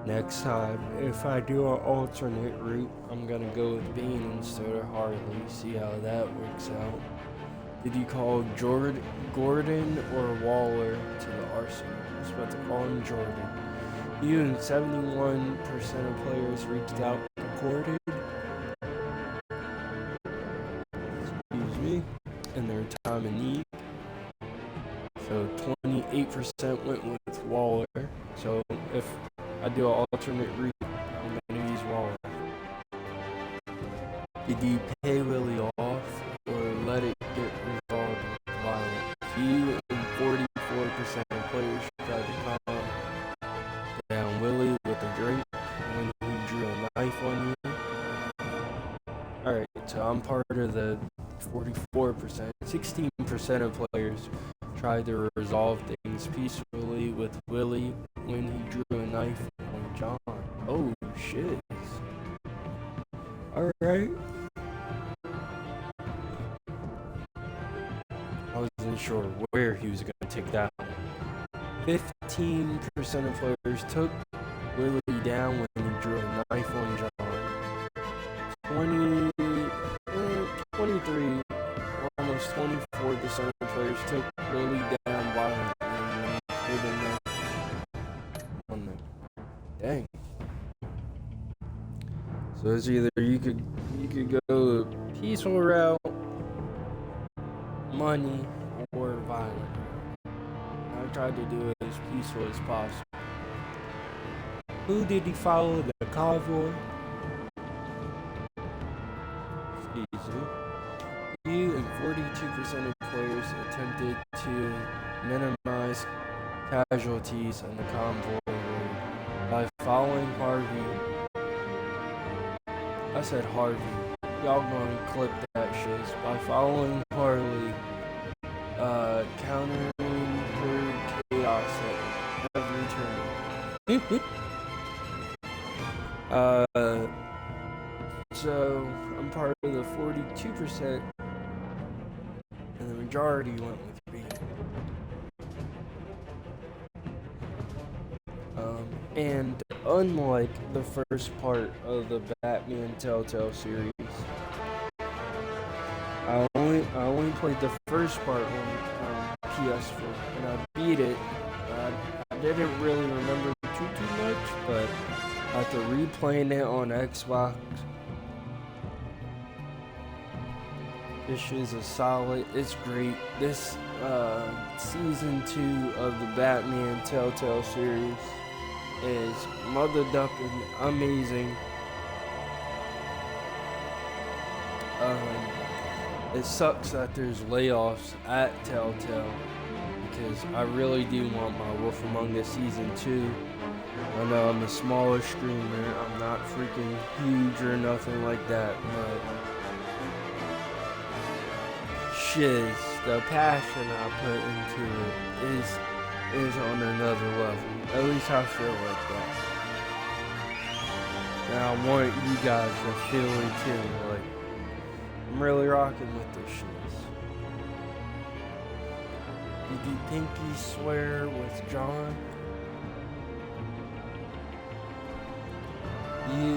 Next time, if I do an alternate route, I'm gonna go with Bane instead of Harley, see how that works out. Did you call Gordon or Waller to the arsenal? I was about to call him Jordan. You and 71% of players reached out to Gordon. Excuse me. In their time of need. So 28% went with Waller. So if I do an alternate route, I'm gonna use Waller. Did you pay Willie off or let it get resolved with violence? You and 44% of players tried to calm down Willie with a drink when he drew a knife on you. Alright, so I'm part of the 44%. 16% of players tried to resolve things peacefully with Willie when he drew a knife on John. Oh shit. Alright. I wasn't sure where he was going to take that one. 15% of players took Willie down when he drew a knife on John. 23, almost 24% of players took Willie down violently when he pulled a knife on them. Dang. So it's either you could go a peaceful route, money, or violent. I tried to do it as peaceful as possible. Who did he follow the convoy? Excuse me. You and 42% of players attempted to minimize casualties in the convoy road by following Harvey. I said Harvey. Y'all gonna clip that shit. By following Harley, countering herd chaos at every turn. So I'm part of the 42%, and the majority went with B. And unlike the first part of the Batman Telltale series, I only played the first part on PS4, and I beat it. I didn't really remember too much, but after replaying it on Xbox, this is a solid. It's great. This season 2 of the Batman Telltale series is mother-ducking amazing. It sucks that there's layoffs at Telltale because I really do want my Wolf Among Us Season 2. I know I'm a smaller streamer, I'm not freaking huge or nothing like that, but shiz, the passion I put into it is on another level. At least I feel like that. And I want you guys to feel it too, like, I'm really rocking with this shit. Did you pinky swear with John? You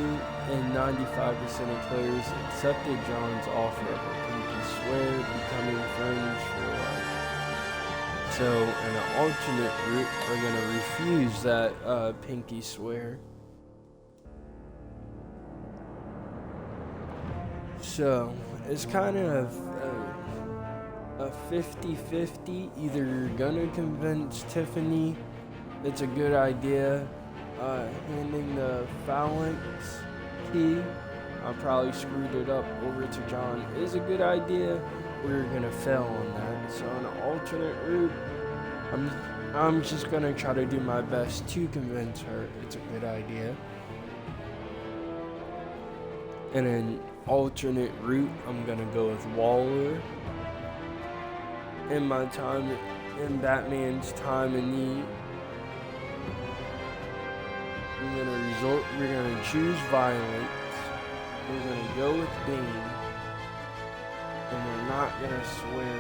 and 95% of players accepted John's offer of a pinky swear, becoming friends for life. So, in an alternate route, we're gonna refuse that pinky swear. So, it's kind of a 50-50. Either you're gonna convince Tiffany it's a good idea, handing the phalanx key, I probably screwed it up, over to John is a good idea, or you're gonna fail on that. So on an alternate route, I'm just gonna try to do my best to convince her it's a good idea. And an alternate route, I'm gonna go with Waller. In my time, in Batman's time in need, we're gonna choose violence, we're gonna go with Bane, and we're not gonna swear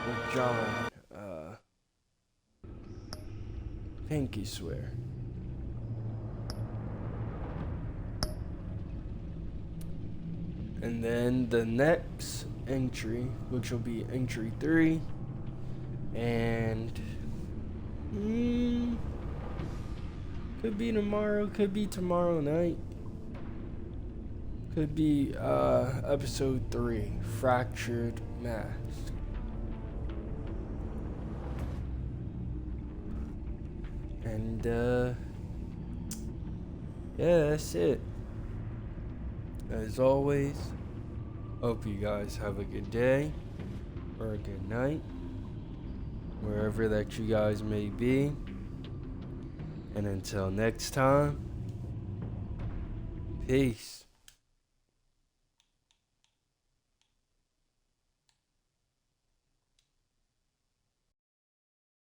with John, pinky swear. And then the next entry, which will be entry 3, and could be tomorrow, could be tomorrow night, could be episode 3, Fractured Mask. And, yeah, that's it. As always, hope you guys have a good day or a good night, wherever that you guys may be. And until next time, peace.